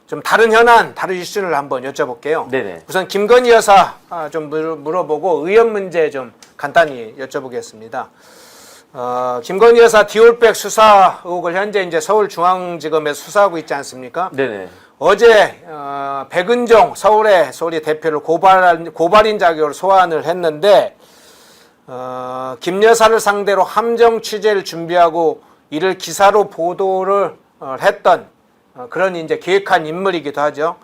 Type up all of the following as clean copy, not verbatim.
좀 다른 현안, 다른 이슈를 한번 여쭤볼게요. 네네. 우선 김건희 여사 좀 물어보고 의원 문제 좀 간단히 여쭤보겠습니다. 김건희 여사 디올백 수사 의혹을 현재 이제 서울중앙지검에서 수사하고 있지 않습니까? 네네. 어제 백은종 서울의 소리 대표를 고발인 자격으로 소환을 했는데 김 여사를 상대로 함정 취재를 준비하고 이를 기사로 보도를 했던 그런 이제 기획한 인물이기도 하죠.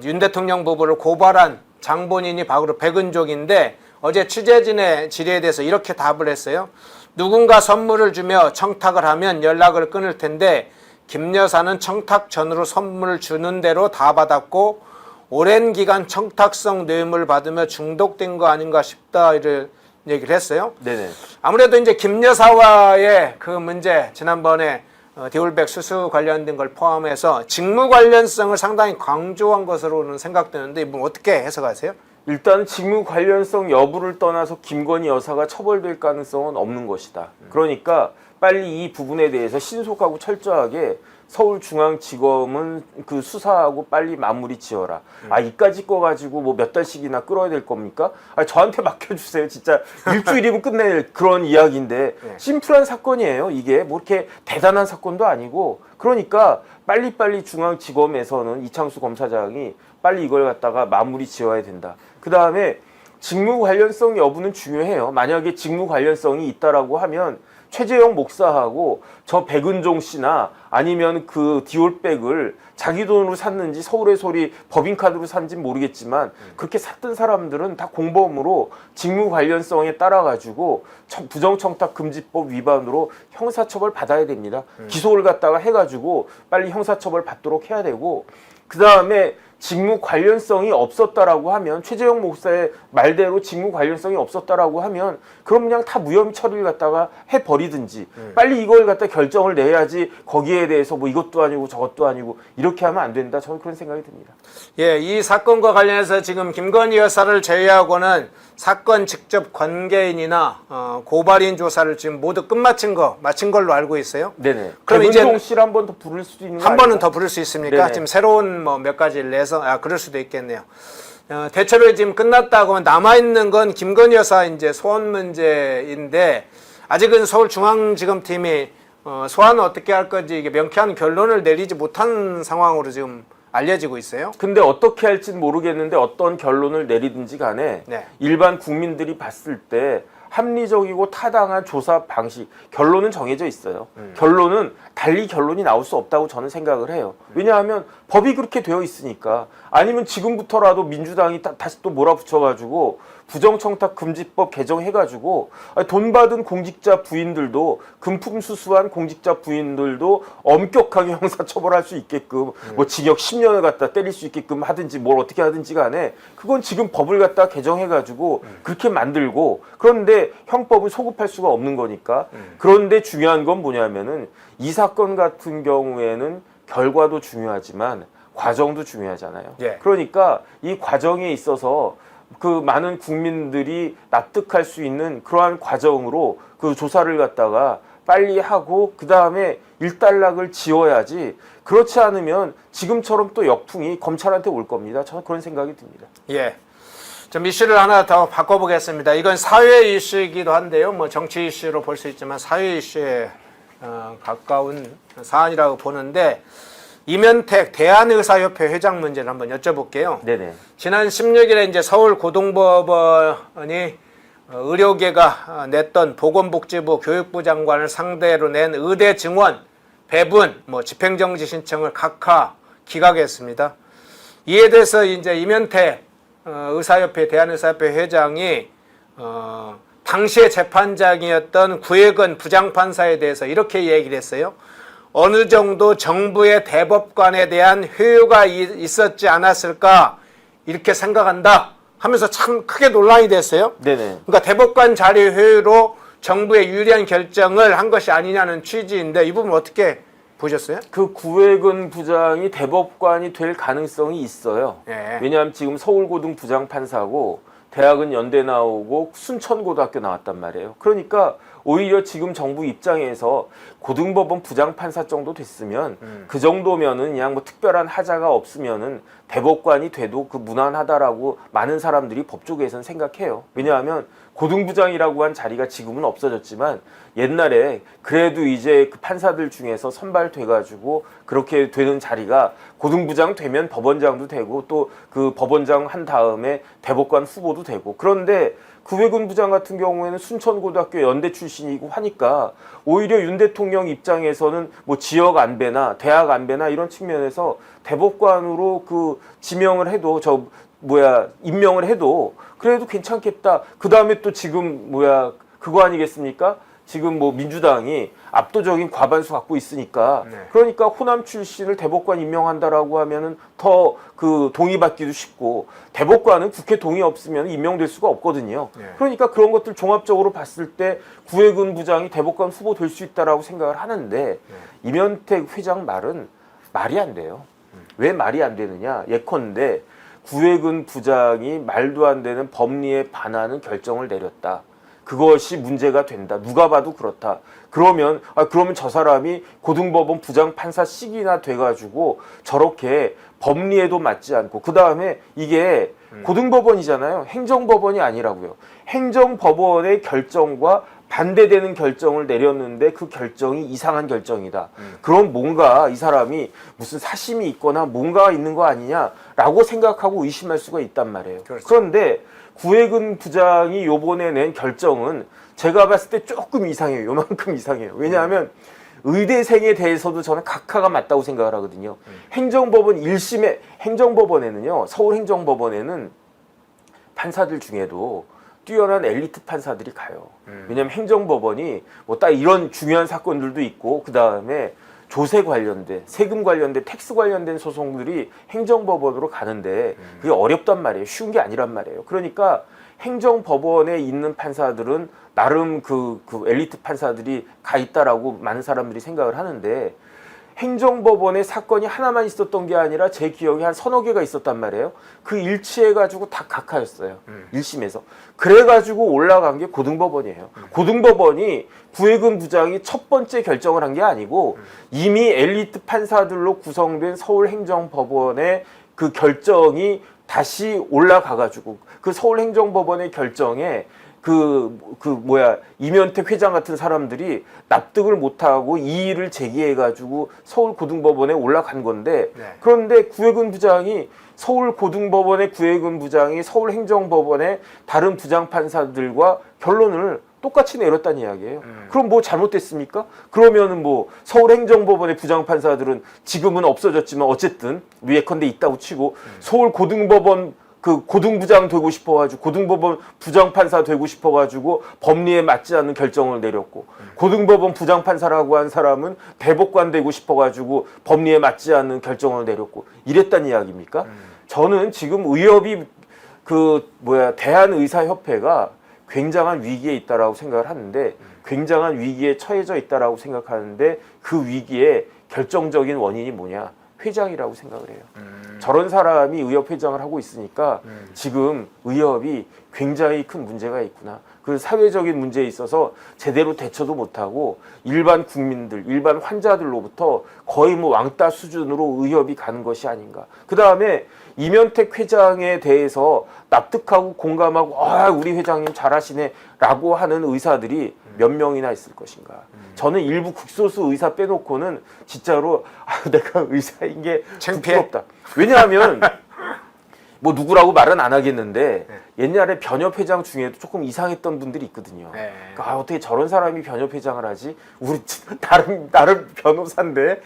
윤 대통령 부부를 고발한 장본인이 바로 백은종인데 어제 취재진의 질의에 대해서 이렇게 답을 했어요. 누군가 선물을 주며 청탁을 하면 연락을 끊을 텐데 김 여사는 청탁 전으로 선물을 주는 대로 다 받았고 오랜 기간 청탁성 뇌물을 받으며 중독된 거 아닌가 싶다 이를 얘기를 했어요. 네네. 아무래도 이제 김 여사와의 그 문제 지난번에 디올백 수수 관련된 걸 포함해서 직무 관련성을 상당히 강조한 것으로는 생각되는데 이분 어떻게 해석하세요? 일단 직무 관련성 여부를 떠나서 김건희 여사가 처벌될 가능성은 없는 것이다. 그러니까 빨리 이 부분에 대해서 신속하고 철저하게 서울중앙지검은 그 수사하고 빨리 마무리 지어라. 이까짓 거 가지고 뭐 몇 달씩이나 끌어야 될 겁니까? 저한테 맡겨주세요. 진짜 일주일이면 끝낼 그런 이야기인데 심플한 사건이에요. 이게 뭐 이렇게 대단한 사건도 아니고 그러니까 빨리빨리 중앙지검에서는 이창수 검사장이 빨리 이걸 갖다가 마무리 지어야 된다. 그 다음에 직무 관련성 여부는 중요해요. 만약에 직무 관련성이 있다라고 하면 최재형 목사하고 저 백은종 씨나 아니면 그 디올백을 자기 돈으로 샀는지 서울의 소리 법인카드로 샀는지 모르겠지만 그렇게 샀던 사람들은 다 공범으로 직무 관련성에 따라 가지고 부정청탁금지법 위반으로 형사처벌 받아야 됩니다. 기소를 갖다가 해가지고 빨리 형사처벌 받도록 해야 되고 그 다음에 직무 관련성이 없었다라고 하면 최재형 목사의 말대로 직무 관련성이 없었다라고 하면 그럼 그냥 다 무혐의 처리를 갖다가 해버리든지 빨리 이걸 갖다 결정을 내야지 거기에 대해서 뭐 이것도 아니고 저것도 아니고 이렇게 하면 안 된다. 저는 그런 생각이 듭니다. 예, 이 사건과 관련해서 지금 김건희 여사를 제외하고는 사건 직접 관계인이나 고발인 조사를 지금 모두 마친 걸로 알고 있어요. 네네. 그럼 이제 백은종 씨를 한 번 더 부를 수도 있는 거 한 번은 아닌가? 더 부를 수 있습니까? 네네. 지금 새로운 뭐 몇 가지를 내서 그럴 수도 있겠네요. 대처를 지금 끝났다고 하면 남아있는 건 김건희 여사 이제 소환 문제인데 아직은 서울중앙지검팀이 소환을 어떻게 할 건지 이게 명쾌한 결론을 내리지 못한 상황으로 지금 알려지고 있어요. 근데 어떻게 할지는 모르겠는데 어떤 결론을 내리든지 간에 네. 일반 국민들이 봤을 때 합리적이고 타당한 조사 방식 결론은 정해져 있어요. 결론은 달리 결론이 나올 수 없다고 저는 생각을 해요. 왜냐하면 법이 그렇게 되어 있으니까. 아니면 지금부터라도 민주당이 다시 또 몰아붙여가지고 부정청탁금지법 개정해가지고 돈 받은 공직자 부인들도 금품 수수한 공직자 부인들도 엄격하게 형사처벌할 수 있게끔 뭐 징역 10년을 갖다 때릴 수 있게끔 하든지 뭘 어떻게 하든지 간에 그건 지금 법을 갖다 개정해가지고 그렇게 만들고 그런데 형법은 소급할 수가 없는 거니까 그런데 중요한 건 뭐냐면은 이 사건 같은 경우에는 결과도 중요하지만 과정도 중요하잖아요. 예. 그러니까 이 과정에 있어서 그 많은 국민들이 납득할 수 있는 그러한 과정으로 그 조사를 갖다가 빨리 하고 그 다음에 일단락을 지어야지 그렇지 않으면 지금처럼 또 역풍이 검찰한테 올 겁니다. 저는 그런 생각이 듭니다. 예. 좀 이슈를 하나 더 바꿔보겠습니다. 이건 사회 이슈이기도 한데요. 뭐 정치 이슈로 볼 수 있지만 사회 이슈에 가까운 사안이라고 보는데 이면택 대한의사협회 회장 문제를 한번 여쭤볼게요. 네네. 지난 16일에 이제 서울고등법원이 의료계가 냈던 보건복지부 교육부 장관을 상대로 낸 의대 증원, 배분, 뭐 집행정지 신청을 각하 기각했습니다. 이에 대해서 이제 이면택 의사협회 대한의사협회 회장이 당시의 재판장이었던 구혜건 부장판사에 대해서 이렇게 얘기를 했어요. 어느 정도 정부의 대법관에 대한 회유가 있었지 않았을까 이렇게 생각한다 하면서 참 크게 논란이 됐어요. 네네. 그러니까 대법관 자리 회유로 정부의 유리한 결정을 한 것이 아니냐는 취지인데 이 부분 어떻게 보셨어요? 그 구혜근 부장이 대법관이 될 가능성이 있어요. 예. 왜냐하면 지금 서울고등 부장판사고 대학은 연대 나오고 순천고등학교 나왔단 말이에요. 그러니까 오히려 지금 정부 입장에서 고등법원 부장판사 정도 됐으면 그 정도면은 그냥 뭐 특별한 하자가 없으면은 대법관이 돼도 그 무난하다라고 많은 사람들이 법조계에서는 생각해요. 왜냐하면 고등부장이라고 한 자리가 지금은 없어졌지만 옛날에 그래도 이제 그 판사들 중에서 선발돼가지고 그렇게 되는 자리가 고등부장 되면 법원장도 되고 또 그 법원장 한 다음에 대법관 후보도 되고, 그런데 구회군 부장 같은 경우에는 순천고등학교 연대 출신이고 하니까 오히려 윤 대통령 입장에서는 뭐 지역 안배나 대학 안배나 이런 측면에서 대법관으로 그 지명을 해도 임명을 해도 그래도 괜찮겠다. 그 다음에 또 지금 그거 아니겠습니까? 지금 뭐 민주당이 압도적인 과반수 갖고 있으니까 네. 그러니까 호남 출신을 대법관 임명한다라고 하면은 더 그 동의받기도 쉽고, 대법관은 국회 동의 없으면 임명될 수가 없거든요. 네. 그러니까 그런 것들 종합적으로 봤을 때 구회군 부장이 대법관 후보 될 수 있다라고 생각을 하는데 이면택 회장 말은 말이 안 돼요. 왜 말이 안 되느냐? 예컨대 구회군 부장이 말도 안 되는 법리에 반하는 결정을 내렸다. 그것이 문제가 된다. 누가 봐도 그렇다. 그러면 저 사람이 고등법원 부장판사씩이나 돼가지고 저렇게 법리에도 맞지 않고, 그 다음에 이게 고등법원이잖아요. 행정법원이 아니라고요. 행정법원의 결정과 반대되는 결정을 내렸는데 그 결정이 이상한 결정이다. 그럼 뭔가 이 사람이 무슨 사심이 있거나 뭔가 있는 거 아니냐라고 생각하고 의심할 수가 있단 말이에요. 그렇죠. 그런데 구회군 부장이 요번에 낸 결정은 제가 봤을 때 조금 이상해요. 요만큼 이상해요. 왜냐하면 의대생에 대해서도 저는 각하가 맞다고 생각을 하거든요. 행정법원 1심에, 행정법원에는요, 서울행정법원에는 판사들 중에도 뛰어난 엘리트 판사들이 가요. 왜냐하면 행정법원이 뭐 딱 이런 중요한 사건들도 있고, 그 다음에 조세 관련된, 세금 관련된, 텍스 관련된 소송들이 행정법원으로 가는데 그게 어렵단 말이에요. 쉬운 게 아니란 말이에요. 그러니까 행정법원에 있는 판사들은 나름 그 엘리트 판사들이 가 있다라고 많은 사람들이 생각을 하는데, 행정법원에 사건이 하나만 있었던 게 아니라 제 기억에 한 서너 개가 있었단 말이에요. 그 일치해가지고 다 각하였어요. 1심에서. 그래가지고 올라간 게 고등법원이에요. 고등법원이 구회군 부장이 첫 번째 결정을 한 게 아니고 이미 엘리트 판사들로 구성된 서울행정법원의 그 결정이 다시 올라가가지고 그 서울행정법원의 결정에 이면택 회장 같은 사람들이 납득을 못하고 이의를 제기해가지고 서울고등법원에 올라간 건데, 네. 그런데 구회군 부장이 서울고등법원의 구회군 부장이 서울행정법원의 다른 부장판사들과 결론을 똑같이 내렸다는 이야기예요. 그럼 뭐 잘못됐습니까? 그러면은 뭐 서울행정법원의 부장판사들은 지금은 없어졌지만 어쨌든 예컨대 있다고 치고 서울고등법원 그 고등부장 되고 싶어가지고 고등법원 부장판사 되고 싶어가지고 법리에 맞지 않는 결정을 내렸고, 고등법원 부장판사라고 한 사람은 대법관 되고 싶어가지고 법리에 맞지 않는 결정을 내렸고, 이랬단 이야기입니까? 저는 지금 의협이 대한의사협회가 굉장한 위기에 있다라고 생각을 하는데, 굉장한 위기에 처해져 있다라고 생각하는데 그 위기의 결정적인 원인이 뭐냐? 회장이라고 생각을 해요. 저런 사람이 의협 회장을 하고 있으니까 지금 의협이 굉장히 큰 문제가 있구나. 그 사회적인 문제에 있어서 제대로 대처도 못하고 일반 국민들, 일반 환자들로부터 거의 뭐 왕따 수준으로 의협이 가는 것이 아닌가. 그 다음에 이면택 회장에 대해서 납득하고 공감하고 우리 회장님 잘하시네 라고 하는 의사들이 몇 명이나 있을 것인가. 저는 일부 극소수 의사 빼놓고는 진짜로 내가 의사인 게 창피해? 부끄럽다. 왜냐하면 뭐 누구라고 말은 안 하겠는데 옛날에 변협회장 중에도 조금 이상했던 분들이 있거든요. 네. 그러니까 어떻게 저런 사람이 변협회장을 하지? 우리 나름 변호사인데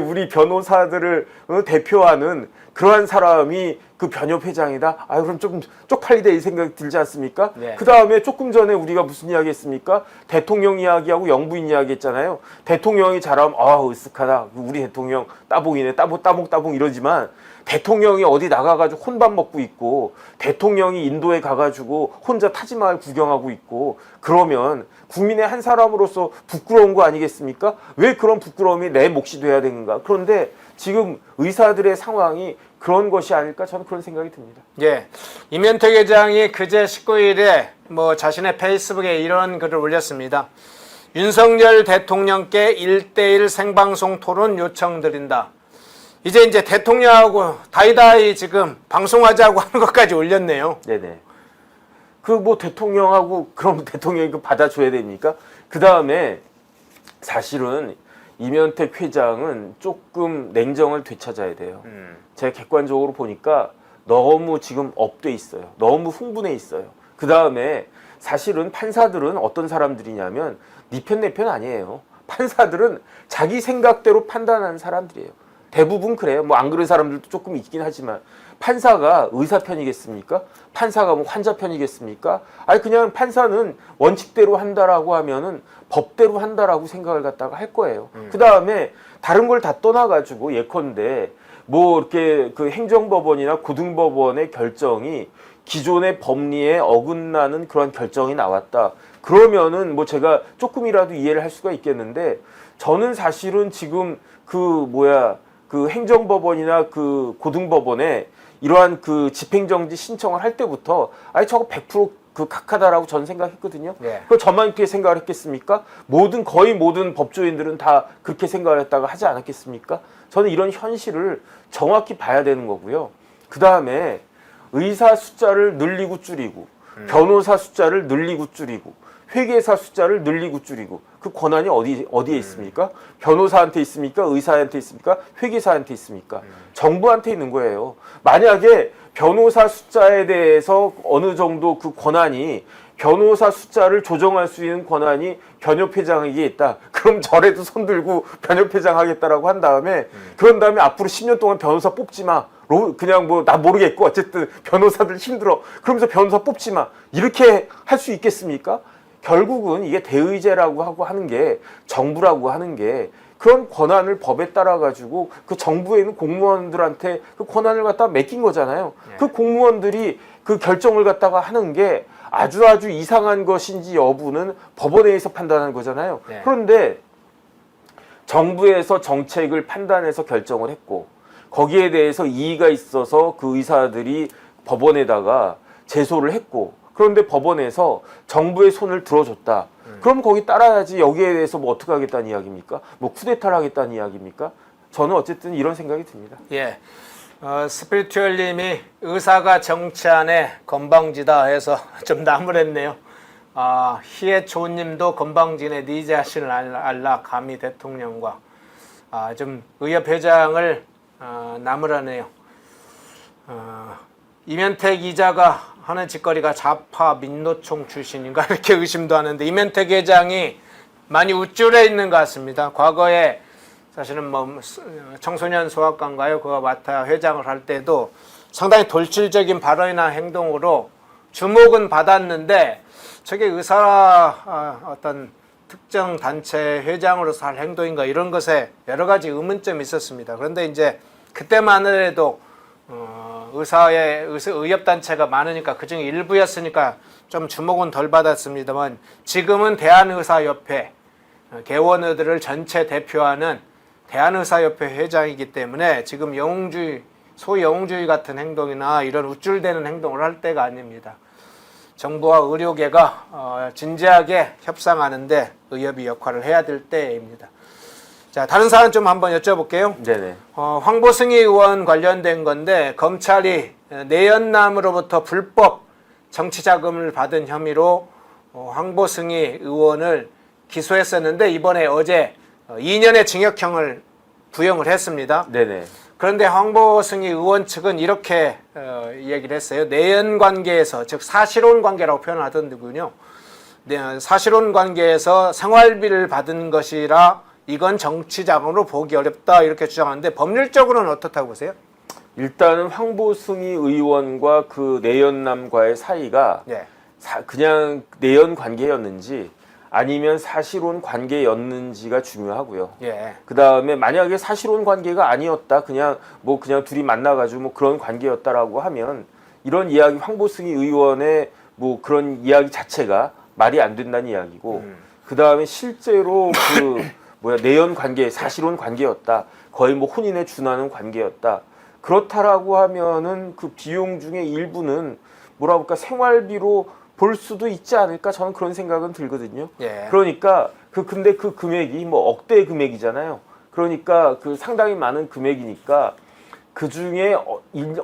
우리 변호사들을 대표하는 그러한 사람이 그 변협회장이다. 그럼 좀 쪽팔리다 이 생각이 들지 않습니까? 네. 그 다음에 조금 전에 우리가 무슨 이야기 했습니까? 대통령 이야기하고 영부인 이야기 했잖아요. 대통령이 잘하면 으쓱하다. 우리 대통령 따봉이네. 따봉 이러지만 대통령이 어디 나가가지고 혼밥 먹고 있고, 대통령이 인도에 가가지고 혼자 타지마을 구경하고 있고, 그러면 국민의 한 사람으로서 부끄러운 거 아니겠습니까? 왜 그런 부끄러움이 내 몫이 돼야 되는가? 그런데 지금 의사들의 상황이 그런 것이 아닐까 저는 그런 생각이 듭니다. 예, 이면택 회장이 그제 19일에 뭐 자신의 페이스북에 이런 글을 올렸습니다. 윤석열 대통령께 1대1 생방송 토론 요청드린다. 이제 대통령하고 다이다이 지금 방송하자고 하는 것까지 올렸네요. 네네. 그 뭐 대통령하고 그럼 대통령이 그 받아줘야 됩니까? 그 다음에 사실은 이면택 회장은 조금 냉정을 되찾아야 돼요. 제가 객관적으로 보니까 너무 지금 업돼 있어요. 너무 흥분해 있어요. 그 다음에 사실은 판사들은 어떤 사람들이냐면 네 편 내 편 아니에요. 판사들은 자기 생각대로 판단하는 사람들이에요. 대부분 그래요. 뭐 안 그런 사람들도 조금 있긴 하지만 판사가 의사 편이겠습니까? 판사가 뭐 환자 편이겠습니까? 아니 그냥 판사는 원칙대로 한다라고 하면은 법대로 한다라고 생각을 갖다가 할 거예요. 그 다음에 다른 걸 다 떠나가지고 예컨대 뭐 이렇게 그 행정법원이나 고등법원의 결정이 기존의 법리에 어긋나는 그런 결정이 나왔다. 그러면은 뭐 제가 조금이라도 이해를 할 수가 있겠는데 저는 사실은 지금 그 행정법원이나 그 고등법원에 이러한 그 집행정지 신청을 할 때부터 아니 저거 100% 그 각하다라고 저는 생각했거든요. 네. 그 저만 그렇게 생각을 했겠습니까? 거의 모든 법조인들은 다 그렇게 생각을 했다가 하지 않았겠습니까? 저는 이런 현실을 정확히 봐야 되는 거고요. 그 다음에 의사 숫자를 늘리고 줄이고 변호사 숫자를 늘리고 줄이고 회계사 숫자를 늘리고 줄이고 그 권한이 어디에 있습니까? 변호사한테 있습니까? 의사한테 있습니까? 회계사한테 있습니까? 정부한테 있는 거예요. 만약에 변호사 숫자에 대해서 어느 정도 그 권한이 변호사 숫자를 조정할 수 있는 권한이 변협회장에게 있다. 그럼 저래도 손들고 변협회장 하겠다라고 한 다음에 그런 다음에 앞으로 10년 동안 변호사 뽑지 마. 그냥 뭐 나 모르겠고 어쨌든 변호사들 힘들어. 그러면서 변호사 뽑지 마. 이렇게 할 수 있겠습니까? 결국은 이게 대의제라고 하고 하는 게 정부라고 하는 게 그런 권한을 법에 따라 가지고 그 정부에 있는 공무원들한테 그 권한을 갖다 맡긴 거잖아요. 네. 그 공무원들이 그 결정을 갖다가 하는 게 아주 이상한 것인지 여부는 법원에서 판단하는 거잖아요. 네. 그런데 정부에서 정책을 판단해서 결정을 했고 거기에 대해서 이의가 있어서 그 의사들이 법원에다가 제소를 했고 그런데 법원에서 정부의 손을 들어줬다. 그럼 거기 따라야지 여기에 대해서 뭐 어떻게 하겠다는 이야기입니까? 뭐 쿠데타를 하겠다는 이야기입니까? 저는 어쨌든 이런 생각이 듭니다. 예. 스피리추얼님이 의사가 정치 안에 건방지다 해서 좀 나무랬네요. 희애초님도 건방진의 네 자신을 알라 감히 대통령과 좀 의협회장을 나무라네요. 이면택 이자가 하는 짓거리가 좌파 민노총 출신인가 이렇게 의심도 하는데 이면택 회장이 많이 우쭐해 있는 것 같습니다. 과거에 사실은 뭐 청소년 소아과인가요? 그거 맡아 회장을 할 때도 상당히 돌출적인 발언이나 행동으로 주목은 받았는데 저게 의사 어떤 특정 단체 회장으로서 할 행동인가 이런 것에 여러 가지 의문점이 있었습니다. 그런데 이제 그때만 해도 의협단체가 많으니까 그중에 일부였으니까 좀 주목은 덜 받았습니다만 지금은 대한의사협회 개원의들을 전체 대표하는 대한의사협회 회장이기 때문에 지금 소영웅주의 같은 행동이나 이런 우쭐대는 행동을 할 때가 아닙니다. 정부와 의료계가 진지하게 협상하는데 의협이 역할을 해야 될 때입니다. 자, 다른 사안 좀 한번 여쭤볼게요. 네네. 황보승희 의원 관련된 건데 검찰이 내연남으로부터 불법 정치자금을 받은 혐의로 황보승희 의원을 기소했었는데 이번에 어제 2년의 징역형을 구형을 했습니다. 네네. 그런데 황보승희 의원 측은 이렇게 얘기를 했어요. 내연관계에서 즉 사실혼 관계라고 표현하던데군요. 사실혼 관계에서 생활비를 받은 것이라 이건 정치자금으로 보기 어렵다 이렇게 주장하는데 법률적으로는 어떻다고 보세요? 일단은 황보승희 의원과 그 내연남과의 사이가 예. 그냥 내연 관계였는지 아니면 사실혼 관계였는지가 중요하고요. 예. 그 다음에 만약에 사실혼 관계가 아니었다, 그냥 둘이 만나가지고 뭐 그런 관계였다라고 하면 이런 이야기 황보승희 의원의 뭐 그런 이야기 자체가 말이 안 된다는 이야기고 그 다음에 실제로 내연 관계, 사실혼 관계였다. 거의 뭐 혼인에 준하는 관계였다. 그렇다라고 하면은 그 비용 중에 일부는 뭐라 볼까 생활비로 볼 수도 있지 않을까 저는 그런 생각은 들거든요. 예. 그러니까 근데 그 금액이 뭐 억대 금액이잖아요. 그러니까 그 상당히 많은 금액이니까 그 중에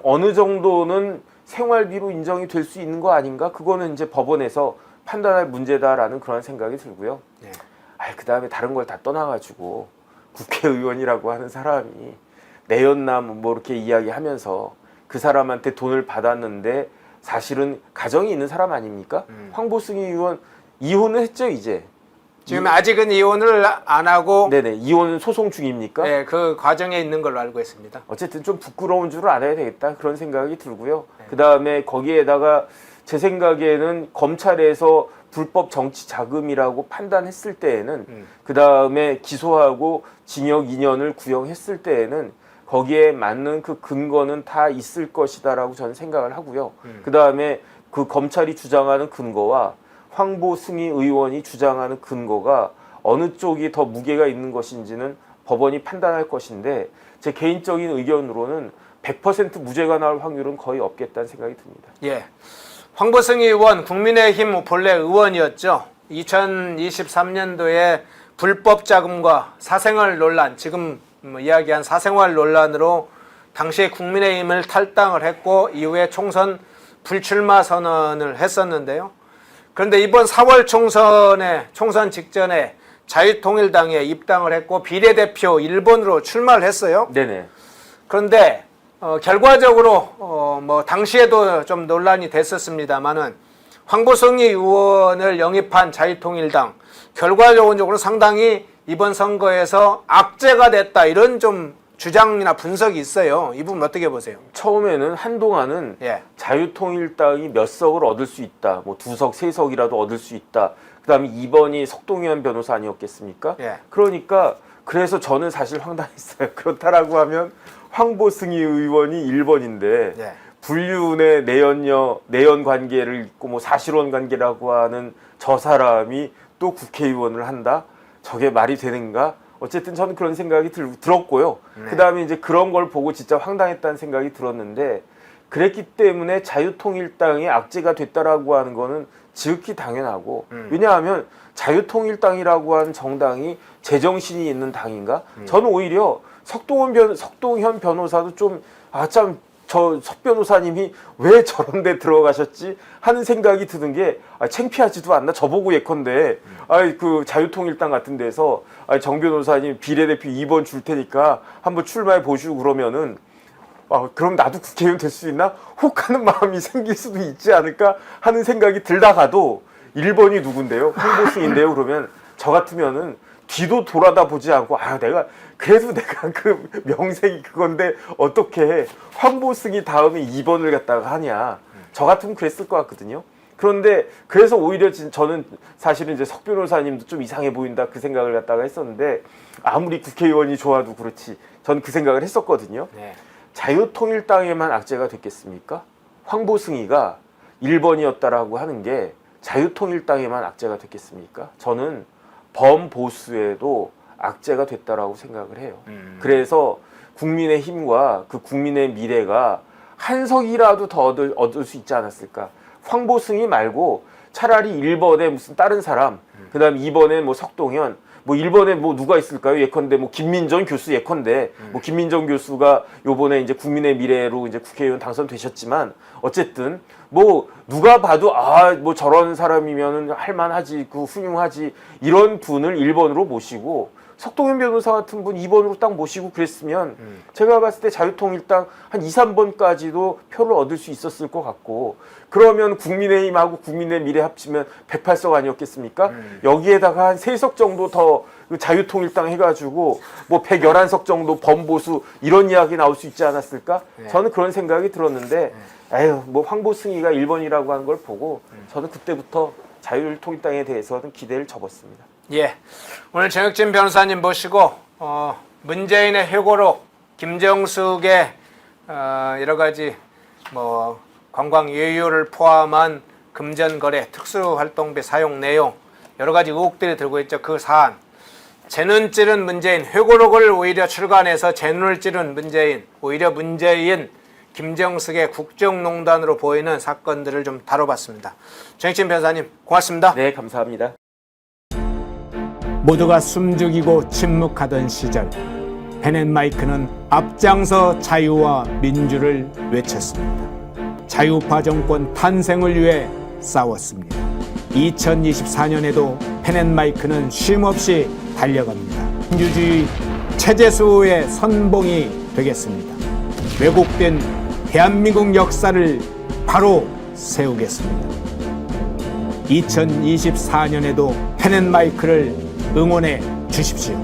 어느 정도는 생활비로 인정이 될 수 있는 거 아닌가? 그거는 이제 법원에서 판단할 문제다라는 그런 생각이 들고요. 예. 그다음에 다른 걸 다 떠나가지고 국회의원이라고 하는 사람이 내연남 뭐 이렇게 이야기하면서 그 사람한테 돈을 받았는데 사실은 가정이 있는 사람 아닙니까? 황보승희 의원 이혼을 했죠 이제. 지금 아직은 이혼을 안 하고 네네 이혼 소송 중입니까? 예, 그 과정에 있는 걸로 알고 있습니다. 어쨌든 좀 부끄러운 줄을 알아야 되겠다 그런 생각이 들고요. 그다음에 거기에다가 제 생각에는 검찰에서 불법 정치 자금이라고 판단했을 때에는 그다음에 기소하고 징역 2년을 구형했을 때에는 거기에 맞는 그 근거는 다 있을 것이다라고 저는 생각을 하고요. 그다음에 그 검찰이 주장하는 근거와 황보승희 의원이 주장하는 근거가 어느 쪽이 더 무게가 있는 것인지는 법원이 판단할 것인데 제 개인적인 의견으로는 100% 무죄가 나올 확률은 거의 없겠다는 생각이 듭니다. 예. 황보승희 의원 국민의힘 본래 의원이었죠. 2023년도에 불법 자금과 사생활 논란, 지금 이야기한 사생활 논란으로 당시에 국민의힘을 탈당을 했고 이후에 총선 불출마 선언을 했었는데요. 그런데 이번 4월 총선 직전에 자유통일당에 입당을 했고 비례대표 1번으로 출마를 했어요. 네네. 그런데 결과적으로 뭐 당시에도 좀 논란이 됐었습니다만은 황보승희 의원을 영입한 자유통일당 결과적으로 상당히 이번 선거에서 악재가 됐다 이런 좀 주장이나 분석이 있어요. 이 부분 어떻게 보세요? 처음에는 한동안은 예. 자유통일당이 몇 석을 얻을 수 있다. 뭐 2석, 3석이라도 얻을 수 있다. 그다음에 2번이 석동현 변호사 아니었겠습니까? 예. 그러니까 그래서 저는 사실 황당했어요. 그렇다라고 하면 황보승희 의원이 1번인데 예. 불륜의 내연 관계를 있고 뭐 사실혼 관계라고 하는 저 사람이 또 국회의원을 한다? 저게 말이 되는가? 어쨌든 저는 그런 생각이 들었고요. 그다음에 이제 그런 걸 보고 진짜 황당했다는 생각이 들었는데 그랬기 때문에 자유통일당이 악재가 됐다라고 하는 거는 지극히 당연하고 왜냐하면 자유통일당이라고 하는 정당이 제정신이 있는 당인가? 저는 오히려 석동현 변호사도 좀 저 석 변호사님이 왜 저런 데 들어가셨지 하는 생각이 드는 게 창피하지도 않나 저보고 예컨대 그 자유통일당 같은 데서 정 변호사님 비례대표 2번 줄 테니까 한번 출마해 보시고 그러면은 그럼 나도 국회의원 될 수 있나? 혹하는 마음이 생길 수도 있지 않을까 하는 생각이 들다가도 1번이 누군데요? 황보승인데요? 그러면 저 같으면은 뒤도 돌아다 보지 않고 내가 그 명색이 그건데 어떻게 황보승이 다음에 2번을 갖다가 하냐. 저 같으면 그랬을 것 같거든요. 그런데 그래서 오히려 저는 사실은 이제 석 변호사님도 좀 이상해 보인다 그 생각을 갖다가 했었는데 아무리 국회의원이 좋아도 그렇지 저는 그 생각을 했었거든요. 네. 자유통일당에만 악재가 됐겠습니까? 황보승이가 1번이었다라고 하는 게 자유통일당에만 악재가 됐겠습니까? 저는 범보수에도 악재가 됐다라고 생각을 해요. 그래서 국민의 힘과 그 국민의 미래가 한 석이라도 더 얻을 수 있지 않았을까? 황보승이 말고 차라리 1번에 무슨 다른 사람, 그 다음 2번에 뭐 석동현, 뭐 1번에 뭐 누가 있을까요? 예컨대 뭐 김민정 교수 예컨대 뭐 김민정 교수가 요번에 이제 국민의 미래로 이제 국회의원 당선되셨지만 어쨌든 뭐 누가 봐도 뭐 저런 사람이면은 할만하지, 그 훌륭하지 이런 분을 1번으로 모시고 석동현 변호사 같은 분 2번으로 딱 모시고 그랬으면 제가 봤을 때 자유통일당 한 2, 3번까지도 표를 얻을 수 있었을 것 같고 그러면 국민의힘하고 국민의 미래 합치면 108석 아니었겠습니까? 여기에다가 한 3석 정도 더 자유통일당 해가지고 뭐 111석 정도 범보수 이런 이야기 나올 수 있지 않았을까? 저는 그런 생각이 들었는데 뭐 황보승이가 1번이라고 하는 걸 보고 저는 그때부터 자유통일당에 대해서는 기대를 접었습니다. 예, 오늘 정혁진 변호사님 모시고 문재인의 회고록, 김정숙의 여러 가지 뭐 관광 예유를 포함한 금전거래, 특수활동비 사용 내용 여러 가지 의혹들이 들고 있죠. 그 사안 재눈 찌른 문재인, 회고록을 오히려 출간해서 재눈을 찌른 문재인, 오히려 문재인, 김정숙의 국정농단으로 보이는 사건들을 좀 다뤄봤습니다. 정익진 변호사님 고맙습니다. 네, 감사합니다. 모두가 숨죽이고 침묵하던 시절 펜앤마이크는 앞장서 자유와 민주를 외쳤습니다. 자유파 정권 탄생을 위해 싸웠습니다. 2024년에도 펜앤마이크는 쉼없이 달려갑니다. 민주주의 체제수호의 선봉이 되겠습니다. 왜곡된 대한민국 역사를 바로 세우겠습니다. 2024년에도 펜앤마이크를 응원해 주십시오.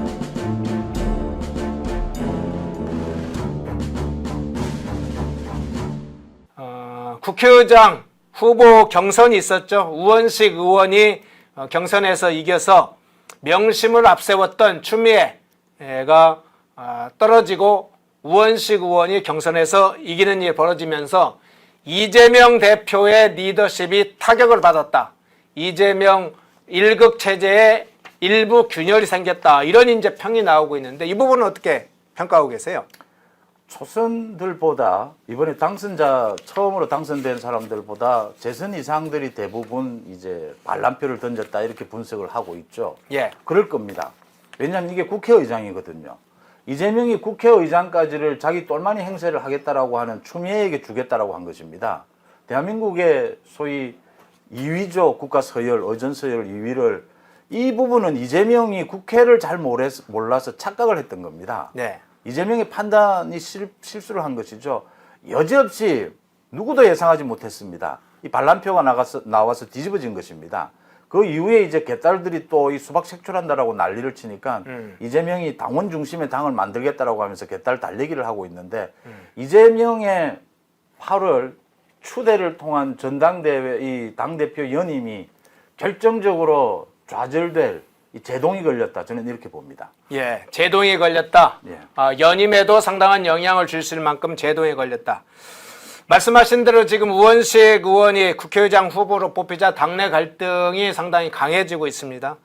국회의장 후보 경선이 있었죠. 우원식 의원이 경선에서 이겨서 명심을 앞세웠던 추미애가 떨어지고 우원식 의원이 경선에서 이기는 일이 벌어지면서 이재명 대표의 리더십이 타격을 받았다. 이재명 1급 체제에 일부 균열이 생겼다. 이런 이제 평이 나오고 있는데 이 부분은 어떻게 평가하고 계세요? 초선들보다 이번에 당선자 처음으로 당선된 사람들보다 재선 이상들이 대부분 이제 반란표를 던졌다 이렇게 분석을 하고 있죠. 예. 그럴 겁니다. 왜냐하면 이게 국회의장이거든요. 이재명이 국회의장까지를 자기 똘마니 행세를 하겠다라고 하는 추미애에게 주겠다라고 한 것입니다. 대한민국의 소위 2위죠. 국가 서열, 의전 서열 2위를 이 부분은 이재명이 국회를 잘 몰라서 착각을 했던 겁니다. 네. 이재명의 판단이 실수를 한 것이죠. 여지없이 누구도 예상하지 못했습니다. 이 반란표가 나와서 뒤집어진 것입니다. 그 이후에 이제 개딸들이 또 이 수박 색출한다라고 난리를 치니까 이재명이 당원 중심의 당을 만들겠다라고 하면서 개딸 달리기를 하고 있는데 이재명의 8월 추대를 통한 전당대회 이 당대표 연임이 결정적으로 좌절될 이 제동이 걸렸다. 저는 이렇게 봅니다. 예, 제동이 걸렸다. 예. 연임에도 상당한 영향을 줄 수 있을 만큼 제동이 걸렸다. 말씀하신 대로 지금 우원식 의원이 국회의장 후보로 뽑히자 당내 갈등이 상당히 강해지고 있습니다.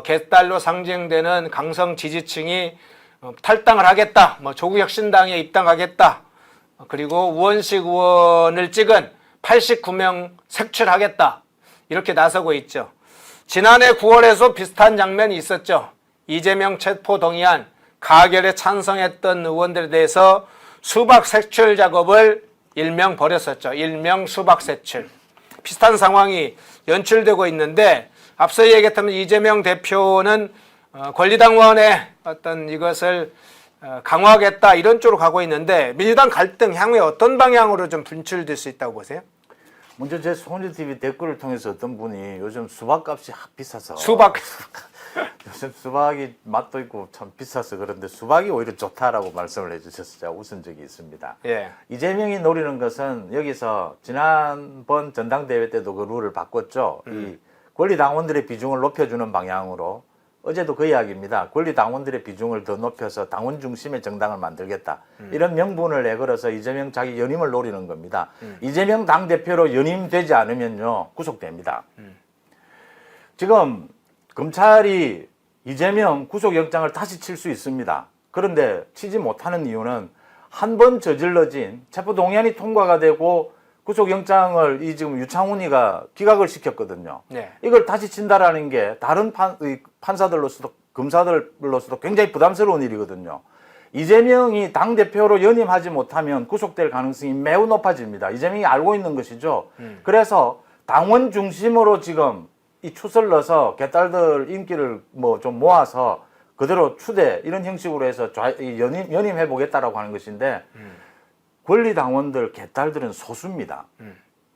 개딸로 상징되는 강성 지지층이 탈당을 하겠다. 조국혁신당에 입당하겠다. 그리고 우원식 의원을 찍은 89명 색출하겠다. 이렇게 나서고 있죠. 지난해 9월에도 비슷한 장면이 있었죠. 이재명 체포 동의안 가결에 찬성했던 의원들에 대해서 수박 색출 작업을 일명 벌였었죠. 일명 수박 색출. 비슷한 상황이 연출되고 있는데 앞서 얘기했다면 이재명 대표는 권리당원의 어떤 이것을 강화하겠다 이런 쪽으로 가고 있는데 민주당 갈등 향후에 어떤 방향으로 좀 분출될 수 있다고 보세요? 먼저 제 소녀TV 댓글을 통해서 어떤 분이 요즘 수박값이 비싸서 수박 요즘 수박이 맛도 있고 참 비싸서 그런데 수박이 오히려 좋다라고 말씀을 해주셔서 제가 웃은 적이 있습니다. 예. 이재명이 노리는 것은 여기서 지난번 전당대회 때도 그 룰을 바꿨죠. 이 권리당원들의 비중을 높여주는 방향으로 어제도 그 이야기입니다. 권리당원들의 비중을 더 높여서 당원 중심의 정당을 만들겠다. 이런 명분을 내걸어서 이재명 자기 연임을 노리는 겁니다. 이재명 당대표로 연임되지 않으면요 구속됩니다. 지금 검찰이 이재명 구속영장을 다시 칠 수 있습니다. 그런데 치지 못하는 이유는 한 번 저질러진 체포동의안이 통과가 되고 구속영장을 이 지금 유창훈이가 기각을 시켰거든요. 네. 이걸 다시 친다라는 게 다른 판사들로서도 검사들로서도 굉장히 부담스러운 일이거든요. 이재명이 당대표로 연임하지 못하면 구속될 가능성이 매우 높아집니다. 이재명이 알고 있는 것이죠. 그래서 당원 중심으로 지금 이 추설 넣어서 개딸들 인기를 좀 모아서 그대로 추대 이런 형식으로 해서 연임해 보겠다라고 하는 것인데 권리당원들 개딸들은 소수입니다.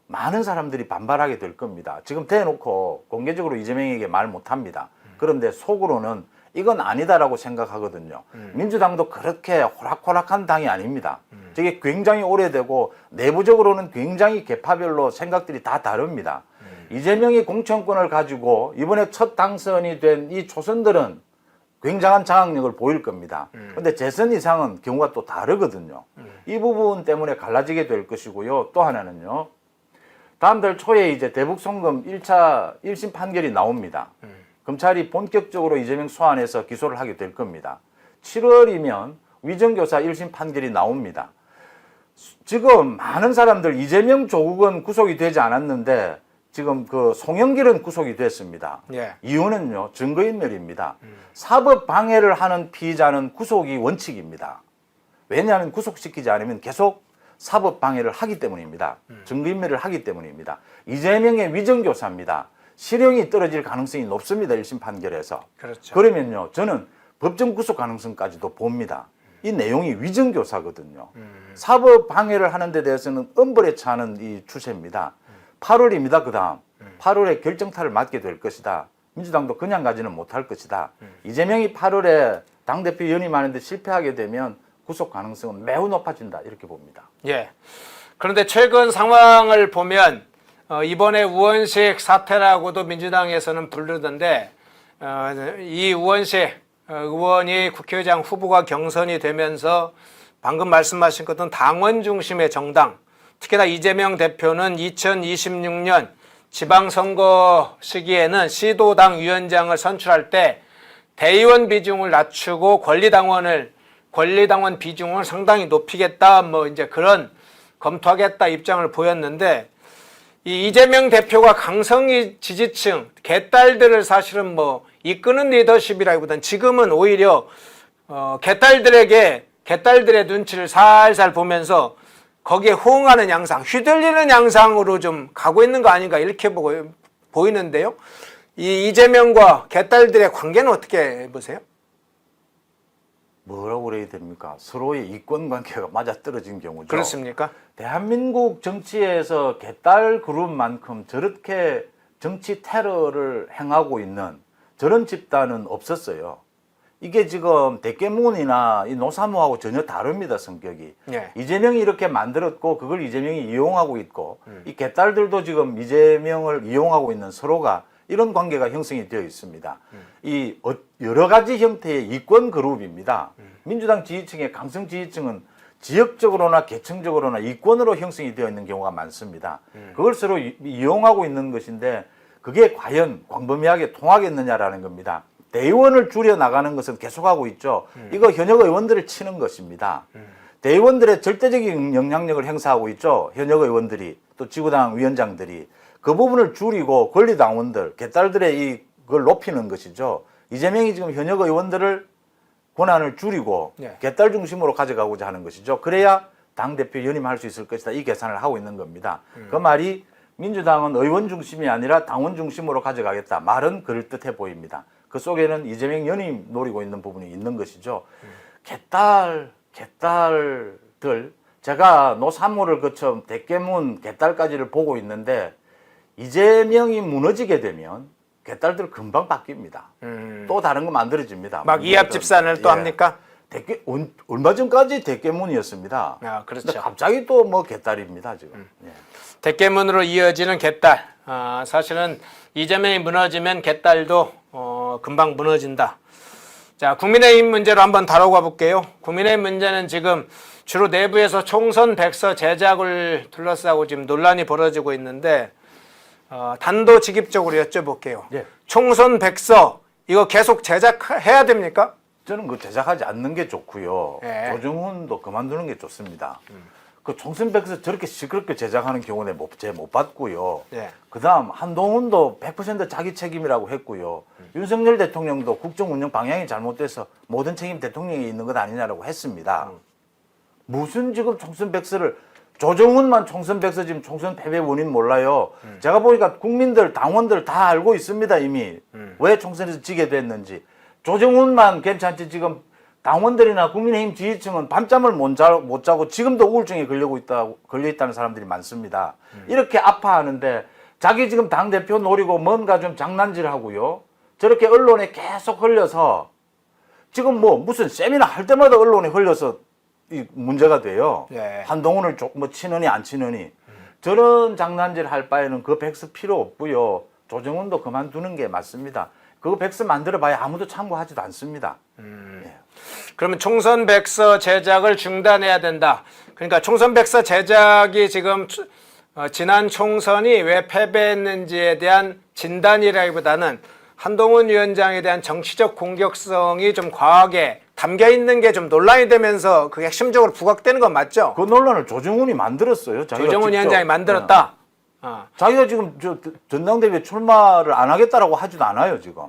많은 사람들이 반발하게 될 겁니다. 지금 대놓고 공개적으로 이재명에게 말 못합니다. 그런데 속으로는 이건 아니다라고 생각하거든요. 민주당도 그렇게 호락호락한 당이 아닙니다. 저게 굉장히 오래되고 내부적으로는 굉장히 계파별로 생각들이 다 다릅니다. 이재명이 공천권을 가지고 이번에 첫 당선이 된 이 초선들은 굉장한 장악력을 보일 겁니다. 그런데 재선 이상은 경우가 또 다르거든요. 이 부분 때문에 갈라지게 될 것이고요. 또 하나는요. 다음 달 초에 이제 대북 송금 1차 1심 판결이 나옵니다. 검찰이 본격적으로 이재명 소환해서 기소를 하게 될 겁니다. 7월이면 위정교사 1심 판결이 나옵니다. 지금 많은 사람들 이재명 조국은 구속이 되지 않았는데 지금 그 송영길은 구속이 됐습니다. 예. 이유는요, 증거인멸입니다. 사법 방해를 하는 피의자는 구속이 원칙입니다. 왜냐하면 구속시키지 않으면 계속 사법 방해를 하기 때문입니다. 증거인멸을 하기 때문입니다. 이재명의 위정교사입니다. 실형이 떨어질 가능성이 높습니다. 1심 판결에서. 그렇죠. 그러면요, 저는 법정 구속 가능성까지도 봅니다. 이 내용이 위정교사거든요. 사법 방해를 하는 데 대해서는 엄벌에 차는 이 추세입니다. 8월입니다. 그 다음 8월에 결정타를 맞게 될 것이다. 민주당도 그냥 가지는 못할 것이다. 이재명이 8월에 당대표 연임하는데 실패하게 되면 구속 가능성은 매우 높아진다. 이렇게 봅니다. 예. 그런데 최근 상황을 보면 이번에 우원식 사태라고도 민주당에서는 부르던데 이 우원식 의원이 국회의장 후보가 경선이 되면서 방금 말씀하신 것은 당원 중심의 정당, 특히나 이재명 대표는 2026년 지방선거 시기에는 시도당 위원장을 선출할 때 대의원 비중을 낮추고 권리당원 비중을 상당히 높이겠다, 뭐 이제 그런 검토하겠다 입장을 보였는데, 이 이재명 대표가 강성이 지지층, 개딸들을 사실은 뭐 이끄는 리더십이라기보다는 지금은 오히려 개딸들의 눈치를 살살 보면서 거기에 호응하는 양상, 휘둘리는 양상으로 좀 가고 있는 거 아닌가 이렇게 보이는데요. 이 이재명과 개딸들의 관계는 어떻게 보세요? 뭐라고 그래야 됩니까? 서로의 이권 관계가 맞아떨어진 경우죠. 그렇습니까? 대한민국 정치에서 개딸 그룹만큼 저렇게 정치 테러를 행하고 있는 저런 집단은 없었어요. 이게 지금 대깨문이나 이 노사모하고 전혀 다릅니다, 성격이. 예. 이재명이 이렇게 만들었고 그걸 이재명이 이용하고 있고 이 개딸들도 지금 이재명을 이용하고 있는 서로가 이런 관계가 형성이 되어 있습니다. 이 여러 가지 형태의 이권 그룹입니다. 민주당 지지층의 강성 지지층은 지역적으로나 계층적으로나 이권으로 형성이 되어 있는 경우가 많습니다. 그걸 서로 이용하고 있는 것인데 그게 과연 광범위하게 통하겠느냐라는 겁니다. 대의원을 줄여나가는 것은 계속하고 있죠. 이거 현역 의원들을 치는 것입니다. 대의원들의 절대적인 영향력을 행사하고 있죠. 현역 의원들이, 또 지구당 위원장들이. 그 부분을 줄이고 권리당원들, 개딸들의 이걸 높이는 것이죠. 이재명이 지금 현역 의원들을 권한을 줄이고 네. 개딸 중심으로 가져가고자 하는 것이죠. 그래야 당대표 연임할 수 있을 것이다. 이 계산을 하고 있는 겁니다. 그 말이 민주당은 의원 중심이 아니라 당원 중심으로 가져가겠다. 말은 그럴듯해 보입니다. 그 속에는 이재명 연임 노리고 있는 부분이 있는 것이죠. 개딸들, 제가 노사모를 거쳐 대깨문 개딸까지를 보고 있는데 이재명이 무너지게 되면 개딸들 금방 바뀝니다. 또 다른 거 만들어집니다. 막 이합 집산을 또 합니까? 얼마 전까지 대깨문이었습니다. 아, 그렇죠. 근데 갑자기 또 뭐 개딸입니다, 지금. 예. 대깨문으로 이어지는 개딸. 사실은 이재명이 무너지면 개딸도 금방 무너진다. 자, 국민의힘 문제로 한번 다뤄가 볼게요. 국민의힘 문제는 지금 주로 내부에서 총선 백서 제작을 둘러싸고 지금 논란이 벌어지고 있는데 단도직입적으로 여쭤볼게요. 예. 총선 백서 이거 계속 제작해야 됩니까? 저는 그 제작하지 않는 게 좋고요. 예. 조정훈도 그만두는 게 좋습니다. 그 총선 백서 저렇게 시끄럽게 제작하는 경우는 제 못 봤고요. 예. 그다음 한동훈도 100% 자기 책임이라고 했고요. 윤석열 대통령도 국정 운영 방향이 잘못돼서 모든 책임 대통령이 있는 것 아니냐라고 했습니다. 무슨 지금 총선 백서를 조정훈만 총선 백서 지금 총선 패배 원인 몰라요. 제가 보니까 국민들 당원들 다 알고 있습니다 이미. 왜 총선에서 지게 됐는지. 조정훈만 괜찮지 지금 당원들이나 국민의힘 지지층은 밤잠을 못 자고 지금도 우울증에 걸려 있다는 사람들이 많습니다. 이렇게 아파하는데 자기 지금 당대표 노리고 뭔가 좀 장난질하고요. 저렇게 언론에 계속 흘려서 지금 뭐 무슨 세미나 할 때마다 언론에 흘려서 이 문제가 돼요. 예. 한동훈을 뭐 치느니 안 치느니. 저런 장난질 할 바에는 그 백서 필요 없고요. 조정훈도 그만두는 게 맞습니다. 그 백서 만들어봐야 아무도 참고하지도 않습니다. 예. 그러면 총선 백서 제작을 중단해야 된다. 그러니까 총선 백서 제작이 지금 지난 총선이 왜 패배했는지에 대한 진단이라기보다는 한동훈 위원장에 대한 정치적 공격성이 좀 과하게 담겨 있는 게 좀 논란이 되면서 그게 핵심적으로 부각되는 건 맞죠? 그 논란을 조정훈이 만들었어요. 자기가 조정훈 직접. 위원장이 만들었다. 자기가 지금 저 전당대회 출마를 안 하겠다라고 하지도 않아요 지금.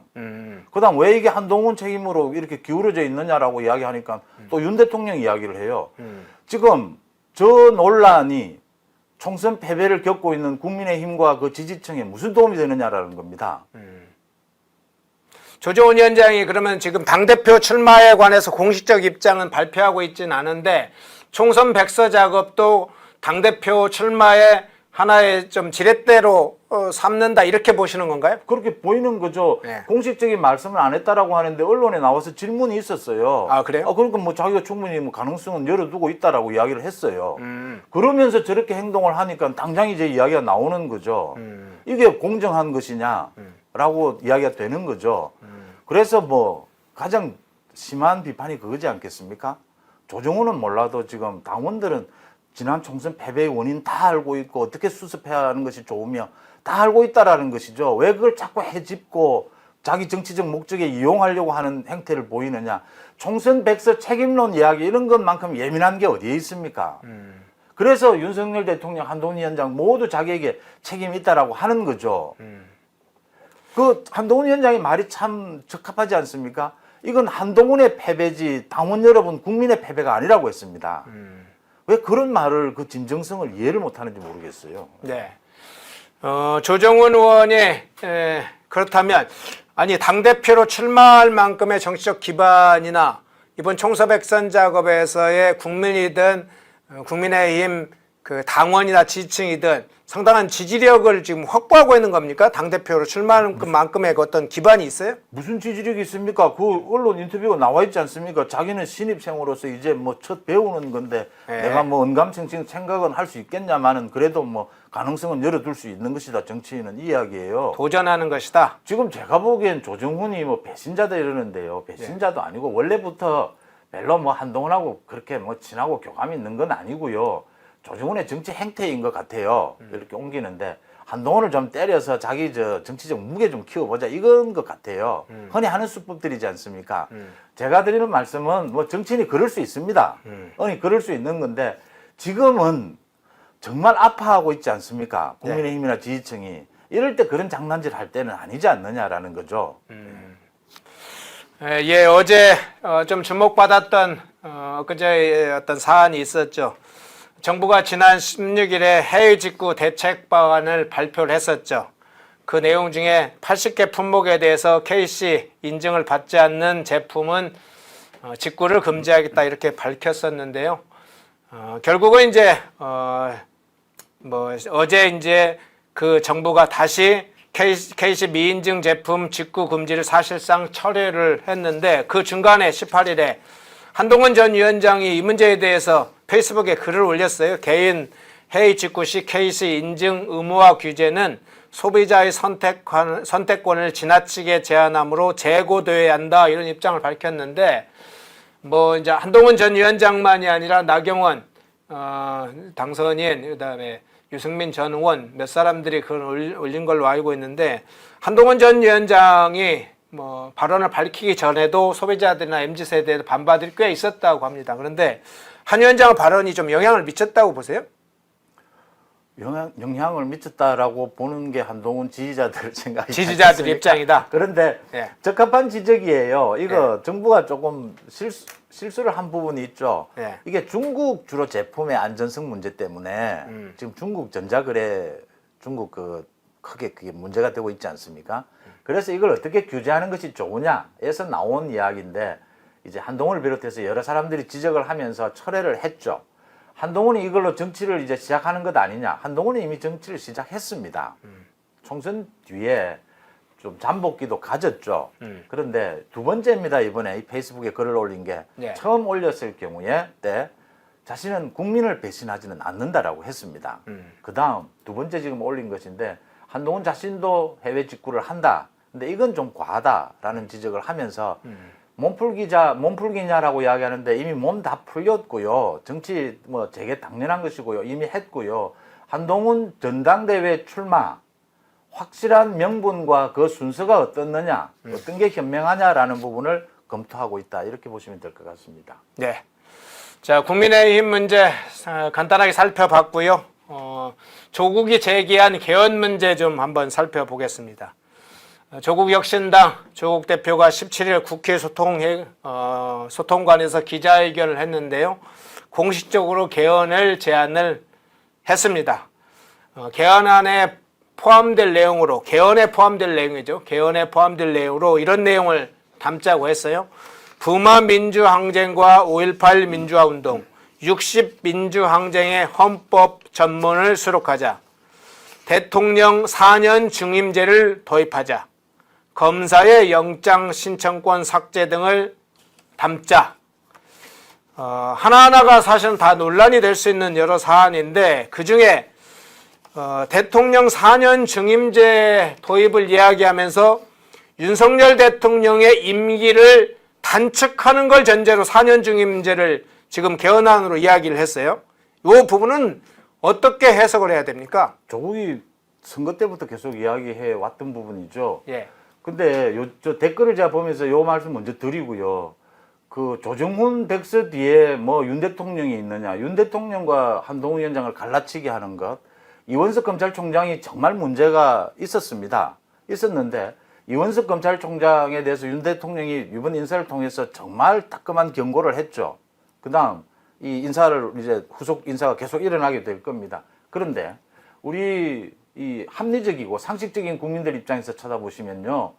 그다음 왜 이게 한동훈 책임으로 이렇게 기울어져 있느냐라고 이야기하니까 또 윤 대통령 이야기를 해요. 지금 저 논란이 총선 패배를 겪고 있는 국민의힘과 그 지지층에 무슨 도움이 되느냐라는 겁니다. 조정훈 위원장이 그러면 지금 당대표 출마에 관해서 공식적 입장은 발표하고 있지는 않은데 총선 백서 작업도 당대표 출마의 하나의 좀 지렛대로 삼는다 이렇게 보시는 건가요? 그렇게 보이는 거죠. 네. 공식적인 말씀을 안 했다라고 하는데 언론에 나와서 질문이 있었어요. 아, 그래요? 그러니까 뭐 자기가 충분히 뭐 가능성은 열어두고 있다라고 이야기를 했어요. 그러면서 저렇게 행동을 하니까 당장 이제 이야기가 나오는 거죠. 이게 공정한 것이냐라고 이야기가 되는 거죠. 그래서 뭐 가장 심한 비판이 그거지 않겠습니까? 조정훈은 몰라도 지금 당원들은 지난 총선 패배의 원인 다 알고 있고 어떻게 수습해야 하는 것이 좋으며 다 알고 있다라는 것이죠. 왜 그걸 자꾸 헤집고 자기 정치적 목적에 이용하려고 하는 행태를 보이느냐. 총선 백서 책임론 이야기 이런 것만큼 예민한 게 어디에 있습니까? 그래서 윤석열 대통령, 한동훈 위원장 모두 자기에게 책임이 있다라고 하는 거죠. 그 한동훈 위원장의 말이 참 적합하지 않습니까? 이건 한동훈의 패배지 당원 여러분 국민의 패배가 아니라고 했습니다. 왜 그런 말을 그 진정성을 이해를 못하는지 모르겠어요. 네. 조정훈 의원이 그렇다면 아니 당대표로 출마할 만큼의 정치적 기반이나 이번 총서백선 작업에서의 국민이든 국민의힘 그 당원이나 지지층이든 상당한 지지력을 지금 확보하고 있는 겁니까? 당대표로 출마할 만큼의 그 어떤 기반이 있어요? 무슨 지지력이 있습니까? 그 언론 인터뷰가 나와 있지 않습니까? 자기는 신입생으로서 이제 뭐 첫 배우는 건데 네. 내가 뭐 언감생심 생각은 할 수 있겠냐마는 그래도 뭐 가능성은 열어둘 수 있는 것이다. 정치인은 이 이야기예요. 도전하는 것이다. 지금 제가 보기엔 조정훈이 뭐 배신자다 이러는데요. 배신자도 아니고 원래부터 별로 뭐 한동훈하고 그렇게 뭐 친하고 교감이 있는 건 아니고요. 조정훈의 정치 행태인 것 같아요. 이렇게 옮기는데 한동훈을 좀 때려서 자기 저 정치적 무게 좀 키워보자 이건 것 같아요. 흔히 하는 수법들이지 않습니까? 제가 드리는 말씀은 뭐 정치인이 그럴 수 있습니다. 흔히 그럴 수 있는 건데 지금은 정말 아파하고 있지 않습니까? 국민의힘이나 지지층이. 이럴 때 그런 장난질 할 때는 아니지 않느냐라는 거죠. 예, 어제 좀 주목받았던 그제 어떤 사안이 있었죠. 정부가 지난 16일에 해외 직구 대책 방안을 발표를 했었죠. 그 내용 중에 80개 품목에 대해서 KC 인증을 받지 않는 제품은 직구를 금지하겠다 이렇게 밝혔었는데요. 결국은 이제 어제 이제 그 정부가 다시 KC 미인증 제품 직구 금지를 사실상 철회를 했는데 그 중간에 18일에 한동훈 전 위원장이 이 문제에 대해서 페이스북에 글을 올렸어요. 개인 해외 직구 시 KC 인증 의무화 규제는 소비자의 선택권을 지나치게 제한함으로 재고되어야 한다 이런 입장을 밝혔는데 뭐 이제 한동훈 전 위원장만이 아니라 나경원 당선인 그다음에 유승민 전 의원 몇 사람들이 그걸 올린 걸로 알고 있는데 한동훈 전 위원장이 뭐 발언을 밝히기 전에도 소비자들이나 MZ세대에 반발이 꽤 있었다고 합니다. 그런데 한 위원장 발언이 좀 영향을 미쳤다고 보세요? 영향을 미쳤다라고 보는 게 한동훈 지지자들 생각이 지지자들 입장이다. 그런데 예. 적합한 지적이에요. 이거 정부가 조금 실수를 한 부분이 있죠. 예. 이게 중국 주로 제품의 안전성 문제 때문에 지금 중국 전자거래 중국 그 크게 그게 문제가 되고 있지 않습니까? 그래서 이걸 어떻게 규제하는 것이 좋으냐에서 나온 이야기인데 이제 한동훈을 비롯해서 여러 사람들이 지적을 하면서 철회를 했죠. 한동훈이 이걸로 정치를 이제 시작하는 것 아니냐. 한동훈이 이미 정치를 시작했습니다. 총선 뒤에 좀 잠복기도 가졌죠. 그런데 두 번째입니다. 이번에 이 페이스북에 글을 올린 게 네. 처음 올렸을 경우에 때 자신은 국민을 배신하지는 않는다라고 했습니다. 그 다음 두 번째 지금 올린 것인데 한동훈 자신도 해외 직구를 한다. 근데 이건 좀 과하다라는 지적을 하면서 몸풀기냐라고 이야기하는데 이미 몸 다 풀렸고요. 정치 뭐 되게 당연한 것이고요. 이미 했고요. 한동훈 전당대회 출마 확실한 명분과 그 순서가 어떻느냐, 어떤 게 현명하냐라는 부분을 검토하고 있다. 이렇게 보시면 될 것 같습니다. 네. 자, 국민의힘 문제 간단하게 살펴봤고요. 조국이 제기한 개헌 문제 좀 한번 살펴보겠습니다. 조국 혁신당 조국 대표가 17일 국회 소통관에서 기자회견을 했는데요. 공식적으로 개헌을 제안을 했습니다. 개헌안에 포함될 내용으로, 개헌에 포함될 내용이죠. 개헌에 포함될 내용으로 이런 내용을 담자고 했어요. 부마 민주항쟁과 5.18 민주화운동, 60 민주항쟁의 헌법 전문을 수록하자. 대통령 4년 중임제를 도입하자. 검사의 영장 신청권 삭제 등을 담자. 하나하나가 사실은 다 논란이 될 수 있는 여러 사안인데 그중에 대통령 4년 중임제 도입을 이야기하면서 윤석열 대통령의 임기를 단축하는 걸 전제로 4년 중임제를 지금 개헌안으로 이야기를 했어요. 이 부분은 어떻게 해석을 해야 됩니까? 조국이 선거 때부터 계속 이야기해 왔던 부분이죠. 예. 근데 저 댓글을 제가 보면서 요 말씀 먼저 드리고요. 그 조정훈 백서 뒤에 뭐 윤 대통령이 있느냐, 윤 대통령과 한동훈 위원장을 갈라치기 하는 것, 이원석 검찰총장이 정말 문제가 있었는데 이원석 검찰총장에 대해서 윤 대통령이 이번 인사를 통해서 정말 따끔한 경고를 했죠. 그다음 이 인사를 이제 후속 인사가 계속 일어나게 될 겁니다. 그런데 우리 이 합리적이고 상식적인 국민들 입장에서 쳐다보시면요,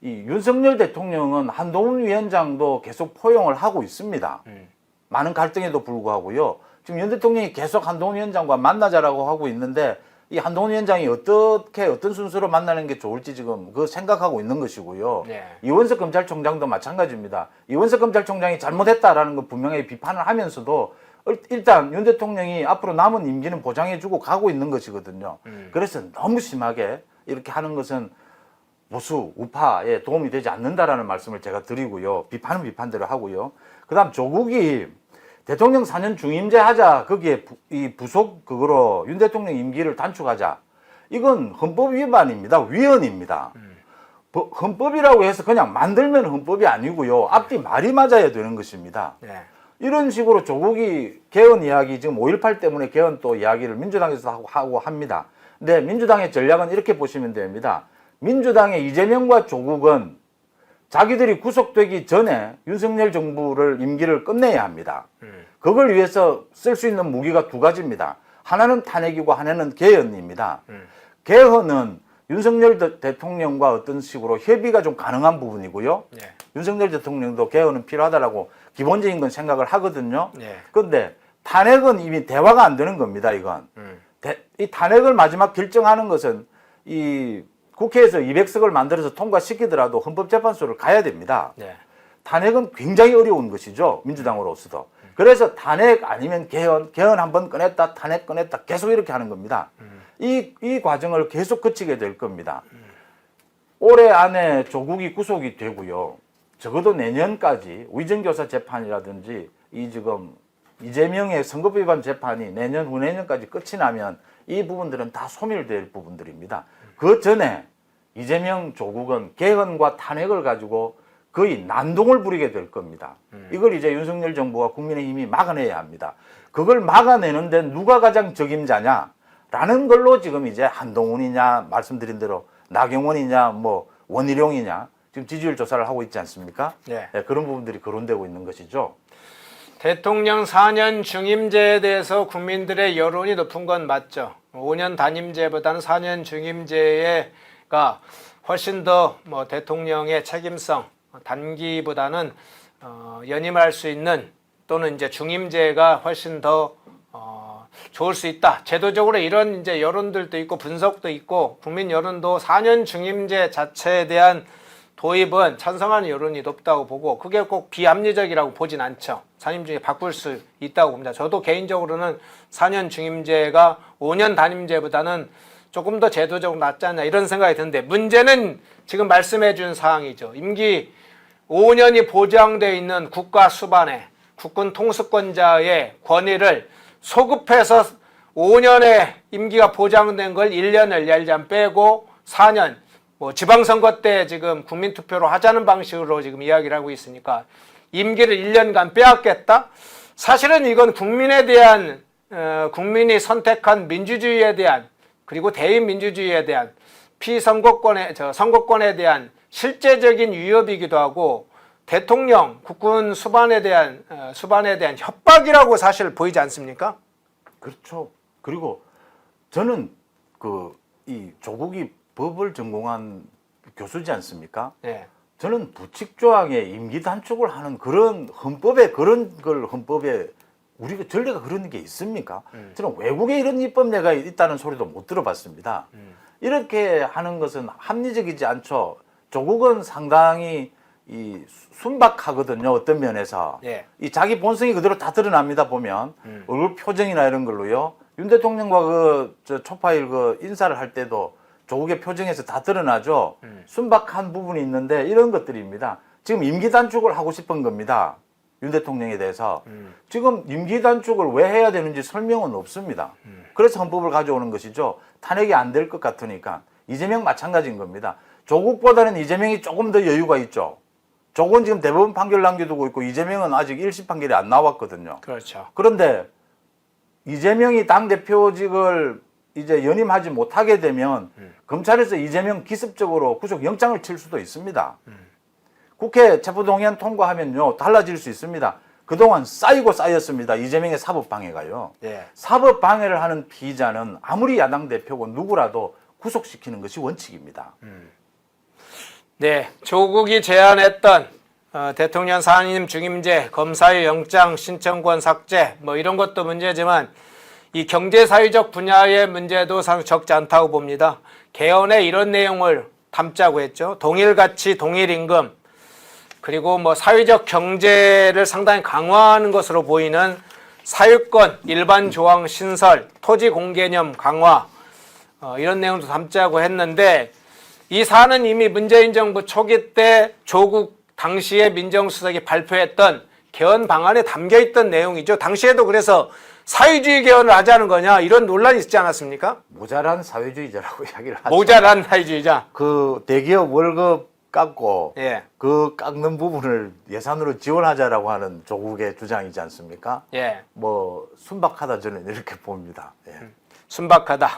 이 윤석열 대통령은 한동훈 위원장도 계속 포용을 하고 있습니다. 많은 갈등에도 불구하고요. 지금 윤 대통령이 계속 한동훈 위원장과 만나자라고 하고 있는데 이 한동훈 위원장이 어떤 순서로 만나는 게 좋을지 지금 그 생각하고 있는 것이고요. 네. 이원석 검찰총장도 마찬가지입니다. 이원석 검찰총장이 잘못했다라는 거 분명히 비판을 하면서도 일단 윤 대통령이 앞으로 남은 임기는 보장해주고 가고 있는 것이거든요. 그래서 너무 심하게 이렇게 하는 것은 보수, 우파에 도움이 되지 않는다라는 말씀을 제가 드리고요. 비판은 비판대로 하고요. 그 다음 조국이 대통령 4년 중임제 하자, 거기에 이 부속 그거로 윤 대통령 임기를 단축하자. 이건 헌법 위반입니다. 위헌입니다. 헌법이라고 해서 그냥 만들면 헌법이 아니고요. 앞뒤 말이 맞아야 되는 것입니다. 네. 이런 식으로 조국이 개헌 이야기, 지금 5.18 때문에 개헌 또 이야기를 민주당에서 하고 합니다. 근데 민주당의 전략은 이렇게 보시면 됩니다. 민주당의 이재명과 조국은 자기들이 구속되기 전에 윤석열 정부를 임기를 끝내야 합니다. 그걸 위해서 쓸 수 있는 무기가 두 가지입니다. 하나는 탄핵이고 하나는 개헌입니다. 개헌은 윤석열 대통령과 어떤 식으로 협의가 좀 가능한 부분이고요. 네. 윤석열 대통령도 개헌은 필요하다라고 기본적인 건 생각을 하거든요. 네. 그런데 탄핵은 이미 대화가 안 되는 겁니다. 이건 이 탄핵을 마지막 결정하는 것은 이 국회에서 200석을 만들어서 통과시키더라도 헌법재판소를 가야 됩니다. 네. 탄핵은 굉장히 어려운 것이죠. 민주당으로서도. 그래서 탄핵 아니면 개헌 한번 꺼냈다, 탄핵 꺼냈다, 계속 이렇게 하는 겁니다. 이 과정을 계속 거치게 될 겁니다. 올해 안에 조국이 구속이 되고요. 적어도 내년까지 위정교사 재판이라든지 이 지금 이재명의 선거법 위반 재판이 내년, 후내년까지 끝이 나면 이 부분들은 다 소멸될 부분들입니다. 그 전에 이재명, 조국은 개헌과 탄핵을 가지고 거의 난동을 부리게 될 겁니다. 이걸 이제 윤석열 정부와 국민의힘이 막아내야 합니다. 그걸 막아내는데 누가 가장 적임자냐라는 걸로 지금 이제 한동훈이냐, 말씀드린 대로 나경원이냐, 뭐 원희룡이냐, 지금 지지율 조사를 하고 있지 않습니까? 네. 네, 그런 부분들이 거론되고 있는 것이죠. 대통령 4년 중임제에 대해서 국민들의 여론이 높은 건 맞죠. 5년 단임제보다는 4년 중임제가 훨씬 더 뭐 대통령의 책임성, 단기보다는 연임할 수 있는 또는 이제 중임제가 훨씬 더 좋을 수 있다. 제도적으로 이런 이제 여론들도 있고 분석도 있고 국민 여론도 4년 중임제 자체에 대한 도입은 찬성하는 여론이 높다고 보고 그게 꼭 비합리적이라고 보진 않죠. 4년 중에 바꿀 수 있다고 봅니다. 저도 개인적으로는 4년 중임제가 5년 단임제보다는 조금 더 제도적으로 낫지 않냐 이런 생각이 드는데 문제는 지금 말씀해 준 사항이죠. 임기 5년이 보장되어 있는 국가 수반의 국군 통수권자의 권위를 소급해서 5년의 임기가 보장된 걸 1년을 얄잠 빼고 4년 뭐 지방선거 때 지금 국민투표로 하자는 방식으로 지금 이야기를 하고 있으니까 임기를 1년간 빼앗겠다? 사실은 이건 국민에 대한 국민이 선택한 민주주의에 대한 그리고 대인 민주주의에 대한 선거권에 대한 실제적인 위협이기도 하고 대통령, 국군 수반에 대한 협박이라고 사실 보이지 않습니까? 그렇죠. 그리고 저는 이 조국이 법을 전공한 교수지 않습니까? 네. 저는 부칙 조항에 임기 단축을 하는 그런 헌법에 우리가 전례가 그런 게 있습니까? 저는 외국에 이런 입법례가 있다는 소리도 못 들어봤습니다. 이렇게 하는 것은 합리적이지 않죠. 조국은 상당히 이 순박하거든요. 어떤 면에서 예. 이 자기 본성이 그대로 다 드러납니다. 보면 얼굴 표정이나 이런 걸로요. 윤 대통령과 초파일 인사를 할 때도 조국의 표정에서 다 드러나죠. 순박한 부분이 있는데 이런 것들입니다. 지금 임기 단축을 하고 싶은 겁니다. 윤 대통령에 대해서. 지금 임기 단축을 왜 해야 되는지 설명은 없습니다. 그래서 헌법을 가져오는 것이죠. 탄핵이 안 될 것 같으니까. 이재명 마찬가지인 겁니다. 조국보다는 이재명이 조금 더 여유가 있죠. 조국은 지금 대법원 판결 남겨두고 있고 이재명은 아직 1심 판결이 안 나왔거든요. 그렇죠. 그런데 이재명이 당대표직을 이제 연임하지 못하게 되면 검찰에서 이재명 기습적으로 구속영장을 칠 수도 있습니다. 국회 체포동의안 통과하면요 달라질 수 있습니다. 그동안 쌓였습니다. 이재명의 사법방해가요. 예. 사법방해를 하는 피의자는 아무리 야당 대표고 누구라도 구속시키는 것이 원칙입니다. 네, 조국이 제안했던 대통령 사님 중임제, 검사의 영장 신청권 삭제 뭐 이런 것도 문제지만 이 경제사회적 분야의 문제도 상 적지 않다고 봅니다. 개헌에 이런 내용을 담자고 했죠. 동일가치, 동일임금, 그리고 뭐 사회적 경제를 상당히 강화하는 것으로 보이는 사유권, 일반 조항 신설, 토지 공개념 강화 이런 내용도 담자고 했는데 이 사안은 이미 문재인 정부 초기 때 조국 당시에 민정수석이 발표했던 개헌 방안에 담겨있던 내용이죠. 당시에도 그래서 사회주의 개헌을 하자는 거냐 이런 논란이 있지 않았습니까? 모자란 사회주의자라고 이야기를 하죠. 모자란 사회주의자. 그 대기업 월급 깎고 예. 그 깎는 부분을 예산으로 지원하자라고 하는 조국의 주장이지 않습니까? 예. 뭐 순박하다 저는 이렇게 봅니다. 예. 순박하다.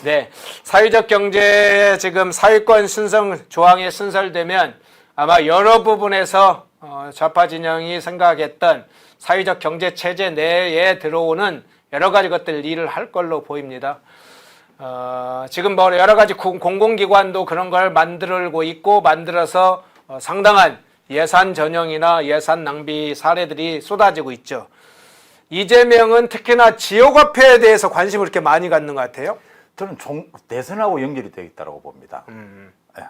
네. 사회적 경제에 지금 사회권 신설 조항이 신설되면 아마 여러 부분에서 좌파 진영이 생각했던 사회적 경제 체제 내에 들어오는 여러 가지 것들 일을 할 걸로 보입니다. 지금 뭐 여러 가지 공공기관도 그런 걸 만들고 있고 만들어서 상당한 예산 전형이나 예산 낭비 사례들이 쏟아지고 있죠. 이재명은 특히나 지역화폐에 대해서 관심을 이렇게 많이 갖는 것 같아요. 저는 대선하고 연결이 되어 있다고 봅니다. 예.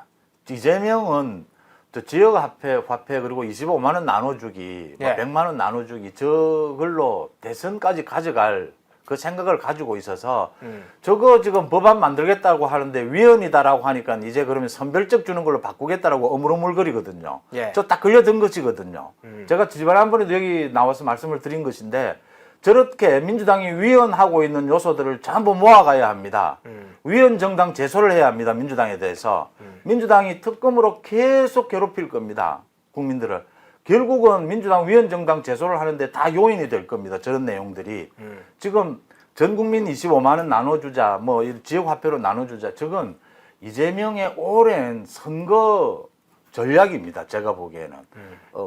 이재명은 저 지역화폐 그리고 25만 원 나눠주기, 예. 100만 원 나눠주기 저걸로 대선까지 가져갈 그 생각을 가지고 있어서 저거 지금 법안 만들겠다고 하는데 위헌이다라고 하니까 이제 그러면 선별적 주는 걸로 바꾸겠다라고 어물어물거리거든요. 예. 저 딱 걸려든 것이거든요. 제가 지난번에도 여기 나와서 말씀을 드린 것인데 저렇게 민주당이 위헌하고 있는 요소들을 전부 모아가야 합니다. 위헌 정당 제소를 해야 합니다. 민주당에 대해서. 민주당이 특검으로 계속 괴롭힐 겁니다. 국민들을. 결국은 민주당 위헌정당 제소를 하는데 다 요인이 될 겁니다. 저런 내용들이. 지금 전 국민 25만 원 나눠주자, 뭐 지역화폐로 나눠주자. 저건 이재명의 오랜 선거 전략입니다. 제가 보기에는.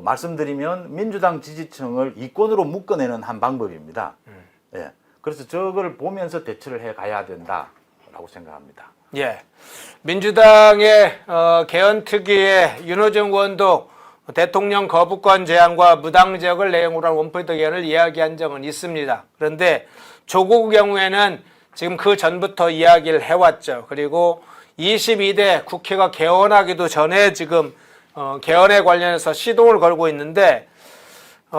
말씀드리면 민주당 지지층을 이권으로 묶어내는 한 방법입니다. 예. 그래서 저걸 보면서 대처를 해 가야 된다라고 생각합니다. 예. 민주당의 개헌 특위의 윤호중 의원도 대통령 거부권 제한과 무당지역을 내용으로 한 원포인트 개헌을 이야기한 적은 있습니다. 그런데 조국 경우에는 지금 그 전부터 이야기를 해왔죠. 그리고 22대 국회가 개헌하기도 전에 지금 개헌에 관련해서 시동을 걸고 있는데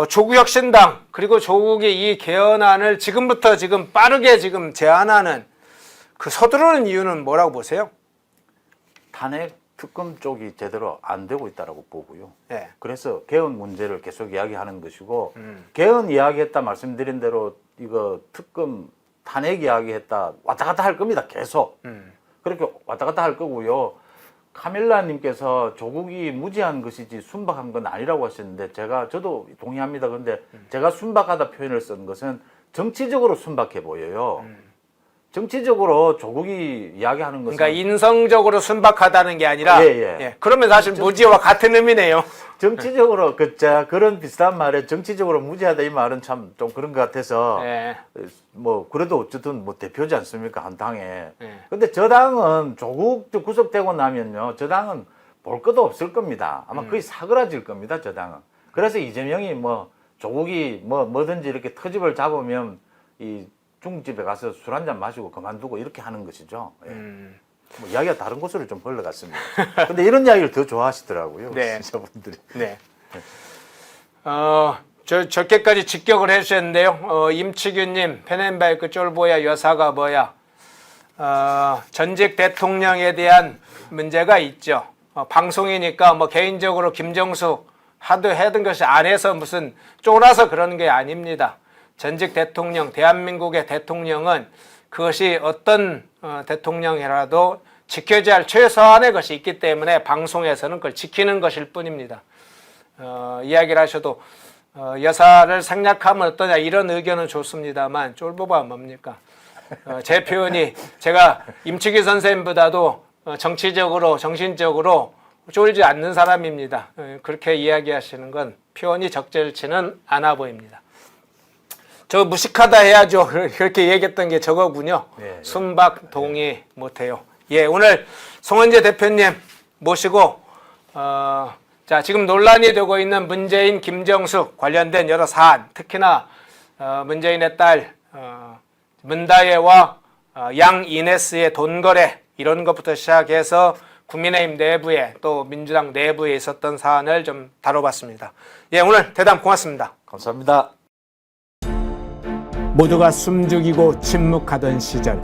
조국혁신당 그리고 조국이 이 개헌안을 지금부터 지금 빠르게 지금 제안하는 그 서두르는 이유는 뭐라고 보세요? 탄핵 특검 쪽이 제대로 안 되고 있다라고 보고요. 네. 그래서 개헌 문제를 계속 이야기하는 것이고 개헌 이야기했다 말씀드린 대로 이거 특검 탄핵 이야기했다 왔다 갔다 할 겁니다. 계속. 그렇게 왔다 갔다 할 거고요. 카밀라님께서 조국이 무지한 것이지 순박한 건 아니라고 하셨는데 저도 동의합니다. 그런데 제가 순박하다 표현을 쓴 것은 정치적으로 순박해 보여요. 정치적으로 조국이 이야기하는 것은 그러니까 인성적으로 순박하다는 게 아니라 예. 그러면 사실 무지와 같은 의미네요. 정치적으로 그런 비슷한 말에 정치적으로 무지하다 이 말은 참 좀 그런 것 같아서 예. 뭐 그래도 어쨌든 뭐 대표지 않습니까 한 당에. 예. 근데 저 당은 조국 구속되고 나면요 저 당은 볼 것도 없을 겁니다. 아마 거의 사그라질 겁니다 저 당은. 그래서 이재명이 뭐 조국이 뭐든지 이렇게 터집을 잡으면 이 중집에 가서 술 한잔 마시고 그만두고 이렇게 하는 것이죠. 예. 뭐 이야기가 다른 곳으로 좀 흘러갔습니다. 근데 이런 이야기를 더 좋아하시더라고요. 네. 시청자분들이. 네. 저렇게까지 직격을 해주셨는데요. 임치규님, 페넨바이크 쫄보야 여사가 뭐야? 전직 대통령에 대한 문제가 있죠. 방송이니까 뭐 개인적으로 김정수 하도 해둔 것이 안에서 무슨 쫄아서 그러는 게 아닙니다. 전직 대통령, 대한민국의 대통령은 그것이 어떤 대통령이라도 지켜져야 할 최소한의 것이 있기 때문에 방송에서는 그걸 지키는 것일 뿐입니다. 이야기를 하셔도 여사를 생략하면 어떠냐 이런 의견은 좋습니다만 쫄보가 뭡니까? 제 표현이 제가 임치기 선생님보다도 정치적으로 정신적으로 쫄지 않는 사람입니다. 그렇게 이야기하시는 건 표현이 적절치는 않아 보입니다. 저 무식하다 해야죠. 그렇게 얘기했던 게 저거군요. 네. 순박 동의 못해요. 예, 오늘 송원재 대표님 모시고 자 지금 논란이 되고 있는 문재인, 김정숙 관련된 여러 사안, 특히나 문재인의 딸 문다혜와 양 이네스의 돈 거래 이런 것부터 시작해서 국민의힘 내부에 또 민주당 내부에 있었던 사안을 좀 다뤄봤습니다. 예, 오늘 대담 고맙습니다. 감사합니다. 모두가 숨죽이고 침묵하던 시절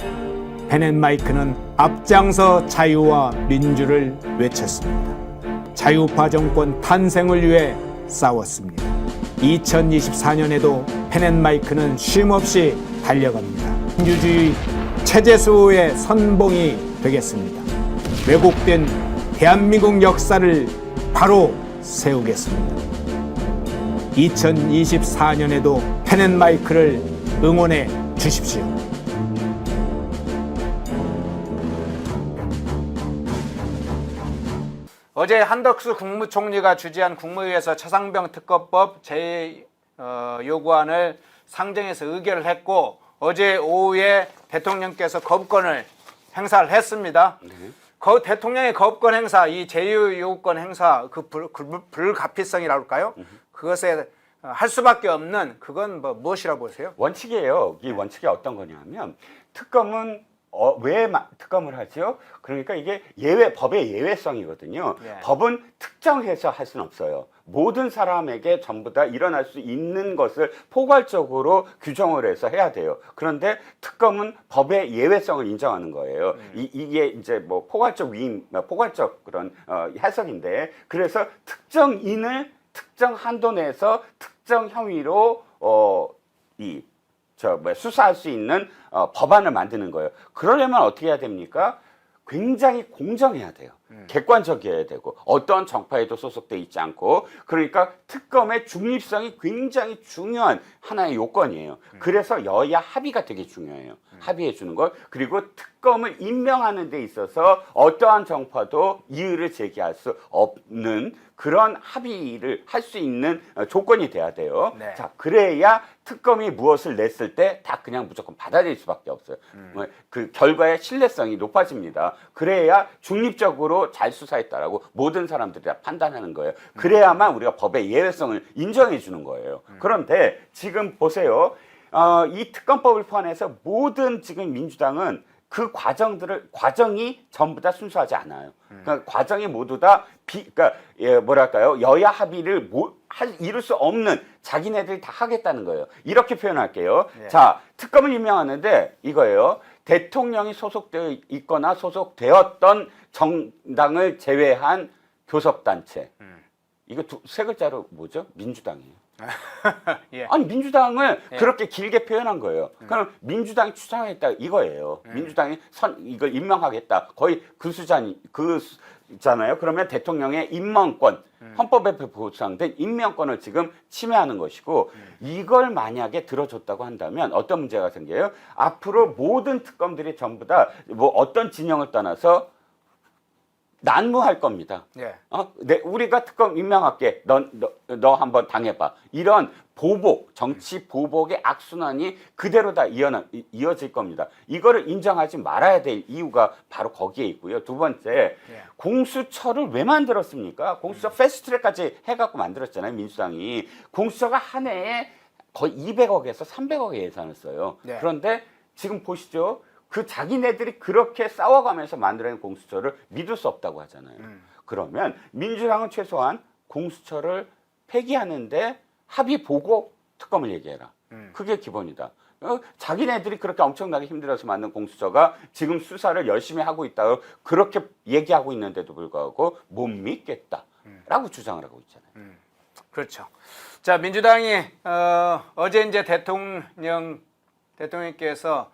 펜앤마이크는 앞장서 자유와 민주를 외쳤습니다. 자유파 정권 탄생을 위해 싸웠습니다. 2024년에도 펜앤마이크는 쉼없이 달려갑니다. 민주주의 체제수호의 선봉이 되겠습니다. 왜곡된 대한민국 역사를 바로 세우겠습니다. 2024년에도 펜앤마이크를 응원해 주십시오. 어제 한덕수 국무총리가 주재한 국무회의에서 차상병 특검법 요구안을 상정해서 의결을 했고 어제 오후에 대통령께서 거부권을 행사를 했습니다. 대통령의 거부권 행사, 이 제휴요구권 행사, 그 불가피성이라고 할까요? 그것에 할 수밖에 없는 그건 무엇이라고 보세요? 원칙이에요. 이 원칙이 어떤 거냐면 특검은 왜 특검을 하죠? 그러니까 이게 법의 예외성이거든요. 예. 법은 특정해서 할 수는 없어요. 모든 사람에게 전부 다 일어날 수 있는 것을 포괄적으로 규정을 해서 해야 돼요. 그런데 특검은 법의 예외성을 인정하는 거예요. 이게 이제 뭐 포괄적 그런 해석인데, 그래서 특정인을 특정 한도 내에서 특정 혐의로 수사할 수 있는 법안을 만드는 거예요. 그러려면 어떻게 해야 됩니까? 굉장히 공정해야 돼요. 객관적이어야 되고 어떤 정파에도 소속돼 있지 않고, 그러니까 특검의 중립성이 굉장히 중요한 하나의 요건이에요. 그래서 여야 합의가 되게 중요해요. 합의해 주는 것. 그리고 특검을 임명하는 데 있어서 어떠한 정파도 이의를 제기할 수 없는 그런 합의를 할 수 있는 조건이 돼야 돼요. 네. 자, 그래야 특검이 무엇을 냈을 때 다 그냥 무조건 받아들일 수밖에 없어요. 그 결과의 신뢰성이 높아집니다. 그래야 중립적으로 잘 수사했다라고 모든 사람들이 다 판단하는 거예요. 그래야만 우리가 법의 예외성을 인정해 주는 거예요. 그런데 지금 보세요. 이 특검법을 포함해서 모든 지금 민주당은 그 과정이 전부 다 순수하지 않아요. 그러니까 과정이 모두 다 여야 합의를 이룰 수 없는 자기네들이 다 하겠다는 거예요. 이렇게 표현할게요. 네. 자, 특검을 임명하는데 이거예요. 대통령이 소속되어 있거나 소속되었던 정당을 제외한 교섭단체. 이거 세 글자로 뭐죠? 민주당이에요. 예. 아니 민주당을 예. 그렇게 길게 표현한 거예요. 그럼 민주당이 추장하겠다 이거예요. 민주당이 이걸 임명하겠다. 거의 그잖아요. 그러면 대통령의 임명권, 헌법에 보장된 임명권을 지금 침해하는 것이고 이걸 만약에 들어줬다고 한다면 어떤 문제가 생겨요? 앞으로 모든 특검들이 전부 다 뭐 어떤 진영을 떠나서 난무할 겁니다. 예. 우리가 특검 임명할게. 너 한번 당해봐. 이런 보복, 정치 보복의 악순환이 그대로 다 이어질 겁니다. 이거를 인정하지 말아야 될 이유가 바로 거기에 있고요. 두 번째, 예. 공수처를 왜 만들었습니까? 공수처 패스트트랙까지 해갖고 만들었잖아요. 민주당이. 공수처가 한 해에 거의 200억에서 300억의 예산을 써요. 예. 그런데 지금 보시죠. 그 자기네들이 그렇게 싸워가면서 만들어낸 공수처를 믿을 수 없다고 하잖아요. 그러면 민주당은 최소한 공수처를 폐기하는데 합의 보고 특검을 얘기해라. 그게 기본이다. 자기네들이 그렇게 엄청나게 힘들어서 만든 공수처가 지금 수사를 열심히 하고 있다고 그렇게 얘기하고 있는데도 불구하고 못 믿겠다라고 주장을 하고 있잖아요. 그렇죠. 자, 민주당이 어제 이제 대통령께서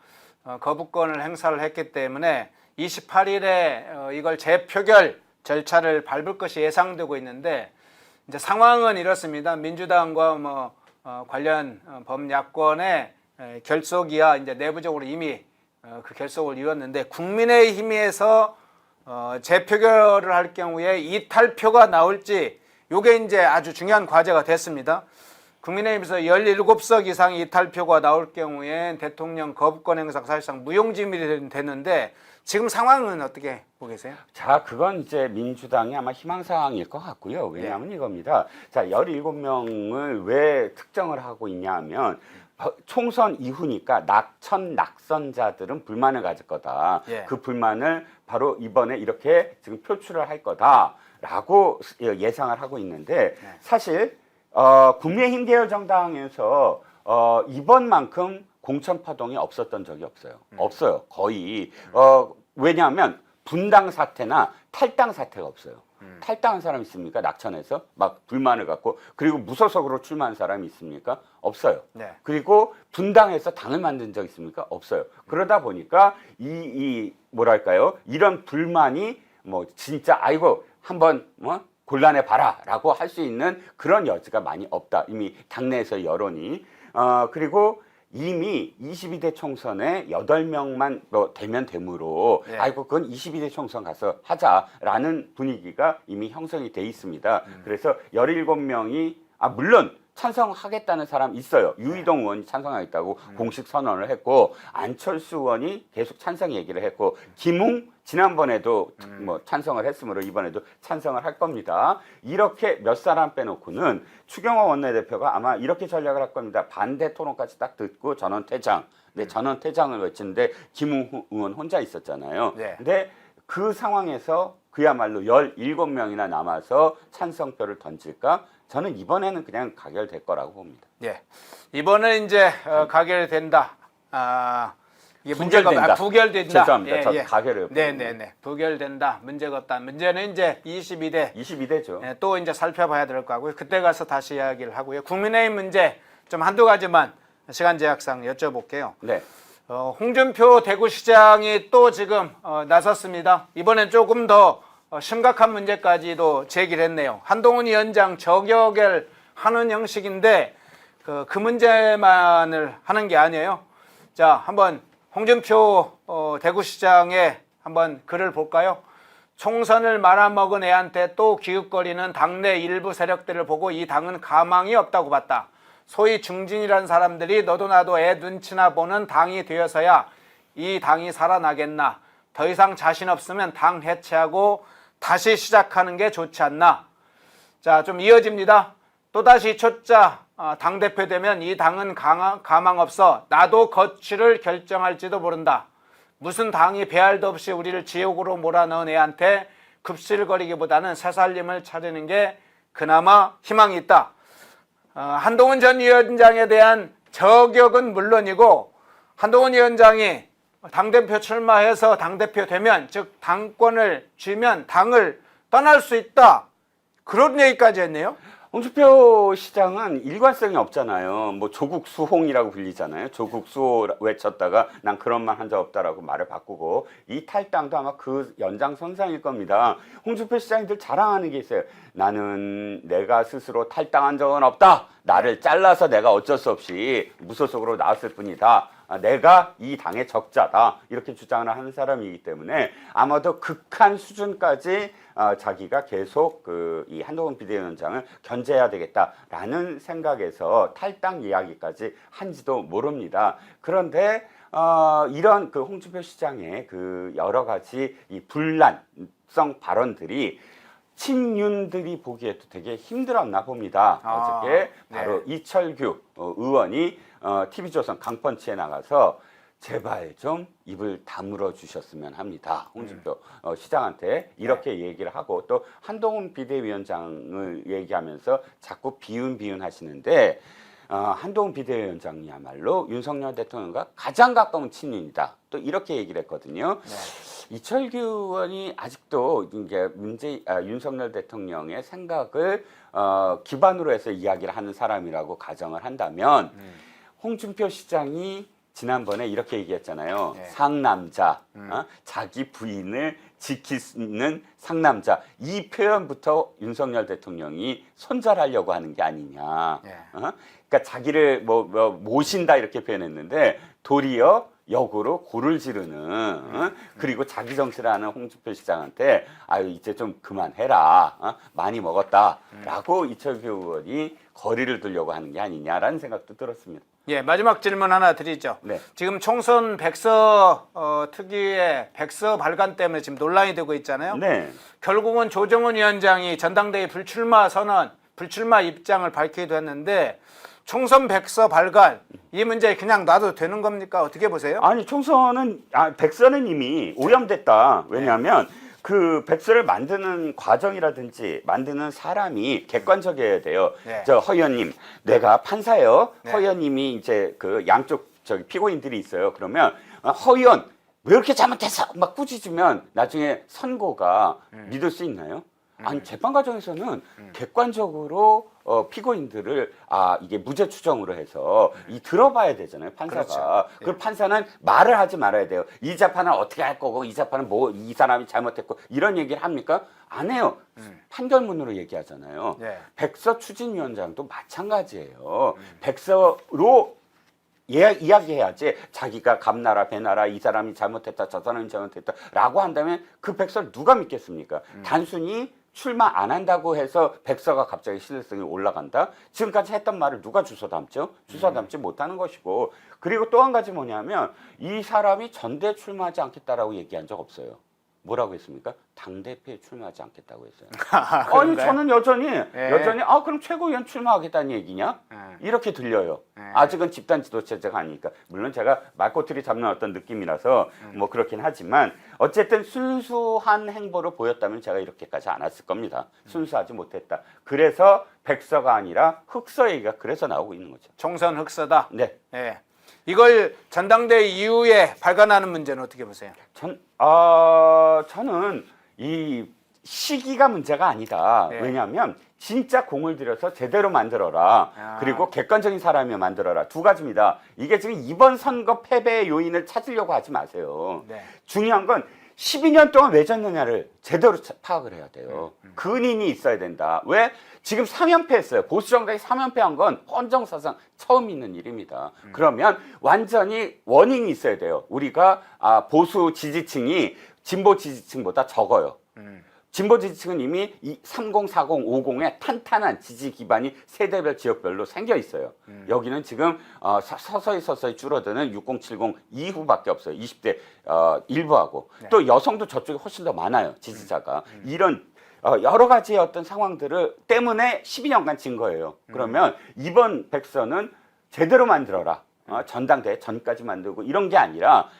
거부권을 행사를 했기 때문에 28일에 이걸 재표결 절차를 밟을 것이 예상되고 있는데 이제 상황은 이렇습니다. 민주당과 관련 범야권의 결속이야 이제 내부적으로 이미 그 결속을 이뤘는데 국민의힘에서 재표결을 할 경우에 이탈표가 나올지 이게 이제 아주 중요한 과제가 됐습니다. 국민의힘에서 17석 이상의 이탈표가 나올 경우엔 대통령 거부권 행사가 사실상 무용지물이 되는데 지금 상황은 어떻게 보고 계세요? 자, 그건 이제 민주당이 아마 희망사항일 것 같고요. 왜냐하면 이겁니다. 자, 17명을 왜 특정을 하고 있냐 하면 총선 이후니까 낙선자들은 불만을 가질 거다. 예. 그 불만을 바로 이번에 이렇게 지금 표출을 할 거다라고 예상을 하고 있는데 사실 국민의힘 계열 정당에서 이번만큼 공천 파동이 없었던 적이 없어요. 없어요. 거의. 왜냐하면 분당 사태나 탈당 사태가 없어요. 탈당한 사람 있습니까? 낙천에서 막 불만을 갖고 그리고 무소속으로 출마한 사람이 있습니까? 없어요. 네. 그리고 분당에서 당을 만든 적 있습니까? 없어요. 그러다 보니까 뭐랄까요? 이런 불만이 뭐 진짜 아이고 한번 곤란해 봐라라고 할 수 있는 그런 여지가 많이 없다. 이미 당내에서 여론이 그리고 이미 22대 총선에 8명만 되면 되므로 네. 아이고 그건 22대 총선 가서 하자라는 분위기가 이미 형성이 돼 있습니다. 그래서 17명이 물론 찬성하겠다는 사람 있어요. 유이동 의원이 찬성하겠다고 공식 선언을 했고 안철수 의원이 계속 찬성 얘기를 했고 김웅 지난번에도 찬성을 했으므로 이번에도 찬성을 할 겁니다. 이렇게 몇 사람 빼놓고는 추경호 원내대표가 아마 이렇게 전략을 할 겁니다. 반대 토론까지 딱 듣고 전원 퇴장. 네, 전원 퇴장을 외치는데 김웅 의원 혼자 있었잖아요. 네. 근데 그 상황에서 그야말로 17명이나 남아서 찬성표를 던질까? 저는 이번에는 그냥 가결될 거라고 봅니다. 예. 이번에 이제 가결된다. 이게 부결된다. 부결된다. 죄송합니다. 저 가결을. 네네네. 부결된다. 문제가 없다. 문제는 이제 22대죠. 예, 또 이제 살펴봐야 될 거고요. 그때 가서 다시 이야기를 하고요. 국민의힘 문제 좀 한두 가지만 시간 제약상 여쭤볼게요. 네. 홍준표 대구시장이 또 지금 나섰습니다. 이번엔 조금 더 심각한 문제까지도 제기를 했네요. 한동훈 위원장 저격을 하는 형식인데 그 문제만을 하는 게 아니에요. 자, 한번 홍준표 대구시장의 한번 글을 볼까요? 총선을 말아먹은 애한테 또 기웃거리는 당내 일부 세력들을 보고 이 당은 가망이 없다고 봤다. 소위 중진이라는 사람들이 너도 나도 애 눈치나 보는 당이 되어서야 이 당이 살아나겠나. 더 이상 자신 없으면 당 해체하고 다시 시작하는 게 좋지 않나. 자, 좀 이어집니다. 또다시 초짜 당대표 되면 이 당은 가망 없어. 나도 거취를 결정할지도 모른다. 무슨 당이 배알도 없이 우리를 지옥으로 몰아넣은 애한테 급실거리기보다는 새살림을 차리는 게 그나마 희망이 있다. 한동훈 전 위원장에 대한 저격은 물론이고 한동훈 위원장이 당대표 출마해서 당대표 되면 즉 당권을 쥐면 당을 떠날 수 있다. 그런 얘기까지 했네요. 홍준표 시장은 일관성이 없잖아요. 뭐 조국 수홍이라고 불리잖아요. 조국 수호 외쳤다가 난 그런 말 한 적 없다라고 말을 바꾸고, 이 탈당도 아마 그 연장선상일 겁니다. 홍준표 시장이 늘 자랑하는 게 있어요. 나는 내가 스스로 탈당한 적은 없다. 나를 잘라서 내가 어쩔 수 없이 무소속으로 나왔을 뿐이다. 내가 이 당의 적자다. 이렇게 주장을 하는 사람이기 때문에 아마도 극한 수준까지 자기가 계속 이 한동훈 비대위원장을 견제해야 되겠다라는 생각에서 탈당 이야기까지 한지도 모릅니다. 그런데 이런 그 홍준표 시장의 그 여러 가지 이 분란성 발언들이 친윤들이 보기에도 되게 힘들었나 봅니다. 어저께 바로 네. 이철규 의원이 TV조선 강펀치에 나가서 제발 좀 입을 다물어 주셨으면 합니다. 홍준표 시장한테 이렇게 얘기를 하고, 또 한동훈 비대위원장을 얘기하면서 자꾸 비윤 하시는데, 한동훈 비대위원장이야말로 윤석열 대통령과 가장 가까운 친윤이다. 또 이렇게 얘기를 했거든요. 네. 이철규 의원이 아직도 이제 윤석열 대통령의 생각을 기반으로 해서 이야기를 하는 사람이라고 가정을 한다면, 홍준표 시장이 지난번에 이렇게 얘기했잖아요. 네. 상남자, 자기 부인을 지킬 수 있는 상남자. 이 표현부터 윤석열 대통령이 손절하려고 하는 게 아니냐. 네. 그러니까 자기를 모신다 이렇게 표현했는데, 도리어 역으로 고를 지르는, 그리고 자기 정치를 하는 홍준표 시장한테 아유 이제 좀 그만해라, 많이 먹었다라고 이철규 의원이 거리를 두려고 하는 게 아니냐라는 생각도 들었습니다. 예, 마지막 질문 하나 드리죠. 네. 지금 총선 백서 특유의 백서 발간 때문에 지금 논란이 되고 있잖아요. 네. 결국은 조정훈 위원장이 전당대회 불출마 선언, 불출마 입장을 밝히기도 했는데, 총선 백서 발간 이 문제 그냥 놔도 되는 겁니까? 어떻게 보세요? 아니 총선은 백서는 이미 오염됐다. 왜냐하면 그 백서를 만드는 과정이라든지 만드는 사람이 객관적이어야 돼요. 네. 저 허 의원님, 내가 판사예요. 네. 허 의원님이 이제 그 양쪽 피고인들이 있어요. 그러면 허 의원 왜 이렇게 잘못했어? 막 꾸짖으면 나중에 선고가 믿을 수 있나요? 아니 재판 과정에서는 객관적으로 피고인들을 이게 무죄 추정으로 해서 들어봐야 되잖아요, 판사가. 그렇죠. 그 판사는 말을 하지 말아야 돼요. 이 재판은 어떻게 할 거고, 이 재판은 이 사람이 잘못했고, 이런 얘기를 합니까? 안 해요. 판결문으로 얘기하잖아요. 네. 백서 추진위원장도 마찬가지예요. 백서로 이야기해야지, 자기가 감나라 배나라 이 사람이 잘못했다 저 사람이 잘못했다 라고 한다면 그 백서를 누가 믿겠습니까? 단순히 출마 안 한다고 해서 백서가 갑자기 신뢰성이 올라간다? 지금까지 했던 말을 누가 주워 담죠? 주워 담지 못하는 것이고, 그리고 또 한 가지 뭐냐면 이 사람이 전대 출마하지 않겠다라고 얘기한 적 없어요. 뭐라고 했습니까? 당대표에 출마하지 않겠다고 했어요. 아니 그런가요? 저는 여전히 네. 그럼 최고위원 출마하겠다는 얘기냐? 네. 이렇게 들려요. 네. 아직은 집단 지도체제가 아니니까. 물론 제가 말꼬투리 잡는 어떤 느낌이라서 뭐 그렇긴 하지만, 어쨌든 순수한 행보를 보였다면 제가 이렇게까지 안 왔을 겁니다. 순수하지 못했다. 그래서 백서가 아니라 흑서 얘기가 그래서 나오고 있는 거죠. 총선 흑서다. 네. 예. 이걸 전당대회 이후에 발간하는 문제는 어떻게 보세요? 저는 이 시기가 문제가 아니다. 네. 왜냐하면 진짜 공을 들여서 제대로 만들어라. 그리고 객관적인 사람이 만들어라. 두 가지입니다. 이게 지금 이번 선거 패배의 요인을 찾으려고 하지 마세요. 네. 중요한 건 12년 동안 왜 졌느냐를 제대로 파악을 해야 돼요. 근인이 있어야 된다. 왜? 지금 3연패했어요. 보수 정당이 3연패한 건 헌정사상 처음 있는 일입니다. 그러면 완전히 원인이 있어야 돼요. 우리가 보수 지지층이 진보 지지층보다 적어요. 진보 지지층은 이미 30, 40, 50의 탄탄한 지지 기반이 세대별 지역별로 생겨 있어요. 여기는 지금 서서히 줄어드는 60, 70 이후밖에 없어요. 20대 일부하고. 네. 또 여성도 저쪽에 훨씬 더 많아요, 지지자가. 이런 여러 가지의 어떤 상황들을 때문에 12년간 진 거예요. 그러면 이번 백서는 제대로 만들어라. 전당대회 전까지 만들고 이런 게 아니라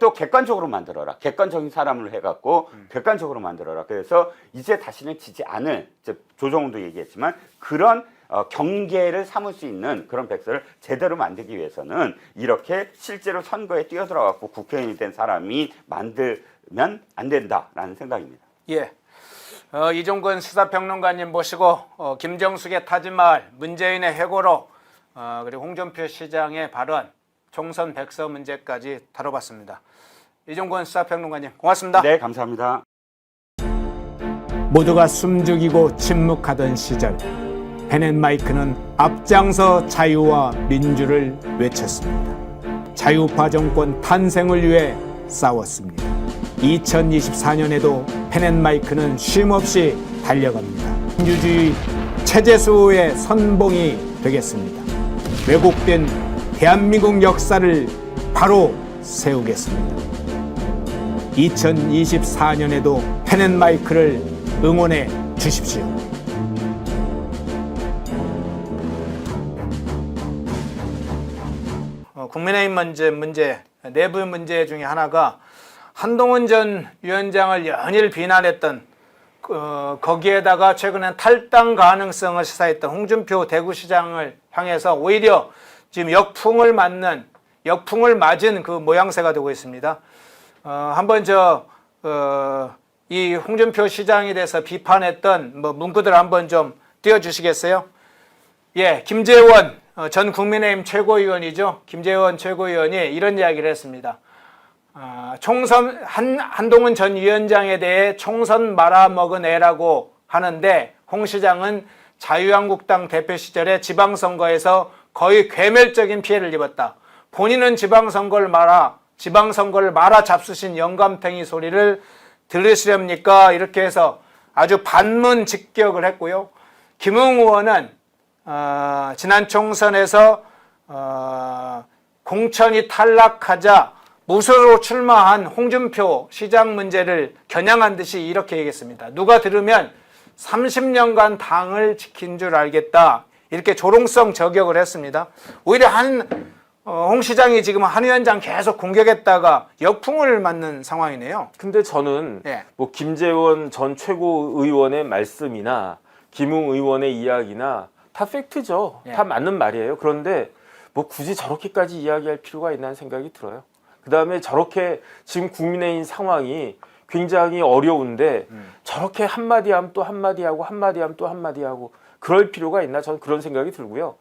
또 객관적으로 만들어라. 객관적인 사람을 해갖고 객관적으로 만들어라. 그래서 이제 다시는 지지 않을, 조정훈도 얘기했지만 그런 경계를 삼을 수 있는 그런 백서를 제대로 만들기 위해서는 이렇게 실제로 선거에 뛰어들어갖고 국회의원이 된 사람이 만들면 안 된다라는 생각입니다. 예. 이종근 시사평론가님 모시고 김정숙의 타지마을, 문재인의 회고록, 그리고 홍준표 시장의 발언, 총선 백서 문제까지 다뤄봤습니다. 이종근 시사평론가님 고맙습니다. 네, 감사합니다. 모두가 숨죽이고 침묵하던 시절, 펜앤마이크는 앞장서 자유와 민주를 외쳤습니다. 자유파 정권 탄생을 위해 싸웠습니다. 2024년에도 펜앤마이크는 쉼없이 달려갑니다. 민주주의 체제수호의 선봉이 되겠습니다. 왜곡된 대한민국 역사를 바로 세우겠습니다. 2024년에도 펜앤마이크를 응원해 주십시오. 국민의힘 문제, 내부 문제 중에 하나가 한동훈 전 위원장을 연일 비난했던 거기에다가 최근엔 탈당 가능성을 시사했던 홍준표 대구시장을 향해서 오히려 지금 역풍을 맞은 그 모양새가 되고 있습니다. 한번 이 홍준표 시장에 대해서 비판했던 문구들 한번 좀 띄워주시겠어요? 예, 김재원 전 국민의힘 최고위원이죠. 김재원 최고위원이 이런 이야기를 했습니다. 총선 한동훈 전 위원장에 대해 총선 말아먹은 애라고 하는데 홍 시장은 자유한국당 대표 시절에 지방선거에서 거의 괴멸적인 피해를 입었다. 본인은 지방선거를 말아 잡수신 영감탱이 소리를 들으시렵니까? 이렇게 해서 아주 반문 직격을 했고요. 김웅 의원은 지난 총선에서 공천이 탈락하자 무소로 출마한 홍준표 시장 문제를 겨냥한 듯이 이렇게 얘기했습니다. 누가 들으면 30년간 당을 지킨 줄 알겠다. 이렇게 조롱성 저격을 했습니다. 오히려 홍 시장이 지금 한 위원장 계속 공격했다가 역풍을 맞는 상황이네요. 근데 저는 뭐 김재원 전 최고의원의 말씀이나 김웅 의원의 이야기나 다 팩트죠. 다 맞는 말이에요. 그런데 뭐 굳이 저렇게까지 이야기할 필요가 있나는 생각이 들어요. 그 다음에 저렇게 지금 국민의힘 상황이 굉장히 어려운데 저렇게 한마디 하면 또 한마디 하고 한마디 하면 또 한마디 하고 그럴 필요가 있나 저는 그런 생각이 들고요.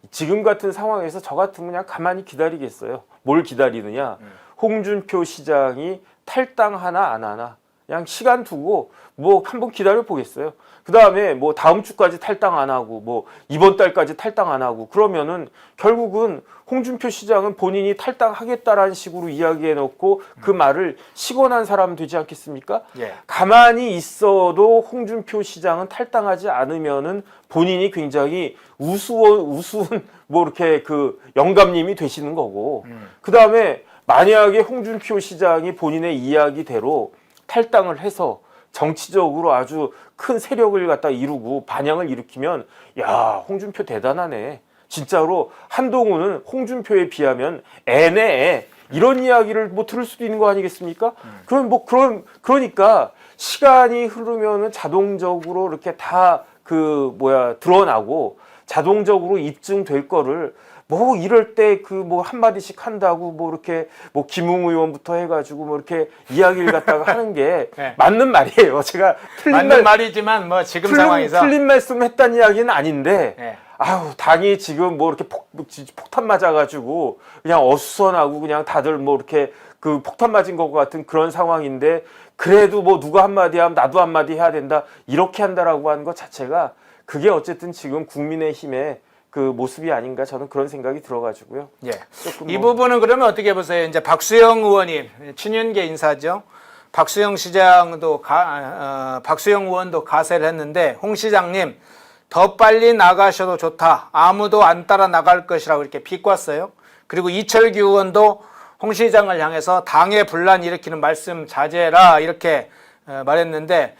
지금 같은 상황에서 저 같으면 그냥 가만히 기다리겠어요. 뭘 기다리느냐. 홍준표 시장이 탈당하나 안 하나 그냥 시간 두고 뭐 한번 기다려 보겠어요. 그 다음에 뭐 다음 주까지 탈당 안 하고 뭐 이번 달까지 탈당 안 하고 그러면은 결국은 홍준표 시장은 본인이 탈당하겠다라는 식으로 이야기해 놓고 그 말을 식언한 사람 되지 않겠습니까? 가만히 있어도 홍준표 시장은 탈당하지 않으면은 본인이 굉장히 우스운 뭐 이렇게 그 영감님이 되시는 거고 그 다음에 만약에 홍준표 시장이 본인의 이야기대로 탈당을 해서 정치적으로 아주 큰 세력을 갖다 이루고 반향을 일으키면 야 홍준표 대단하네. 진짜로 한동훈은 홍준표에 비하면 애네 이런 이야기를 뭐 들을 수도 있는 거 아니겠습니까? 그러니까 시간이 흐르면은 자동적으로 이렇게 다 드러나고 자동적으로 입증될 거를 뭐 이럴 때 뭐 한마디씩 한다고 뭐 이렇게 뭐 김웅 의원부터 해가지고 뭐 이렇게 이야기를 갖다가 하는 게 맞는 말이에요. 제가 맞는 말이지만 뭐 지금 상황에서 틀린 말씀 했다는 이야기는 아닌데 아유 당이 지금 뭐 이렇게 폭탄 맞아가지고 그냥 어수선하고 그냥 다들 뭐 이렇게 그 폭탄 맞은 것 같은 그런 상황인데 그래도 뭐 누가 한마디 하면 나도 한마디 해야 된다 이렇게 한다라고 하는 것 자체가 그게 어쨌든 지금 국민의힘의 그 모습이 아닌가 저는 그런 생각이 들어가지고요. 이 부분은 그러면 어떻게 보세요? 이제 박수영 의원이 친윤계 인사죠. 박수영 의원도 가세를 했는데 홍 시장님 더 빨리 나가셔도 좋다. 아무도 안 따라 나갈 것이라고 이렇게 비꼬았어요. 그리고 이철규 의원도 홍 시장을 향해서 당의 분란 일으키는 말씀 자제해라 이렇게 말했는데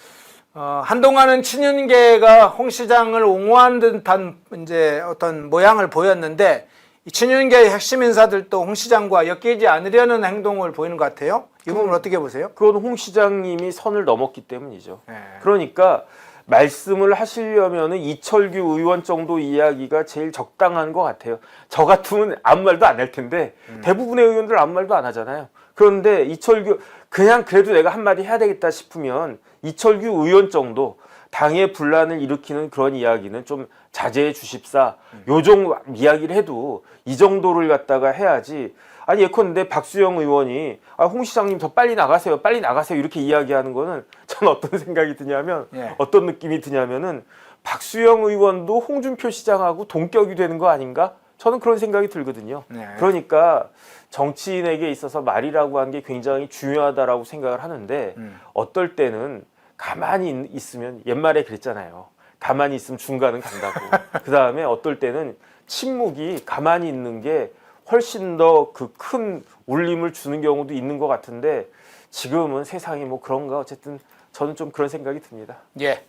한동안은 친윤계가 홍 시장을 옹호한 듯한 이제 어떤 모양을 보였는데 이 친윤계의 핵심 인사들도 홍 시장과 엮이지 않으려는 행동을 보이는 것 같아요. 이 부분 어떻게 보세요? 그건 홍 시장님이 선을 넘었기 때문이죠. 그러니까 말씀을 하시려면은 이철규 의원 정도 이야기가 제일 적당한 것 같아요. 저 같으면 아무 말도 안 할 텐데 대부분의 의원들 아무 말도 안 하잖아요. 그런데 이철규 그냥 그래도 내가 한마디 해야 되겠다 싶으면 이철규 의원 정도 당의 분란을 일으키는 그런 이야기는 좀 자제해 주십사. 요정 이야기를 해도 이 정도를 갖다가 해야지. 아니 예컨대 박수영 의원이 홍 시장님 더 빨리 나가세요. 빨리 나가세요. 이렇게 이야기하는 거는 저는 어떤 생각이 드냐면 예. 어떤 느낌이 드냐면은 박수영 의원도 홍준표 시장하고 동격이 되는 거 아닌가? 저는 그런 생각이 들거든요. 네. 그러니까 정치인에게 있어서 말이라고 하는 게 굉장히 중요하다라고 생각을 하는데 어떨 때는 가만히 있으면 옛말에 그랬잖아요. 가만히 있으면 중간은 간다고. 그 다음에 어떨 때는 침묵이 가만히 있는 게 훨씬 더 그 큰 울림을 주는 경우도 있는 것 같은데 지금은 세상이 뭐 그런가 어쨌든 저는 좀 그런 생각이 듭니다. 예.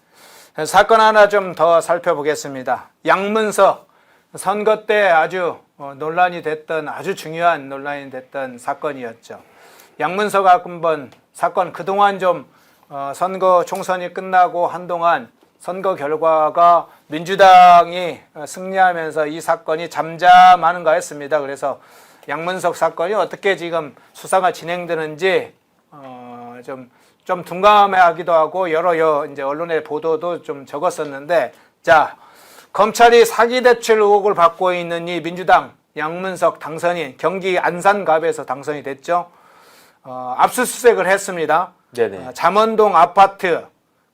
사건 하나 좀 더 살펴보겠습니다. 양문석 선거 때 아주 논란이 됐던 아주 중요한 논란이 됐던 사건이었죠. 양문석 한번 사건 그동안 좀 선거 총선이 끝나고 한동안 선거 결과가 민주당이 승리하면서 이 사건이 잠잠하는가 했습니다. 그래서 양문석 사건이 어떻게 지금 수사가 진행되는지 좀 둔감해하기도 하고 여러 이제 언론의 보도도 좀 적었었는데, 자, 검찰이 사기 대출 의혹을 받고 있는 이 민주당 양문석 당선인 경기 안산갑에서 당선이 됐죠. 압수수색을 했습니다. 네네. 잠원동 아파트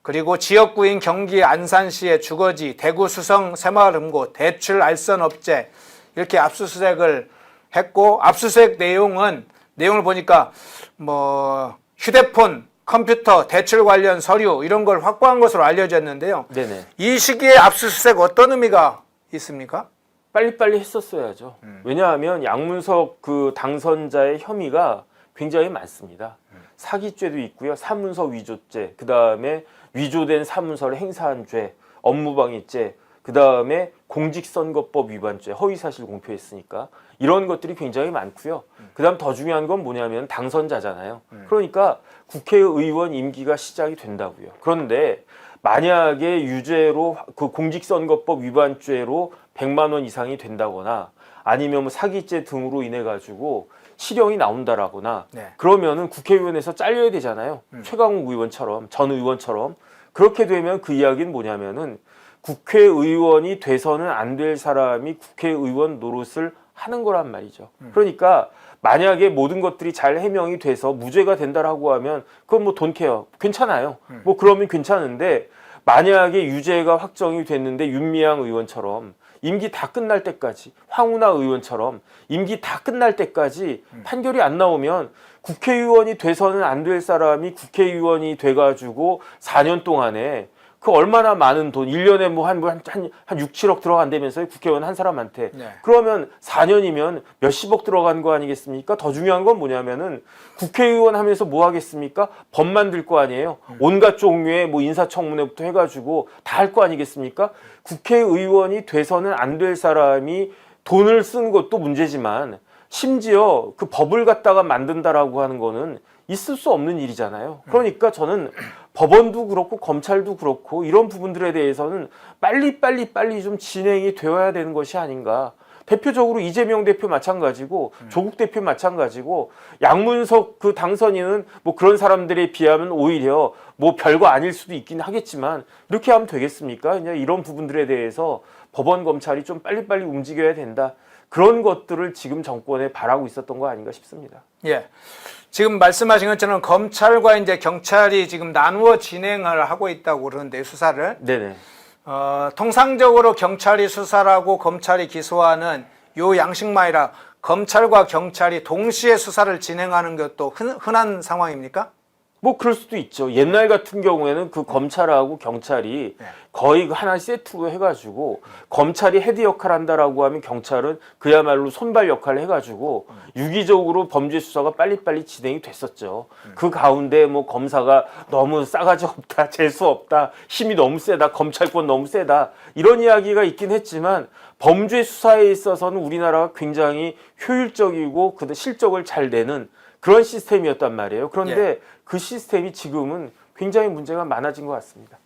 그리고 지역구인 경기 안산시의 주거지 대구 수성 새마을금고 대출 알선업체 이렇게 압수수색을 했고, 압수수색 내용을 보니까 뭐 휴대폰, 컴퓨터, 대출 관련 서류 이런 걸 확보한 것으로 알려졌는데요. 네네. 이 시기에 압수수색 어떤 의미가 있습니까? 빨리빨리 했었어야죠. 왜냐하면 양문석 그 당선자의 혐의가 굉장히 많습니다. 사기죄도 있고요. 사문서 위조죄, 그 다음에 위조된 사문서를 행사한 죄, 업무방해죄, 그 다음에 공직선거법 위반죄, 허위사실 공표했으니까 이런 것들이 굉장히 많고요. 그 다음 더 중요한 건 뭐냐면 당선자잖아요. 그러니까 국회의원 임기가 시작이 된다고요. 그런데 만약에 유죄로 그 공직선거법 위반죄로 100만 원 이상이 된다거나 아니면 뭐 사기죄 등으로 인해 가지고 실형이 나온다라거나 네. 그러면은 국회의원에서 잘려야 되잖아요. 최강욱 의원처럼 전 의원처럼. 그렇게 되면 그 이야기는 뭐냐면은 국회의원이 돼서는 안 될 사람이 국회의원 노릇을 하는 거란 말이죠. 그러니까 만약에 모든 것들이 잘 해명이 돼서 무죄가 된다라고 하면 그건 뭐 돈케어 괜찮아요. 뭐 그러면 괜찮은데 만약에 유죄가 확정이 됐는데 윤미향 의원처럼 임기 다 끝날 때까지, 황운하 의원처럼 임기 다 끝날 때까지 판결이 안 나오면 국회의원이 돼서는 안 될 사람이 국회의원이 돼가지고 4년 동안에 그 얼마나 많은 돈, 1년에 뭐 한 6, 7억 들어간다면서요, 국회의원 한 사람한테. 네. 그러면 4년이면 몇십억 들어간 거 아니겠습니까? 더 중요한 건 뭐냐면은 국회의원 하면서 뭐 하겠습니까? 법 만들 거 아니에요? 온갖 종류의 뭐 인사청문회부터 해가지고 다 할 거 아니겠습니까? 국회의원이 돼서는 안 될 사람이 돈을 쓰는 것도 문제지만 심지어 그 법을 갖다가 만든다라고 하는 거는 있을 수 없는 일이잖아요. 그러니까 저는 법원도 그렇고 검찰도 그렇고 이런 부분들에 대해서는 빨리 좀 진행이 되어야 되는 것이 아닌가. 대표적으로 이재명 대표 마찬가지고 조국 대표 마찬가지고 양문석 그 당선인은 뭐 그런 사람들에 비하면 오히려 뭐 별거 아닐 수도 있긴 하겠지만 이렇게 하면 되겠습니까? 그냥 이런 부분들에 대해서 법원 검찰이 좀 빨리빨리 움직여야 된다. 그런 것들을 지금 정권에 바라고 있었던 거 아닌가 싶습니다. 예. 지금 말씀하신 것처럼 검찰과 이제 경찰이 지금 나누어 진행을 하고 있다고 그러는데 수사를. 네네. 통상적으로 경찰이 수사를 하고 검찰이 기소하는 요 양식만이라 검찰과 경찰이 동시에 수사를 진행하는 것도 흔한 상황입니까? 뭐 그럴 수도 있죠. 옛날 같은 경우에는 그 검찰하고 경찰이 거의 하나의 세트로 해가지고 검찰이 헤드 역할 한다라고 하면 경찰은 그야말로 손발 역할을 해가지고 유기적으로 범죄 수사가 빨리빨리 진행이 됐었죠. 그 가운데 뭐 검사가 너무 싸가지 없다, 재수 없다, 힘이 너무 세다, 검찰권 너무 세다 이런 이야기가 있긴 했지만 범죄 수사에 있어서는 우리나라가 굉장히 효율적이고 그 실적을 잘 내는 그런 시스템이었단 말이에요. 그런데 그 시스템이 지금은 굉장히 문제가 많아진 것 같습니다.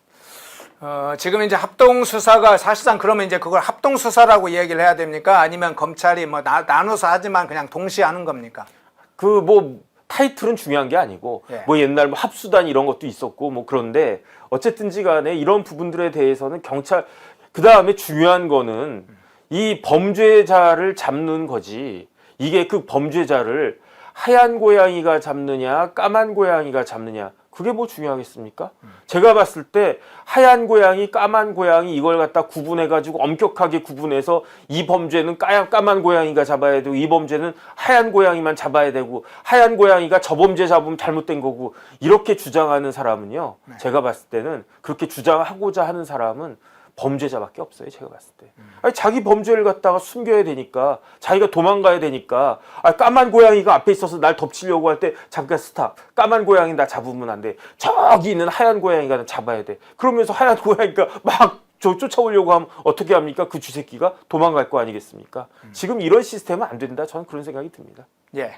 지금 이제 합동수사가 사실상 그러면 이제 그걸 합동수사라고 얘기를 해야 됩니까? 아니면 검찰이 뭐 나눠서 하지만 그냥 동시에 하는 겁니까? 그 뭐 타이틀은 중요한 게 아니고 예. 뭐 옛날 뭐 합수단 이런 것도 있었고 뭐 그런데 어쨌든지 간에 이런 부분들에 대해서는 경찰 그다음에 중요한 거는 이 범죄자를 잡는 거지 이게 그 범죄자를 하얀 고양이가 잡느냐 까만 고양이가 잡느냐 그게 뭐 중요하겠습니까? 제가 봤을 때 하얀 고양이, 까만 고양이 이걸 갖다 구분해가지고 엄격하게 구분해서 이 범죄는 까만 고양이가 잡아야 되고 이 범죄는 하얀 고양이만 잡아야 되고 하얀 고양이가 저 범죄 잡으면 잘못된 거고 이렇게 주장하는 사람은요. 제가 봤을 때는 그렇게 주장하고자 하는 사람은 범죄자밖에 없어요. 제가 봤을 때. 아니, 자기 범죄를 갖다가 숨겨야 되니까 자기가 도망가야 되니까 까만 고양이가 앞에 있어서 날 덮치려고 할 때 잠깐 스탑. 까만 고양이 나 잡으면 안 돼. 저기 있는 하얀 고양이가 잡아야 돼. 그러면서 하얀 고양이가 막 쫓아오려고 하면 어떻게 합니까? 그 쥐새끼가 도망갈 거 아니겠습니까? 지금 이런 시스템은 안 된다. 저는 그런 생각이 듭니다. 예.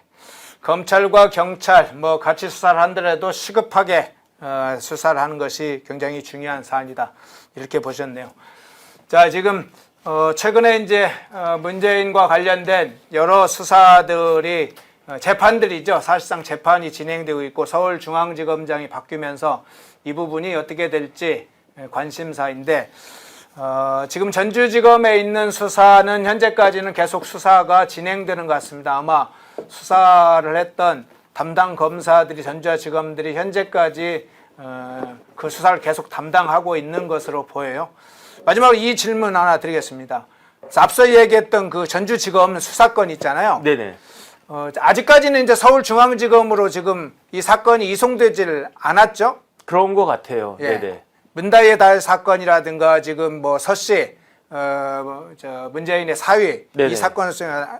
검찰과 경찰 뭐 같이 수사를 한더라도 시급하게 수사를 하는 것이 굉장히 중요한 사안이다. 이렇게 보셨네요. 자, 지금 최근에 이제 문재인과 관련된 여러 수사들이 재판들이죠. 사실상 재판이 진행되고 있고 서울중앙지검장이 바뀌면서 이 부분이 어떻게 될지 관심사인데 지금 전주지검에 있는 수사는 현재까지는 계속 수사가 진행되는 것 같습니다. 아마 수사를 했던 담당 검사들이 전주지검들이 현재까지 그 수사를 계속 담당하고 있는 것으로 보여요. 마지막으로 이 질문 하나 드리겠습니다. 앞서 얘기했던 그 전주지검 수사건 있잖아요. 네네. 아직까지는 이제 서울중앙지검으로 지금 이 사건이 이송되질 않았죠? 그런 것 같아요. 예. 네네. 문다의 달 사건이라든가 지금 뭐 서씨 문재인의 사위 네네. 이 사건은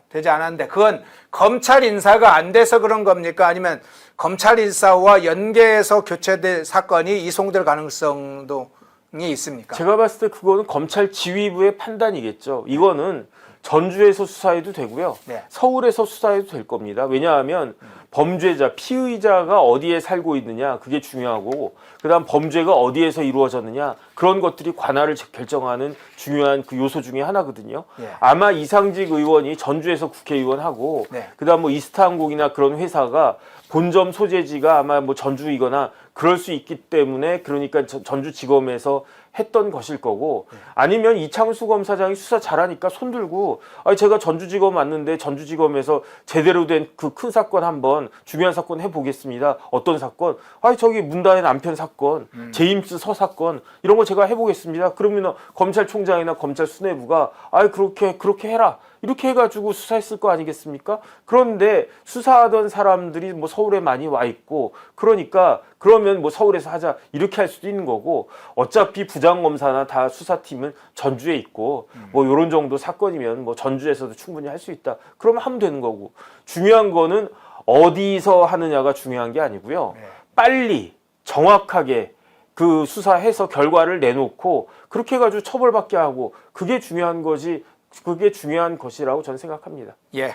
되지 않았는데 그건 검찰 인사가 안 돼서 그런 겁니까? 아니면 검찰 인사와 연계해서 교체될 사건이 이송될 가능성도 있습니까? 제가 봤을 때 그거는 검찰 지휘부의 판단이겠죠. 이거는 전주에서 수사해도 되고요. 네. 서울에서 수사해도 될 겁니다. 왜냐하면 범죄자, 피의자가 어디에 살고 있느냐 그게 중요하고 그다음 범죄가 어디에서 이루어졌느냐 그런 것들이 관할을 결정하는 중요한 그 요소 중에 하나거든요. 네. 아마 이상직 의원이 전주에서 국회의원하고 네. 그다음 뭐 이스타항공이나 그런 회사가 본점 소재지가 아마 뭐 전주이거나 그럴 수 있기 때문에 그러니까 전주지검에서 했던 것일 거고 아니면 이창수 검사장이 수사 잘하니까 손들고 제가 전주지검 왔는데 전주지검에서 제대로 된 그 큰 사건 한번 중요한 사건 해보겠습니다. 어떤 사건? 저기 문다의 남편 사건, 제임스 서 사건 이런 거 제가 해보겠습니다. 그러면 검찰총장이나 검찰 수뇌부가 그렇게 해라. 이렇게 해가지고 수사했을 거 아니겠습니까? 그런데 수사하던 사람들이 뭐 서울에 많이 와 있고 그러니까 그러면 뭐 서울에서 하자 이렇게 할 수도 있는 거고 어차피 부장검사나 다 수사팀은 전주에 있고 뭐 요런 정도 사건이면 뭐 전주에서도 충분히 할 수 있다. 그러면 하면 되는 거고 중요한 거는 어디서 하느냐가 중요한 게 아니고요. 빨리 정확하게 그 수사해서 결과를 내놓고 그렇게 해가지고 처벌받게 하고 그게 중요한 거지. 그게 중요한 것이라고 저는 생각합니다. 예.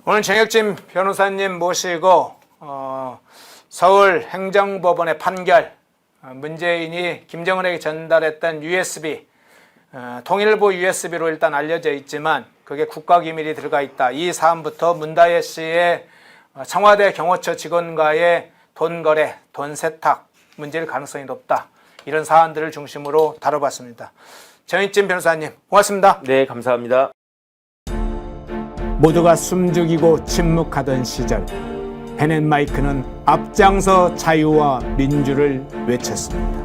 오늘 정혁진 변호사님 모시고 서울행정법원의 판결 문재인이 김정은에게 전달했던 USB 통일부 USB로 일단 알려져 있지만 그게 국가기밀이 들어가 있다. 이 사안부터 문다혜 씨의 청와대 경호처 직원과의 돈 거래, 돈 세탁 문제일 가능성이 높다. 이런 사안들을 중심으로 다뤄봤습니다. 정혁진 변호사님 고맙습니다. 네, 감사합니다. 모두가 숨죽이고 침묵하던 시절 펜앤마이크는 앞장서 자유와 민주를 외쳤습니다.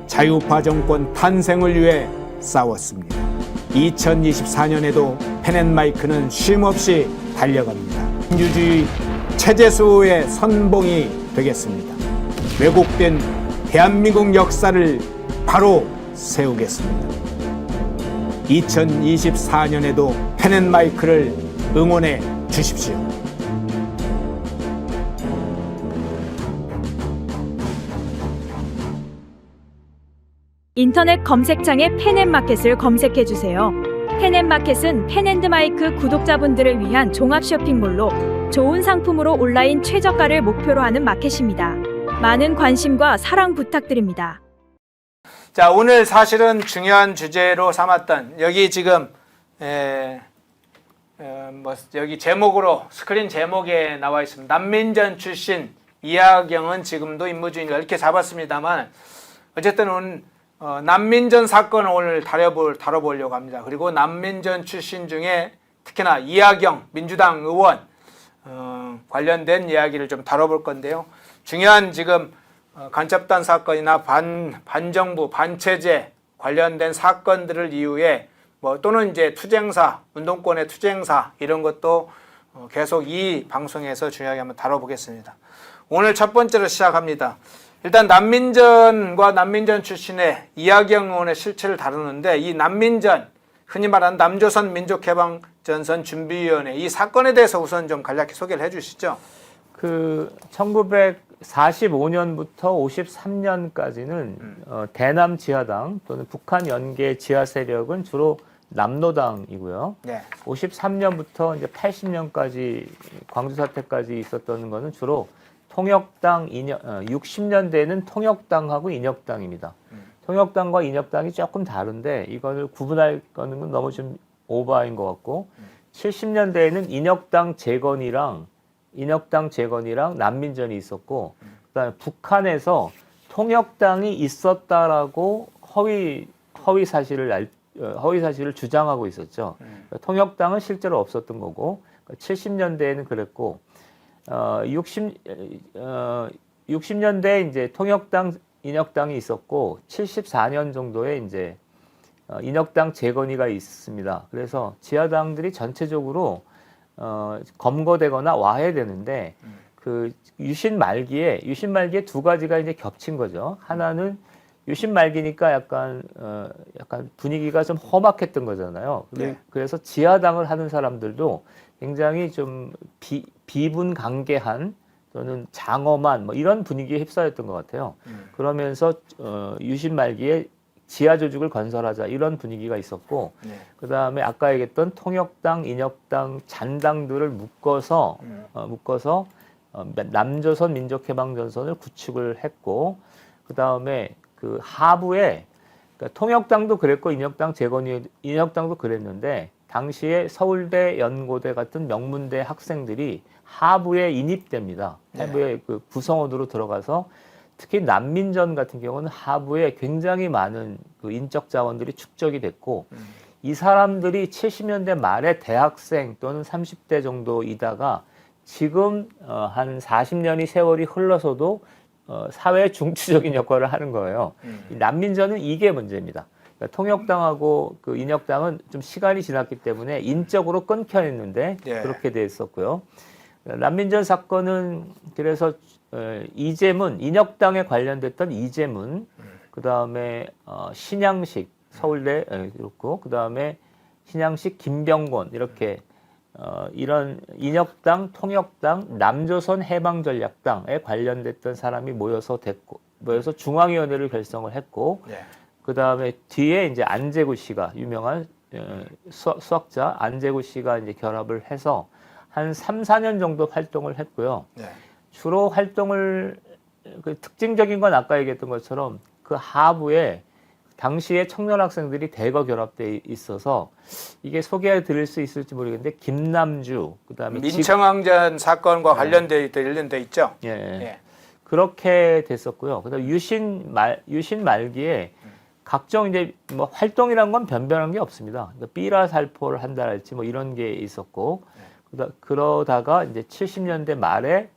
자유파 정권 탄생을 위해 싸웠습니다. 2024년에도 펜앤마이크는 쉼없이 달려갑니다. 민주주의 체제수호의 선봉이 되겠습니다. 왜곡된 대한민국 역사를 바로 세우겠습니다. 2024년에도 펜앤마이크를 응원해 주십시오. 인터넷 검색창에 펜앤마켓을 검색해 주세요. 펜앤마켓은 펜앤드마이크 구독자분들을 위한 종합 쇼핑몰로 좋은 상품으로 온라인 최저가를 목표로 하는 마켓입니다. 많은 관심과 사랑 부탁드립니다. 자, 오늘 사실은 중요한 주제로 삼았던 여기 지금 뭐 여기 제목으로 스크린 제목에 나와 있습니다. 난민전 출신 이하경은 지금도 임무중이다 이렇게 잡았습니다만 어쨌든 오늘 난민전 사건을 오늘 다뤄보려고 합니다. 그리고 난민전 출신 중에 특히나 이하경 민주당 의원 관련된 이야기를 좀 다뤄볼 건데요. 중요한 지금 간첩단 사건이나 반정부 반체제 관련된 사건들을 이후에 뭐 또는 이제 투쟁사, 운동권의 투쟁사 이런 것도 계속 이 방송에서 중요하게 한번 다뤄보겠습니다. 오늘 첫 번째로 시작합니다. 일단 난민전과 난민전 출신의 이하경 의원의 실체를 다루는데 이 난민전, 흔히 말하는 남조선 민족해방전선 준비위원회 이 사건에 대해서 우선 좀 간략히 소개를 해주시죠. 그 1945년부터 53년까지는 대남 지하당 또는 북한 연계 지하 세력은 주로 남로당이고요. 네. 53년부터 이제 80년까지 광주 사태까지 있었던 거는 주로 통역당 60년대에는 통역당하고 인혁당입니다. 통역당과 인혁당이 조금 다른데 이거를 구분할 거는 너무 좀 오버인 것 같고 70년대에는 인혁당 재건이랑 난민전이 있었고 그다음에 북한에서 통역당이 있었다라고 허위 사실을 주장하고 있었죠. 그러니까 통역당은 실제로 없었던 거고 70년대에는 그랬고 60년대에 이제 통역당 인혁당이 있었고 74년 정도에 이제 인혁당 재건이가 있습니다. 그래서 지하당들이 전체적으로 검거되거나 와해되는데 그 유신 말기에 두 가지가 이제 겹친 거죠. 하나는 유신 말기니까 약간 분위기가 좀 험악했던 거잖아요. 네. 그래서 지하당을 하는 사람들도 굉장히 좀 비분강개한 또는 장엄한 뭐 이런 분위기에 휩싸였던 것 같아요. 그러면서 유신 말기에 지하 조직을 건설하자 이런 분위기가 있었고, 네. 그 다음에 아까 얘기했던 통역당, 인혁당, 잔당들을 묶어서 남조선 민족해방전선을 구축을 했고, 그 다음에 그 하부에 그러니까 통역당도 그랬고 인혁당도 그랬는데 당시에 서울대, 연고대 같은 명문대 학생들이 하부에 인입됩니다. 하부에 그 구성원으로 들어가서 특히 난민전 같은 경우는 하부에 굉장히 많은 그 인적 자원들이 축적이 됐고 이 사람들이 70년대 말에 대학생 또는 30대 정도이다가 지금 한 40년이 세월이 흘러서도 사회의 중추적인 역할을 하는 거예요. 이 난민전은 이게 문제입니다. 그러니까 통역당하고 그 인혁당은 좀 시간이 지났기 때문에 인적으로 끊겨 있는데 예. 그렇게 그렇게 됐었고요. 난민전 사건은 그래서 이재문, 인혁당에 관련됐던 이재문, 그 다음에 신양식, 서울대 그렇고 그 다음에 신양식 김병곤 이렇게 이런 인혁당, 통역당, 남조선 해방전략당에 관련됐던 사람이 모여서 중앙위원회를 결성을 했고, 네. 그 다음에 뒤에 이제 안재구 씨가 유명한 수학자 안재구 씨가 이제 결합을 해서 한 3, 4년 정도 활동을 했고요. 네. 주로 활동을 그 특징적인 건 아까 얘기했던 것처럼 그 하부에 당시에 청년 학생들이 대거 결합돼 있어서 이게 소개해 드릴 수 있을지 모르겠는데 김남주 그다음에 민청항전 사건과 관련돼 있죠. 예, 예. 그렇게 됐었고요. 그다음 유신 말기에 각종 이제 뭐 활동이란 건 변변한 게 없습니다. 그러니까 삐라 살포를 한다랄지 뭐 이런 게 있었고 그러다가 이제 70년대 말에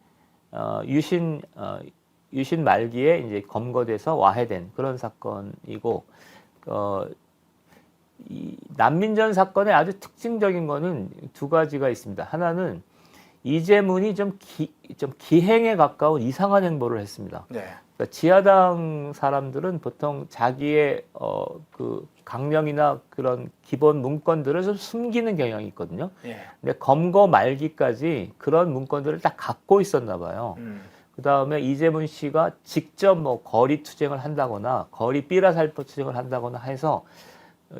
유신 말기에 이제 검거돼서 와해된 그런 사건이고, 이 난민전 사건의 아주 특징적인 거는 두 가지가 있습니다. 하나는 이재문이 좀 기행에 가까운 이상한 행보를 했습니다. 네. 그러니까 지하당 사람들은 보통 자기의 그 강령이나 그런 기본 문건들을 좀 숨기는 경향이 있거든요. 예. 근데 검거 말기까지 그런 문건들을 다 갖고 있었나 봐요. 그 다음에 이재문 씨가 직접 뭐 거리 투쟁을 한다거나 거리 삐라살포 투쟁을 한다거나 해서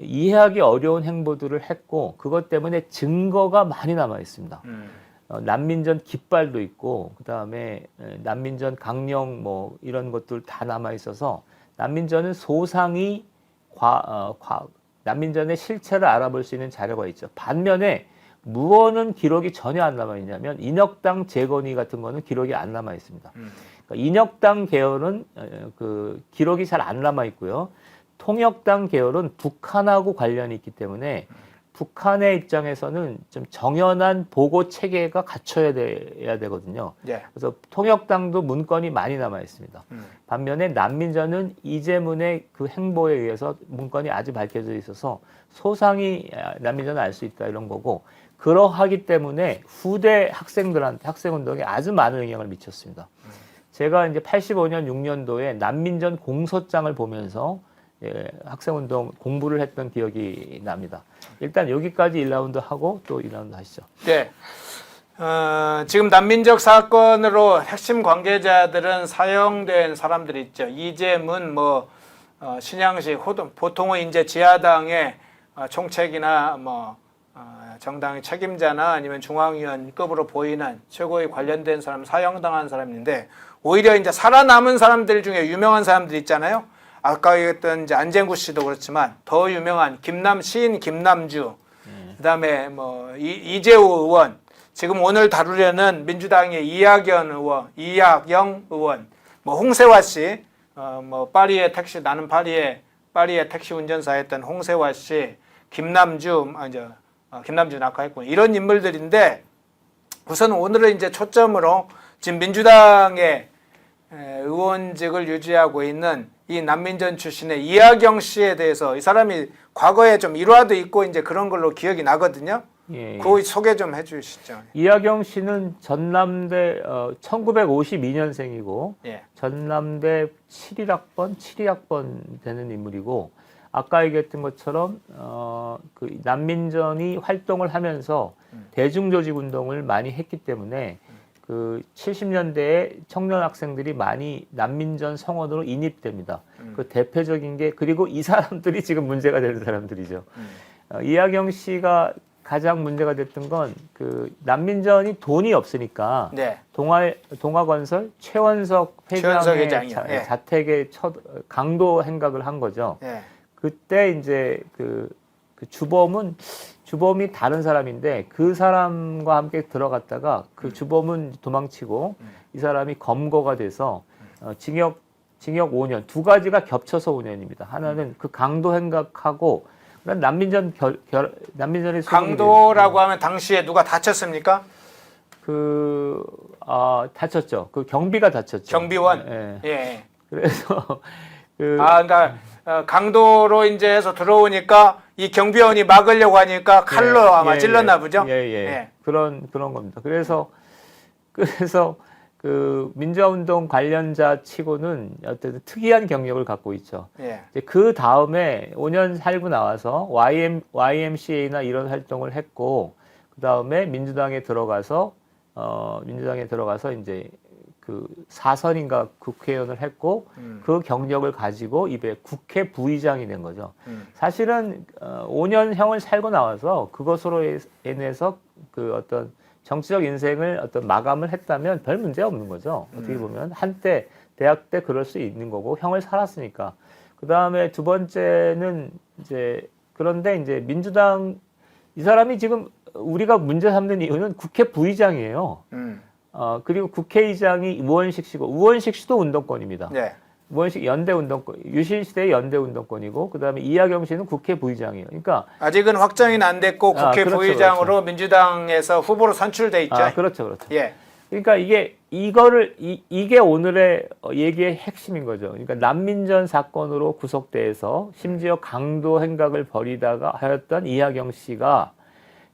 이해하기 어려운 행보들을 했고 그것 때문에 증거가 많이 남아 있습니다. 난민전 깃발도 있고 그 다음에 난민전 강령 뭐 이런 것들 다 남아 있어서 난민전은 소상히 난민전의 실체를 알아볼 수 있는 자료가 있죠. 반면에 무엇은 기록이 전혀 안 남아 있냐면 인혁당 재건위 같은 거는 기록이 안 남아 있습니다. 그러니까 인혁당 계열은 그 기록이 잘 안 남아 있고요. 통역당 계열은 북한하고 관련이 있기 때문에 북한의 입장에서는 좀 정연한 보고 체계가 갖춰야 돼야 되거든요. 예. 그래서 통역당도 문건이 많이 남아 있습니다. 반면에 난민전은 이재문의 그 행보에 의해서 문건이 아주 밝혀져 있어서 소상히 난민전을 알 수 있다 이런 거고, 그러하기 때문에 후대 학생들한테 학생운동에 아주 많은 영향을 미쳤습니다. 제가 이제 85년 6년도에 난민전 공소장을 보면서 학생운동 공부를 했던 기억이 납니다. 일단 여기까지 1라운드 하고 또 2라운드 하시죠. 네. 지금 난민적 사건으로 핵심 관계자들은 사형된 사람들이 있죠. 이재문, 신양식, 보통은 이제 지하당의 총책이나 정당의 책임자나 아니면 중앙위원급으로 보이는 최고의 관련된 사람, 사형당한 사람인데, 오히려 이제 살아남은 사람들 중에 유명한 사람들 있잖아요. 아까 얘기했던 이제 안쟁구 씨도 그렇지만 더 유명한 시인 김남주, 그다음에 이재호 의원, 지금 오늘 다루려는 민주당의 이학영 의원, 홍세화 씨, 파리의 택시 나는 파리의 택시 운전사였던 홍세화 씨, 김남주 낙하했군, 이런 인물들인데, 우선 오늘은 이제 초점으로 지금 민주당의 의원직을 유지하고 있는 이 난민전 출신의 이학영 씨에 대해서, 이 사람이 과거에 좀 일화도 있고 이제 그런 걸로 기억이 나거든요. 예. 그 소개 좀 해주시죠. 이학영 씨는 전남대 1952년생이고 예. 전남대 72학번 되는 인물이고, 아까 얘기했던 것처럼 그 난민전이 활동을 하면서 대중조직 운동을 많이 했기 때문에 그 70년대에 청년 학생들이 많이 난민전 성원으로 인입됩니다. 그 대표적인 게, 그리고 이 사람들이 지금 문제가 되는 사람들이죠. 이학영 씨가 가장 문제가 됐던 건 그 난민전이 돈이 없으니까 네. 동아건설 최원석 회장의 회장이요. 예. 자택에 강도 행각을 한 거죠. 예. 그때 이제 그 주범이 다른 사람인데 그 사람과 함께 들어갔다가 그 주범은 도망치고 이 사람이 검거가 돼서 징역 5년, 두 가지가 겹쳐서 5년입니다. 하나는 그 강도 행각하고 난민전이 강도라고 하면 당시에 누가 다쳤습니까? 다쳤죠. 그 경비가 다쳤죠. 경비원. 예. 예. 그래서 그러니까 강도로 이제 해서 들어오니까 이 경비원이 막으려고 하니까 칼로 아마 찔렀나 보죠. 예. 그런 겁니다. 그래서 그 민주화운동 관련자 치고는 어떤 특이한 경력을 갖고 있죠. 예. 이제 그 다음에 5년 살고 나와서 YMCA나 이런 활동을 했고, 그 다음에 민주당에 들어가서 이제 그 4선인가 국회의원을 했고, 그 경력을 가지고 이제 국회 부의장이 된 거죠. 사실은 5년형을 살고 나와서 그것으로 인해서 그 어떤 정치적 인생을 어떤 마감을 했다면 별 문제 없는 거죠. 어떻게 보면 한때 대학 때 그럴 수 있는 거고, 형을 살았으니까. 그 다음에 두 번째는 그런데 이제 민주당, 이 사람이 지금 우리가 문제 삼는 이유는 국회 부의장이에요. 그리고 국회의장이 우원식 씨고, 우원식 씨도 운동권입니다. 네. 우원식 연대 운동권, 유신 시대의 연대 운동권이고, 그 다음에 이학영 씨는 국회 부의장이에요. 그러니까 아직은 확정이 안 됐고 국회 그렇죠, 부의장으로 그렇죠. 민주당에서 후보로 선출돼 있죠. 그렇죠. 예. 그러니까 이게 오늘의 얘기의 핵심인 거죠. 그러니까 난민전 사건으로 구속돼서 심지어 강도 행각을 벌이다가 하였던 이학영 씨가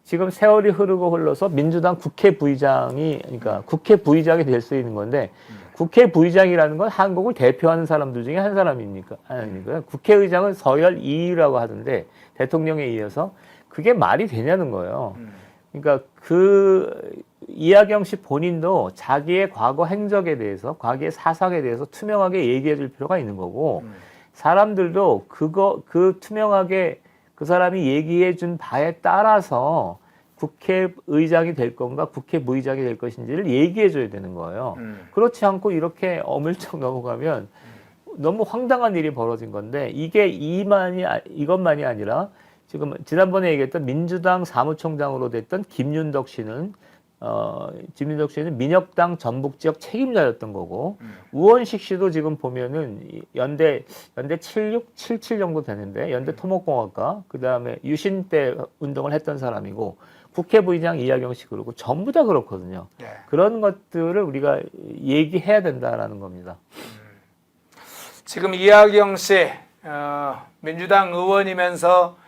지금 세월이 흘러서 민주당 국회 부의장이, 그러니까 국회 부의장이 될 수 있는 건데, 국회 부의장이라는 건 한국을 대표하는 사람들 중에 한 사람입니까? 아니고요. 국회의장은 서열 2위라고 하던데, 대통령에 이어서 그게 말이 되냐는 거예요. 그러니까 이학영 씨 본인도 자기의 과거 행적에 대해서, 과거의 사상에 대해서 투명하게 얘기해 줄 필요가 있는 거고, 사람들도 투명하게 그 사람이 얘기해 준 바에 따라서 국회의장이 될 건가 국회 부의장이 될 것인지를 얘기해 줘야 되는 거예요. 그렇지 않고 이렇게 어물쩍 넘어가면 너무 황당한 일이 벌어진 건데, 이게 이것만이 아니라 지금 지난번에 얘기했던 민주당 사무총장으로 됐던 김윤덕 씨는 민혁당 전북 지역 책임자였던 거고 우원식 씨도 지금 보면은 연대 76, 77 정도 되는데 연대 토목공학과 그다음에 유신 때 운동을 했던 사람이고 국회 부의장 이하경 씨 그러고 전부 다 그렇거든요. 예. 그런 것들을 우리가 얘기해야 된다라는 겁니다. 지금 이하경 씨 민주당 의원이면서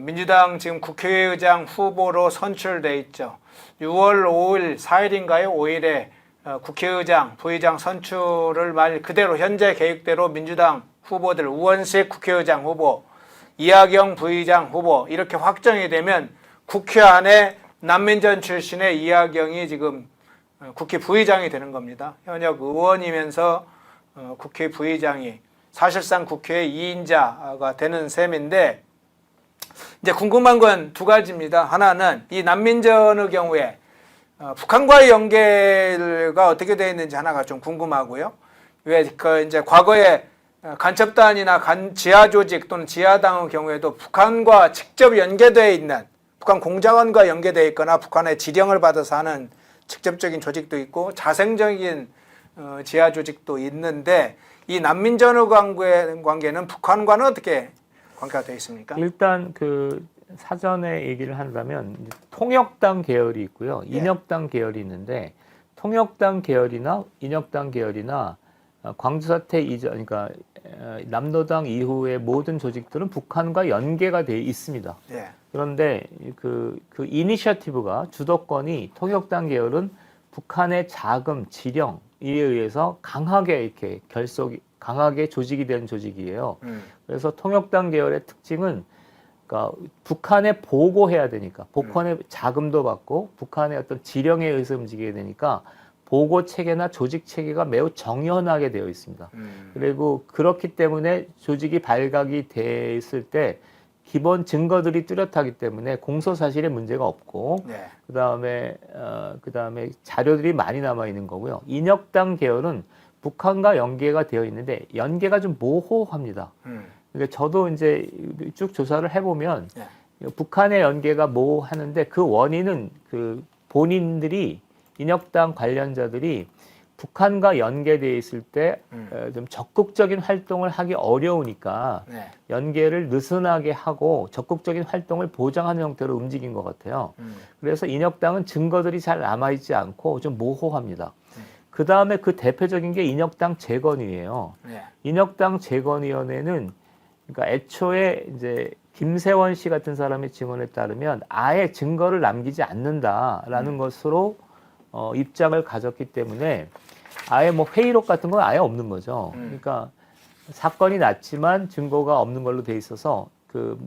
민주당 지금 국회의장 후보로 선출돼 있죠. 6월 5일, 4일인가요? 5일에 국회의장, 부의장 선출을 말 그대로 현재 계획대로 민주당 후보들 우원식 국회의장 후보, 이하경 부의장 후보 이렇게 확정이 되면 국회 안에 난민전 출신의 이하경이 지금 국회 부의장이 되는 겁니다. 현역 의원이면서 국회 부의장이 사실상 국회의 2인자가 되는 셈인데 이제 궁금한 건 두 가지입니다. 하나는 이 난민전의 경우에 북한과의 연계가 어떻게 되어 있는지 하나가 좀 궁금하고요. 왜 이제 과거에 간첩단이나 지하 조직 또는 지하당의 경우에도 북한과 직접 연계되어 있는 북한 공작원과 연계되어 있거나 북한의 지령을 받아서 하는 직접적인 조직도 있고 자생적인 지하 조직도 있는데 이 난민전의 관계는 북한과는 어떻게 관계가 되어 있습니까? 일단 그 사전에 얘기를 한다면 통역당 계열이 있고요. 인혁당 계열이 있는데 통역당 계열이나 인혁당 계열이나 광주 사태 이전 그러니까 남로당 이후의 모든 조직들은 북한과 연계가 되어 있습니다. 예. 그런데 그 이니셔티브가 주도권이 통역당 계열은 북한의 자금, 지령에 의해서 강하게 이렇게 강하게 조직이 된 조직이에요. 그래서 통역당 계열의 특징은 그러니까 북한에 보고해야 되니까 북한의 자금도 받고 북한의 어떤 지령에 의해서 움직이게 되니까 보고 체계나 조직 체계가 매우 정연하게 되어 있습니다. 그리고 그렇기 때문에 조직이 발각이 됐을 때 기본 증거들이 뚜렷하기 때문에 공소 사실에 문제가 없고 네. 그다음에 자료들이 많이 남아 있는 거고요. 인혁당 계열은 북한과 연계가 되어 있는데 연계가 좀 모호합니다. 그러니까 저도 이제 쭉 조사를 해보면 북한의 연계가 모호하는데 그 원인은 그 본인들이 인혁당 관련자들이 북한과 연계되어 있을 때 좀 적극적인 활동을 하기 어려우니까 연계를 느슨하게 하고 적극적인 활동을 보장하는 형태로 움직인 것 같아요. 그래서 인혁당은 증거들이 잘 남아있지 않고 좀 모호합니다. 그 다음에 그 대표적인 게 인혁당 재건위예요. 인혁당 재건위원회는 그러니까 애초에 이제 김세원 씨 같은 사람의 증언에 따르면 아예 증거를 남기지 않는다라는 것으로 입장을 가졌기 때문에 아예 뭐 회의록 같은 건 아예 없는 거죠. 그러니까 사건이 났지만 증거가 없는 걸로 돼 있어서 그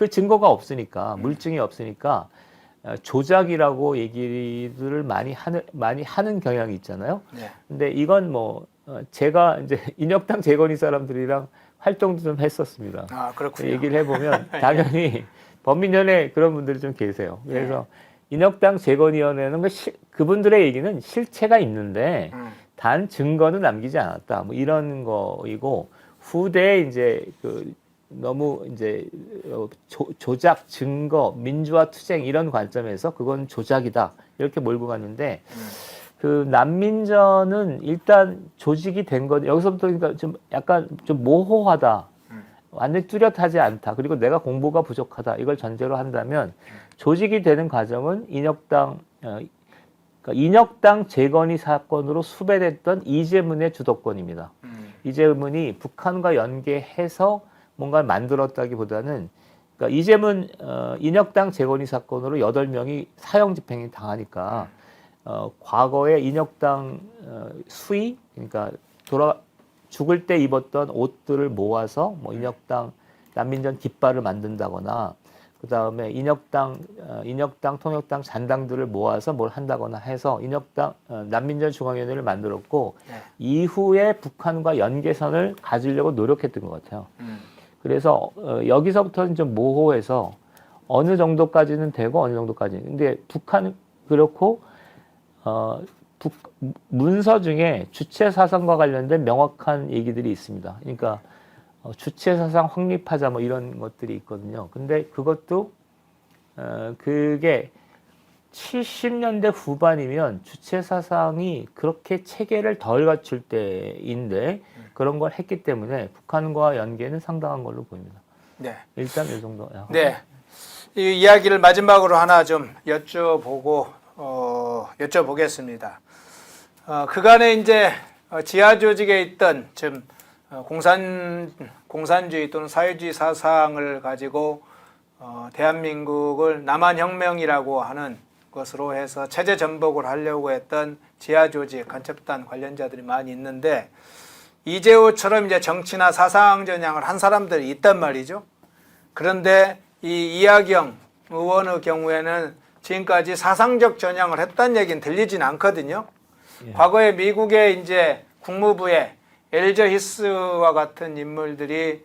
증거가 없으니까 물증이 없으니까 조작이라고 얘기들을 많이 하는 경향이 있잖아요. 근데 이건 뭐 제가 이제 인혁당 재건위 사람들이랑 활동도 좀 했었습니다. 아, 그렇군요. 얘기를 해보면 당연히 범민련에 그런 분들이 좀 계세요. 그래서 인혁당 재건위원회는 그분들의 얘기는 실체가 있는데 단 증거는 남기지 않았다. 뭐 이런 거이고 후대에 이제 너무 이제 조작, 증거, 민주화 투쟁 이런 관점에서 그건 조작이다 이렇게 몰고 갔는데 그 난민전은 일단 조직이 된 건 여기서부터 그러니까 좀 약간 좀 모호하다. 완전히 뚜렷하지 않다. 그리고 내가 공부가 부족하다. 이걸 전제로 한다면 조직이 되는 과정은 인혁당 재건위 사건으로 수배됐던 이재문의 주도권입니다. 이재문이 북한과 연계해서 뭔가를 만들었다기보다는 그러니까 이재문 인혁당 재건위 사건으로 8명이 사형 집행이 당하니까 과거에 인혁당 수위 그러니까 죽을 때 입었던 옷들을 모아서 뭐 인혁당 난민전 깃발을 만든다거나 그 다음에 인혁당, 통역당 잔당들을 모아서 뭘 한다거나 해서 인혁당 난민전 중앙위원회를 만들었고 이후에 북한과 연계선을 가지려고 노력했던 것 같아요. 그래서 여기서부터는 좀 모호해서 어느 정도까지는 되고 어느 정도까지는. 근데 북한은 그렇고 문서 중에 주체 사상과 관련된 명확한 얘기들이 있습니다. 그러니까 주체 사상 확립하자 뭐 이런 것들이 있거든요. 근데 그것도 그게 70년대 후반이면 주체 사상이 그렇게 체계를 덜 갖출 때인데 그런 걸 했기 때문에 북한과 연계는 상당한 걸로 보입니다. 네. 일단 이 정도. 네. 이 이야기를 마지막으로 하나 좀 여쭤보겠습니다. 그간에 이제 지하 조직에 있던 좀 공산주의 또는 사회주의 사상을 가지고 대한민국을 남한혁명이라고 하는 것으로 해서 체제 전복을 하려고 했던 지하 조직 간첩단 관련자들이 많이 있는데 이재호처럼 이제 정치나 사상 전향을 한 사람들이 있단 말이죠. 그런데 이 이하경 의원의 경우에는 지금까지 사상적 전향을 했다는 얘기는 들리진 않거든요. 예. 과거에 미국의 이제 국무부에 엘저 히스와 같은 인물들이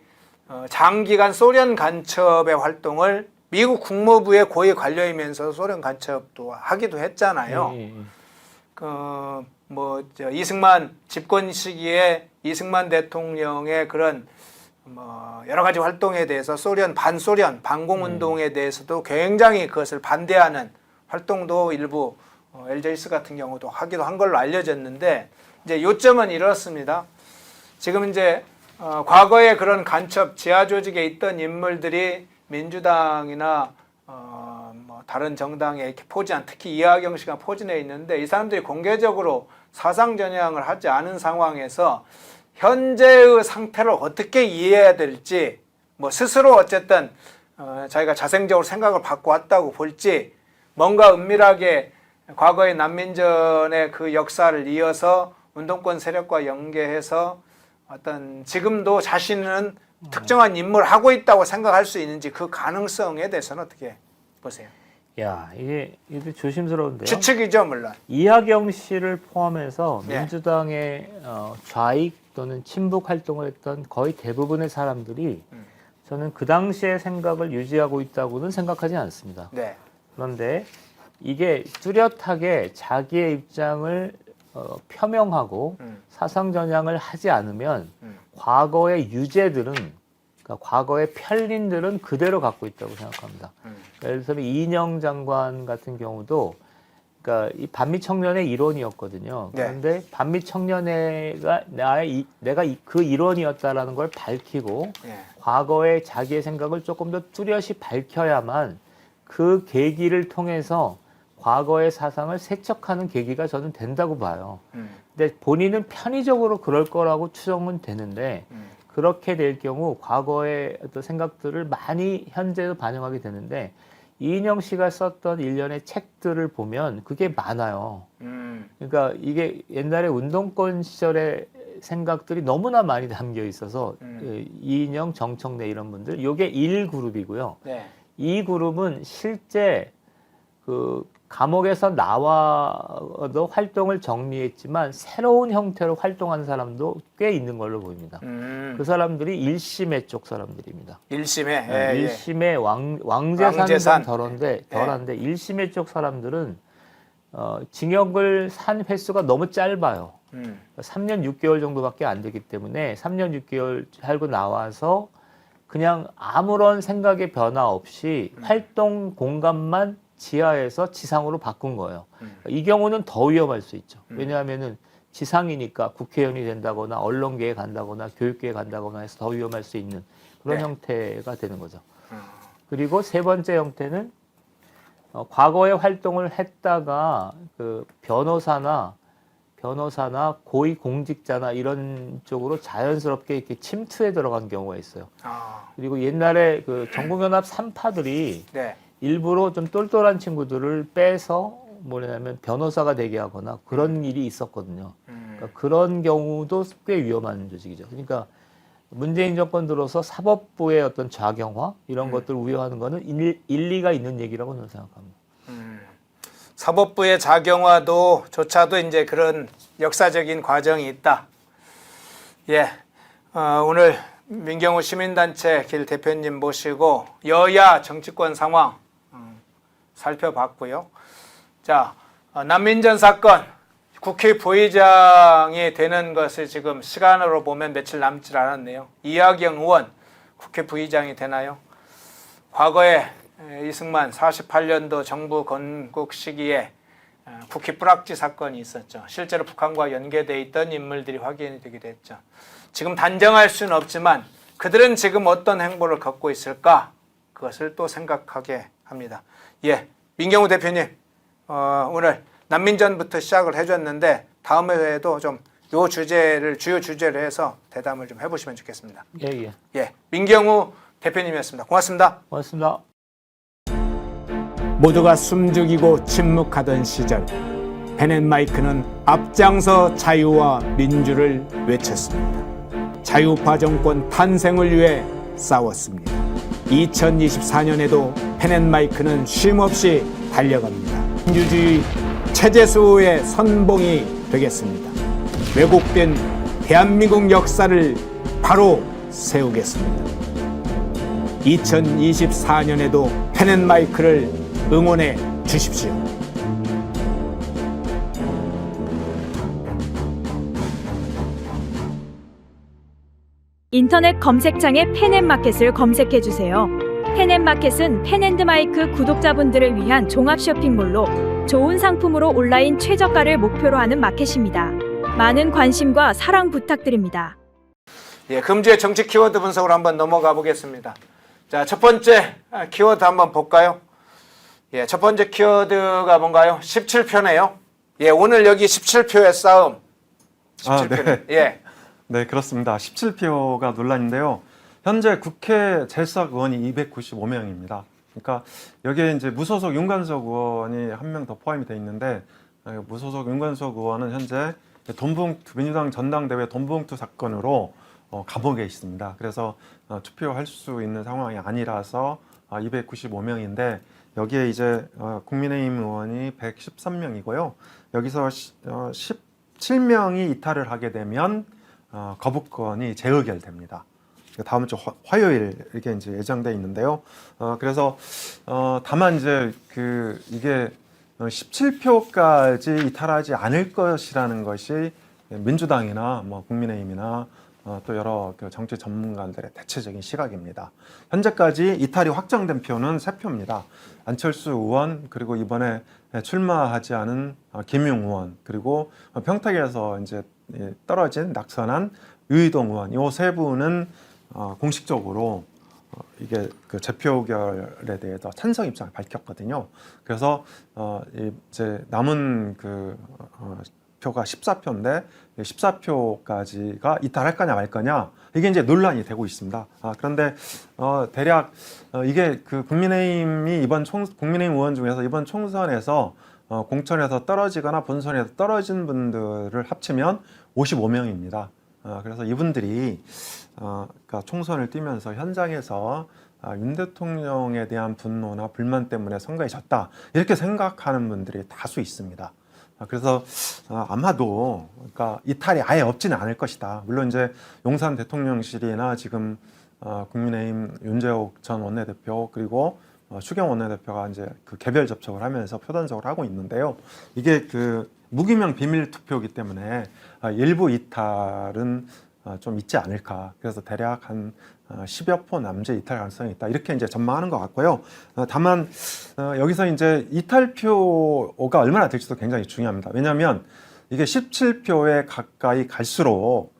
장기간 소련 간첩의 활동을 미국 국무부의 고위 관료이면서 소련 간첩도 하기도 했잖아요. 이승만 집권 시기에 이승만 대통령의 그런 여러 가지 활동에 대해서 반소련 반공운동에 대해서도 굉장히 그것을 반대하는 활동도 일부 엘저 히스 같은 경우도 하기도 한 걸로 알려졌는데 이제 요점은 이렇습니다. 지금 이제 과거에 그런 간첩 지하 조직에 있던 인물들이 민주당이나 다른 정당에 이렇게 포진, 특히 이하경 씨가 포진해 있는데 이 사람들이 공개적으로 사상 전향을 하지 않은 상황에서 현재의 상태를 어떻게 이해해야 될지 스스로 어쨌든 자기가 자생적으로 생각을 바꿔왔다고 볼지 뭔가 은밀하게 과거의 난민전의 그 역사를 이어서 운동권 세력과 연계해서 어떤 지금도 자신은 특정한 인물을 하고 있다고 생각할 수 있는지 그 가능성에 대해서는 어떻게 보세요? 야, 이게 조심스러운데요. 추측이죠, 물론. 이하경 씨를 포함해서 네. 민주당의 좌익 또는 친북 활동을 했던 거의 대부분의 사람들이 저는 그 당시의 생각을 유지하고 있다고는 생각하지 않습니다. 네. 그런데 이게 뚜렷하게 자기의 입장을 표명하고 사상 전향을 하지 않으면 과거의 유죄들은 그러니까 과거의 편린들은 그대로 갖고 있다고 생각합니다. 예를 들면 이인영 장관 같은 경우도 그러니까 이 반미 청년의 일원이었거든요. 네. 그런데 반미 청년회가 내가 그 일원이었다라는 걸 밝히고 네. 과거의 자기의 생각을 조금 더 뚜렷이 밝혀야만 그 계기를 통해서 과거의 사상을 세척하는 계기가 저는 된다고 봐요. 근데 본인은 편의적으로 그럴 거라고 추정은 되는데 그렇게 될 경우 과거의 어떤 생각들을 많이 현재도 반영하게 되는데 이인영 씨가 썼던 일련의 책들을 보면 그게 많아요. 그러니까 이게 옛날에 운동권 시절의 생각들이 너무나 많이 담겨 있어서 이인영, 정청래 이런 분들 이게 1그룹이고요. 네. 2그룹은 실제 그 감옥에서 나와도 활동을 정리했지만 새로운 형태로 활동한 사람도 꽤 있는 걸로 보입니다. 그 사람들이 1심의 쪽 사람들입니다. 1심에? 예, 1심의 왕재산은 덜한데 예. 1심의 쪽 사람들은 징역을 산 횟수가 너무 짧아요. 3년 6개월 정도밖에 안 되기 때문에 3년 6개월 살고 나와서 그냥 아무런 생각의 변화 없이 활동 공간만 지하에서 지상으로 바꾼 거예요. 이 경우는 더 위험할 수 있죠. 왜냐하면은 지상이니까 국회의원이 된다거나 언론계에 간다거나 교육계에 간다거나 해서 더 위험할 수 있는 그런 네. 형태가 되는 거죠. 그리고 세 번째 형태는 과거에 활동을 했다가 그 변호사나 고위 공직자나 이런 쪽으로 자연스럽게 이렇게 침투에 들어간 경우가 있어요. 그리고 옛날에 그 전국연합 3파들이 네. 일부러 좀 똘똘한 친구들을 빼서 뭐냐면 변호사가 되게 하거나 그런 일이 있었거든요. 그러니까 그런 경우도 꽤 위험한 조직이죠. 그러니까 문재인 정권 들어서 사법부의 어떤 좌경화 이런 것들을 우려하는 거는 일리가 있는 얘기라고 저는 생각합니다. 사법부의 자경화조차도 이제 그런 역사적인 과정이 있다. 예, 오늘 민경우 시민단체 길 대표님 모시고 여야 정치권 상황 살펴봤고요. 자, 난민전 사건 국회 부의장이 되는 것을 지금 시간으로 보면 며칠 남지 않았네요. 이하경 의원 국회 부의장이 되나요? 과거에 이승만 48년도 정부 건국 시기에 국회 뿌락지 사건이 있었죠. 실제로 북한과 연계되어 있던 인물들이 확인이 되기도 했죠. 지금 단정할 수는 없지만 그들은 지금 어떤 행보를 갖고 있을까? 그것을 또 생각하게 합니다. 예, 민경우 대표님 오늘 난민전부터 시작을 해줬는데 다음에도 좀 요 주제를 주요 주제로 해서 대담을 좀 해보시면 좋겠습니다. 예. 예, 민경우 대표님이었습니다. 고맙습니다. 고맙습니다. 모두가 숨죽이고 침묵하던 시절 펜앤마이크는 앞장서 자유와 민주를 외쳤습니다. 자유파 정권 탄생을 위해 싸웠습니다. 2024년에도 펜앤마이크는 쉼없이 달려갑니다. 민주주의 체제수호의 선봉이 되겠습니다. 왜곡된 대한민국 역사를 바로 세우겠습니다. 2024년에도 펜앤마이크를 응원해 주십시오. 인터넷 검색창에 펜앤마켓을 검색해 주세요. 펜앤마켓은 펜앤드마이크 구독자분들을 위한 종합 쇼핑몰로 좋은 상품으로 온라인 최저가를 목표로 하는 마켓입니다. 많은 관심과 사랑 부탁드립니다. 예, 금주의 정치 키워드 분석으로 한번 넘어가 보겠습니다. 자, 첫 번째 키워드 한번 볼까요? 예, 첫 번째 키워드가 뭔가요? 17표네요. 예, 오늘 여기 17표의 싸움. 17표. 네. 예. 네, 그렇습니다. 17표가 논란인데요. 현재 국회 재수학 의원이 295명입니다. 그러니까 여기에 이제 무소속 윤관석 의원이 한 명 더 포함이 돼 있는데 무소속 윤관석 의원은 현재 민주당 전당대회 돈봉투 사건으로 감옥에 있습니다. 그래서 투표할 수 있는 상황이 아니라서 295명인데 여기에 이제 국민의힘 의원이 113명이고요. 여기서 17명이 이탈을 하게 되면 거부권이 재의결됩니다. 다음 주 화요일 이게 이제 예정돼 있는데요. 그래서 다만 이제 이게 17표까지 이탈하지 않을 것이라는 것이 민주당이나 뭐 국민의힘이나 또 여러 정치 전문가들의 대체적인 시각입니다. 현재까지 이탈이 확정된 표는 3표입니다. 안철수 의원 그리고 이번에 출마하지 않은 김용 의원 그리고 평택에서 이제 떨어진 낙선한 유이동 의원 이 세 분은 공식적으로 이게 재표결에 대해서 찬성 입장을 밝혔거든요. 그래서 이제 남은 표가 14표인데 14표까지가 이탈할 거냐 말 거냐 이게 이제 논란이 되고 있습니다. 그런데 대략 이게 국민의힘이 국민의힘 의원 중에서 이번 총선에서 공천에서 떨어지거나 본선에서 떨어진 분들을 합치면 55명입니다. 그래서 이분들이 그러니까 총선을 뛰면서 현장에서 윤 대통령에 대한 분노나 불만 때문에 선거에 졌다 이렇게 생각하는 분들이 다수 있습니다. 그래서 아마도 그러니까 이탈이 아예 없지는 않을 것이다. 물론 이제 용산 대통령실이나 지금 국민의힘 윤재옥 전 원내대표 그리고 추경 원내대표가 이제 개별 접촉을 하면서 표단적으로 하고 있는데요. 이게 무기명 비밀 투표이기 때문에 일부 이탈은 좀 있지 않을까. 그래서 대략 한 10여 표 남짓 이탈 가능성이 있다. 이렇게 이제 전망하는 것 같고요. 다만 여기서 이제 이탈표가 얼마나 될지도 굉장히 중요합니다. 왜냐하면 이게 17표에 가까이 갈수록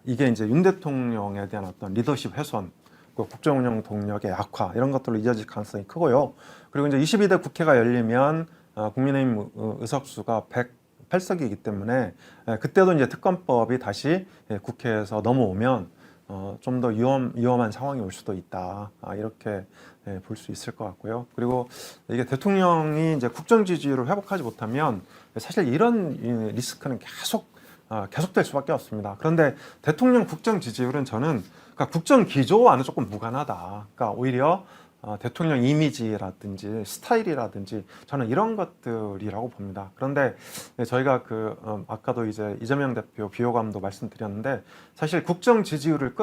이게 이제 윤 대통령에 대한 어떤 리더십 훼손, 국정운영 동력의 약화 이런 것들로 이어질 가능성이 크고요. 그리고 이제 22대 국회가 열리면 국민의힘 의석수가 108석이기 때문에 그때도 이제 특검법이 다시 국회에서 넘어오면 좀 더 위험한 상황이 올 수도 있다. 이렇게 볼 수 있을 것 같고요. 그리고 이게 대통령이 이제 국정 지지율을 회복하지 못하면 사실 이런 리스크는 계속될 수밖에 없습니다. 그런데 대통령 국정 지지율은 저는 그러니까 국정 기조와는 조금 무관하다. 그러니까 오히려 대통령 이미지라든지 스타일이라든지 저는 이런 것들이라고 봅니다. 그런데 저희가 아까도 이제 이재명 대표 비호감도 말씀드렸는데 사실 국정 지지율을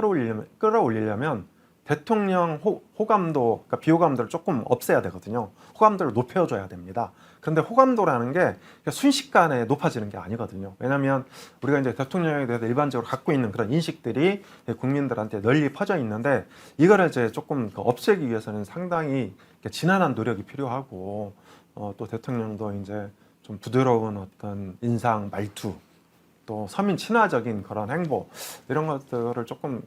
끌어올리려면 대통령 호감도, 그러니까 비호감도를 조금 없애야 되거든요. 호감도를 높여줘야 됩니다. 그런데 호감도라는 게 순식간에 높아지는 게 아니거든요. 왜냐하면 우리가 이제 대통령에 대해서 일반적으로 갖고 있는 그런 인식들이 국민들한테 널리 퍼져 있는데 이거를 이제 조금 없애기 위해서는 상당히 지난한 노력이 필요하고 또 대통령도 이제 좀 부드러운 어떤 인상, 말투, 또 서민 친화적인 그런 행보 이런 것들을 조금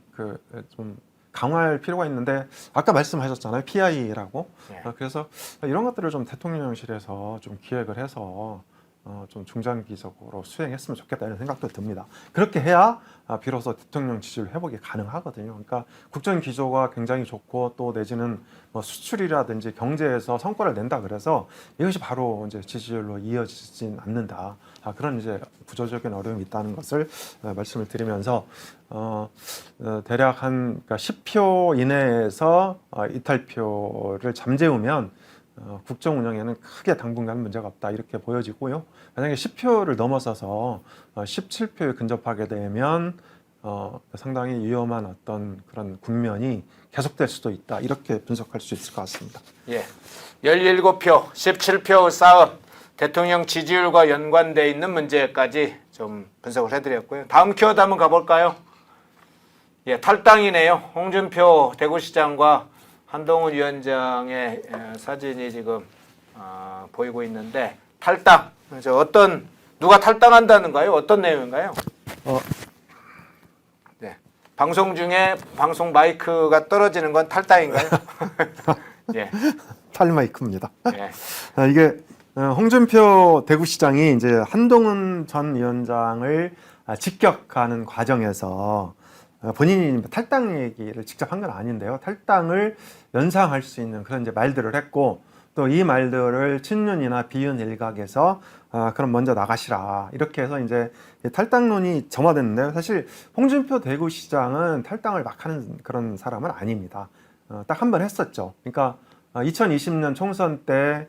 좀 강화할 필요가 있는데 아까 말씀하셨잖아요. PI라고. 네. 그래서 이런 것들을 좀 대통령실에서 좀 기획을 해서 좀 중장기적으로 수행했으면 좋겠다 이런 생각도 듭니다. 그렇게 해야 비로소 대통령 지지율 회복이 가능하거든요. 그러니까 국정 기조가 굉장히 좋고 또 내지는 뭐 수출이라든지 경제에서 성과를 낸다 그래서 이것이 바로 이제 지지율로 이어지진 않는다. 그런 이제 구조적인 어려움이 있다는 것을 말씀을 드리면서 대략 한 그러니까 10표 이내에서 이탈표를 잠재우면 국정 운영에는 크게 당분간 문제가 없다 이렇게 보여지고요. 만약에 10표를 넘어서서 17표에 근접하게 되면 상당히 위험한 어떤 그런 국면이 계속될 수도 있다 이렇게 분석할 수 있을 것 같습니다. 예, 17표, 17표 싸움, 대통령 지지율과 연관돼 있는 문제까지 좀 분석을 해드렸고요. 다음 키워드 한번 가볼까요? 예, 탈당이네요. 홍준표 대구시장과 한동훈 위원장의 사진이 지금 보이고 있는데 탈당. 누가 탈당한다는가요? 어떤 내용인가요? 네, 방송 중에 방송 마이크가 떨어지는 건 탈당인가요? 예, 탈마이크입니다. 예. 이게 홍준표 대구시장이 이제 한동훈 전 위원장을 직격하는 과정에서 본인이 탈당 얘기를 직접 한 건 아닌데요. 탈당을 연상할 수 있는 그런 이제 말들을 했고 또 이 말들을 친윤이나 비윤 일각에서 그럼 먼저 나가시라 이렇게 해서 이제 탈당론이 점화됐는데요. 사실 홍준표 대구시장은 탈당을 막 하는 그런 사람은 아닙니다. 딱 한 번 했었죠. 그러니까 2020년 총선 때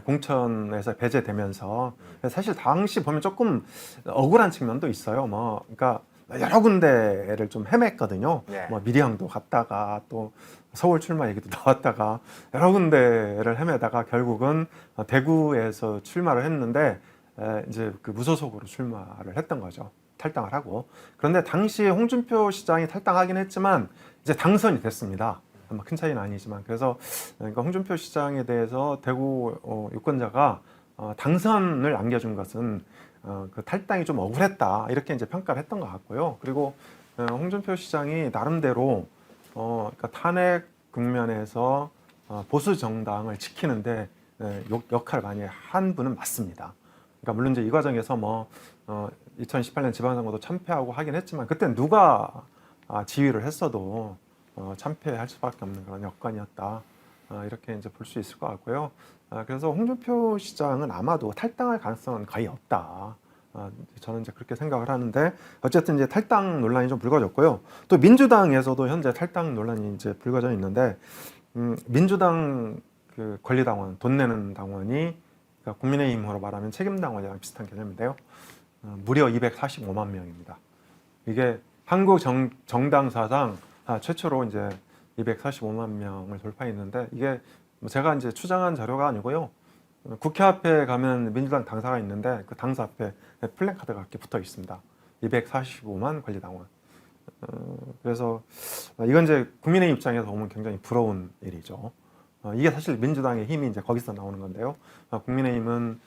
공천에서 배제되면서 사실 당시 보면 조금 억울한 측면도 있어요. 그러니까 여러 군데를 좀 헤맸거든요. 네. 밀양도 갔다가 또 서울 출마 얘기도 나왔다가 여러 군데를 헤매다가 결국은 대구에서 출마를 했는데 이제 그 무소속으로 출마를 했던 거죠. 탈당을 하고. 그런데 당시에 홍준표 시장이 탈당하긴 했지만 이제 당선이 됐습니다. 큰 차이는 아니지만 그래서 그러니까 홍준표 시장에 대해서 대구 유권자가 당선을 안겨준 것은 그 탈당이 좀 억울했다 이렇게 이제 평가를 했던 것 같고요. 그리고 홍준표 시장이 나름대로 그러니까 탄핵 국면에서 보수 정당을 지키는데 역할을 많이 한 분은 맞습니다. 그러니까 물론 이제 이 과정에서 2018년 지방선거도 참패하고 하긴 했지만 그때 누가 지휘를 했어도 참패할 수밖에 없는 그런 여건이었다. 이렇게 이제 볼 수 있을 것 같고요. 그래서 홍준표 시장은 아마도 탈당할 가능성은 거의 없다. 저는 이제 그렇게 생각을 하는데 어쨌든 이제 탈당 논란이 좀 불거졌고요. 또 민주당에서도 현재 탈당 논란이 이제 불거져 있는데 민주당 그 권리당원, 돈 내는 당원이 그러니까 국민의힘으로 말하면 책임당원이랑 비슷한 개념인데요. 무려 245만 명입니다. 이게 한국 정당 사상 최초로 이제 245만 명을 돌파했는데 이게 제가 이제 추정한 자료가 아니고요. 국회 앞에 가면 민주당 당사가 있는데 그 당사 앞에 플래카드가 이렇게 붙어 있습니다. 245만 권리당원. 그래서 이건 이제 국민의 입장에서 보면 굉장히 부러운 일이죠. 이게 사실 민주당의 힘이 이제 거기서 나오는 건데요. 국민의힘은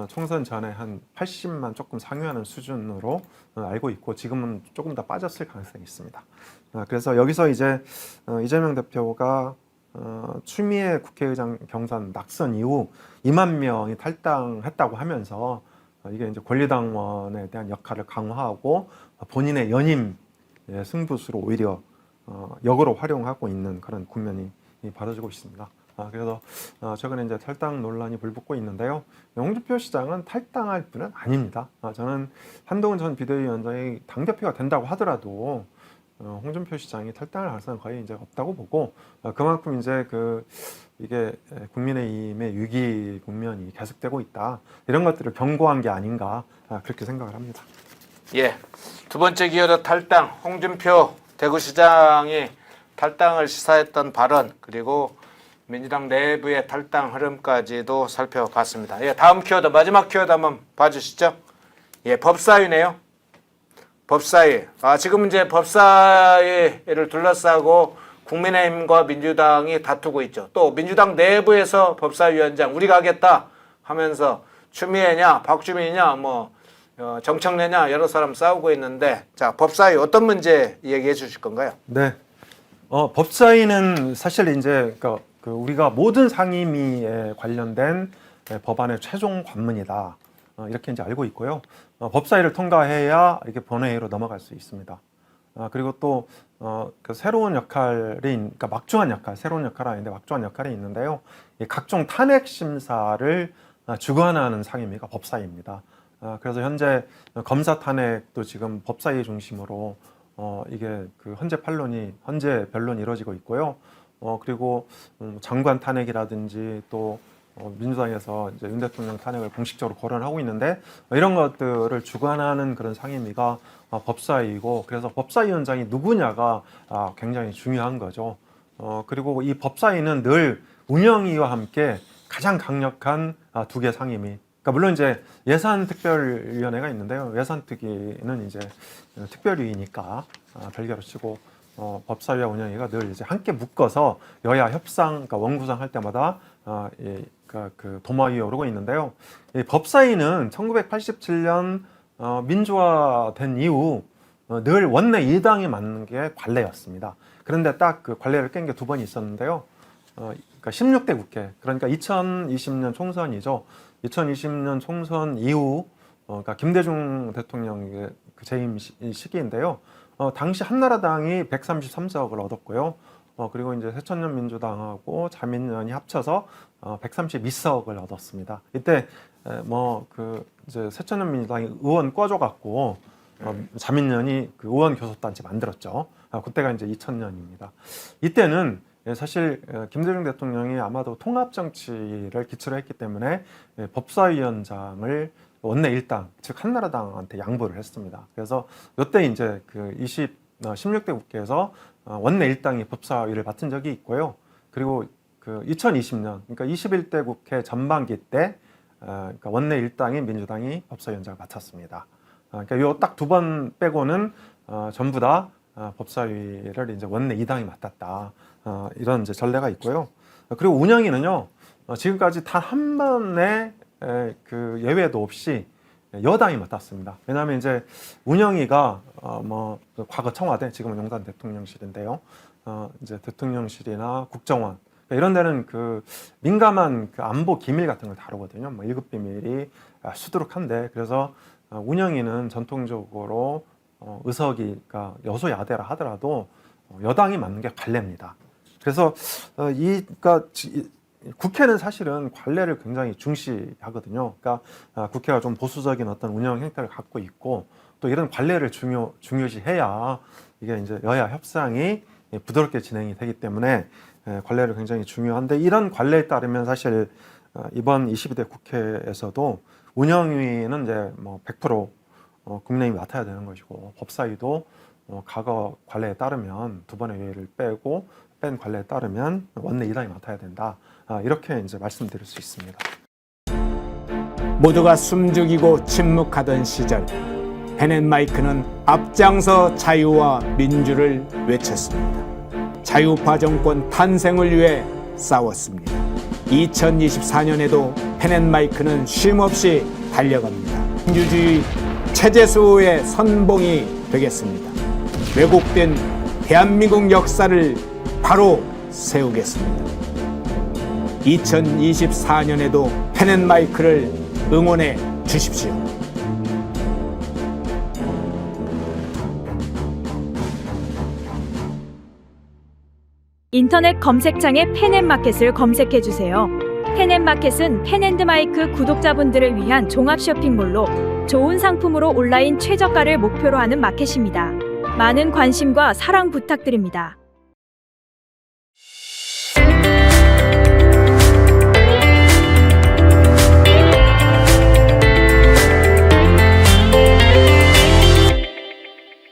총선 전에 한 80만 조금 상회하는 수준으로 알고 있고 지금은 조금 더 빠졌을 가능성이 있습니다. 그래서 여기서 이제 이재명 대표가 추미애 국회의장 경선 낙선 이후 2만 명이 탈당했다고 하면서 이게 이제 권리당원에 대한 역할을 강화하고 본인의 연임 승부수로 오히려 역으로 활용하고 있는 그런 국면이 벌어지고 있습니다. 그래서 최근에 이제 탈당 논란이 불붙고 있는데요. 홍준표 시장은 탈당할 분은 아닙니다. 저는 한동훈 전 비대위원장이 당대표가 된다고 하더라도 홍준표 시장이 탈당할 가능성은 거의 이제 없다고 보고 그만큼 이제 이게 국민의힘의 위기 국면이 계속되고 있다 이런 것들을 경고한 게 아닌가 그렇게 생각을 합니다. 예, 두 번째 기어도 탈당 홍준표 대구시장이 탈당을 시사했던 발언 그리고 민주당 내부의 탈당 흐름까지도 살펴봤습니다. 예, 다음 키워드 마지막 키워드 한번 봐주시죠. 예, 법사위네요. 법사위. 지금 이제 법사위를 둘러싸고 국민의힘과 민주당이 다투고 있죠. 또 민주당 내부에서 법사위원장 우리가 하겠다 하면서 추미애냐 박주민이냐 뭐 정청래냐 여러 사람 싸우고 있는데 자 법사위 어떤 문제 얘기해 주실 건가요? 네. 법사위는 사실 이제 그 우리가 모든 상임위에 관련된 법안의 최종 관문이다. 이렇게 이제 알고 있고요. 법사위를 통과해야 이렇게 본회의로 넘어갈 수 있습니다. 그리고 또 그 새로운 역할이 그러니까 막중한 역할, 새로운 역할은 아닌데 막중한 역할이 있는데요. 이 각종 탄핵 심사를 주관하는 상임위가 법사위입니다. 그래서 현재 검사 탄핵도 지금 법사위 중심으로 이게 그 헌재 변론이 이루어지고 있고요. 그리고 장관 탄핵이라든지 또 민주당에서 이제 윤 대통령 탄핵을 공식적으로 거론하고 있는데 이런 것들을 주관하는 그런 상임위가 법사위이고 그래서 법사위원장이 누구냐가 굉장히 중요한 거죠. 그리고 이 법사위는 늘 운영위와 함께 가장 강력한 두 개 상임위. 그러니까 물론 이제 예산특별위원회가 있는데요. 예산특위는 이제 특별위니까 별개로 치고 법사위와 운영위가 늘 이제 함께 묶어서 여야 협상, 그러니까 원구성 할 때마다 그 도마 위에 오르고 있는데요. 이 법사위는 1987년 민주화된 이후 늘 원내 2당이 맡는 게 관례였습니다. 그런데 딱 그 관례를 깬 게 두 번 있었는데요. 그러니까 16대 국회, 그러니까 2020년 총선이죠. 2020년 총선 이후, 그러니까 김대중 대통령의 그 재임 시기인데요. 당시 한나라당이 133석을 얻었고요. 그리고 이제 새천년 민주당하고 자민련이 합쳐서 132석을 얻었습니다. 이때 이제 새천년 민주당이 의원 꿔줘갖고 자민련이 그 의원 교섭단체 만들었죠. 그때가 이제 2000년입니다. 이때는 사실 김대중 대통령이 아마도 통합 정치를 기초로 했기 때문에 법사위원장을 원내 일당, 즉 한나라당한테 양보를 했습니다. 그래서 이때 이제 그 16대 국회에서 원내 일당이 법사위를 맡은 적이 있고요. 그리고 그 2020년, 그러니까 21대 국회 전반기 때 그러니까 원내 일당인 민주당이 법사위원장을 맡았습니다. 그러니까 요 딱 두 번 빼고는 전부 다 법사위를 이제 원내 2당이 맡았다. 이런 이제 전례가 있고요. 그리고 운영위는요, 지금까지 단 한 번의 그 예외도 없이 여당이 맡았습니다. 왜냐하면 이제 운영위가 과거 청와대, 지금은 용산 대통령실인데요. 이제 대통령실이나 국정원 이런 데는 그 민감한 그 안보 기밀 같은 걸 다루거든요. 1급 비밀이 수두룩한데 그래서 운영위는 전통적으로 의석이 그러니까 여소야대라 하더라도 여당이 맡는 게 관례입니다. 그래서 그러니까 국회는 사실은 관례를 굉장히 중시하거든요. 그러니까 국회가 좀 보수적인 어떤 운영 행태를 갖고 있고 또 이런 관례를 중요시해야 이게 이제 여야 협상이 부드럽게 진행이 되기 때문에 관례를 굉장히 중요한데 이런 관례에 따르면 사실 이번 22대 국회에서도 운영위는 이제 100% 국민의힘이 맡아야 되는 것이고 법사위도 과거 관례에 따르면 두 번의 예외를 빼고 뺀 관례에 따르면 원내 2당이 맡아야 된다. 이렇게 이제 말씀드릴 수 있습니다. 모두가 숨죽이고 침묵하던 시절 펜앤마이크는 앞장서 자유와 민주를 외쳤습니다. 자유파 정권 탄생을 위해 싸웠습니다. 2024년에도 펜앤마이크는 쉼없이 달려갑니다. 민주주의 체제수호의 선봉이 되겠습니다. 왜곡된 대한민국 역사를 바로 세우겠습니다. 2024년에도 펜앤마이크를 응원해 주십시오. 인터넷 검색창에 펜앤마켓을 검색해 주세요. 펜앤마켓은 펜앤드마이크 구독자분들을 위한 종합 쇼핑몰로 좋은 상품으로 온라인 최저가를 목표로 하는 마켓입니다. 많은 관심과 사랑 부탁드립니다.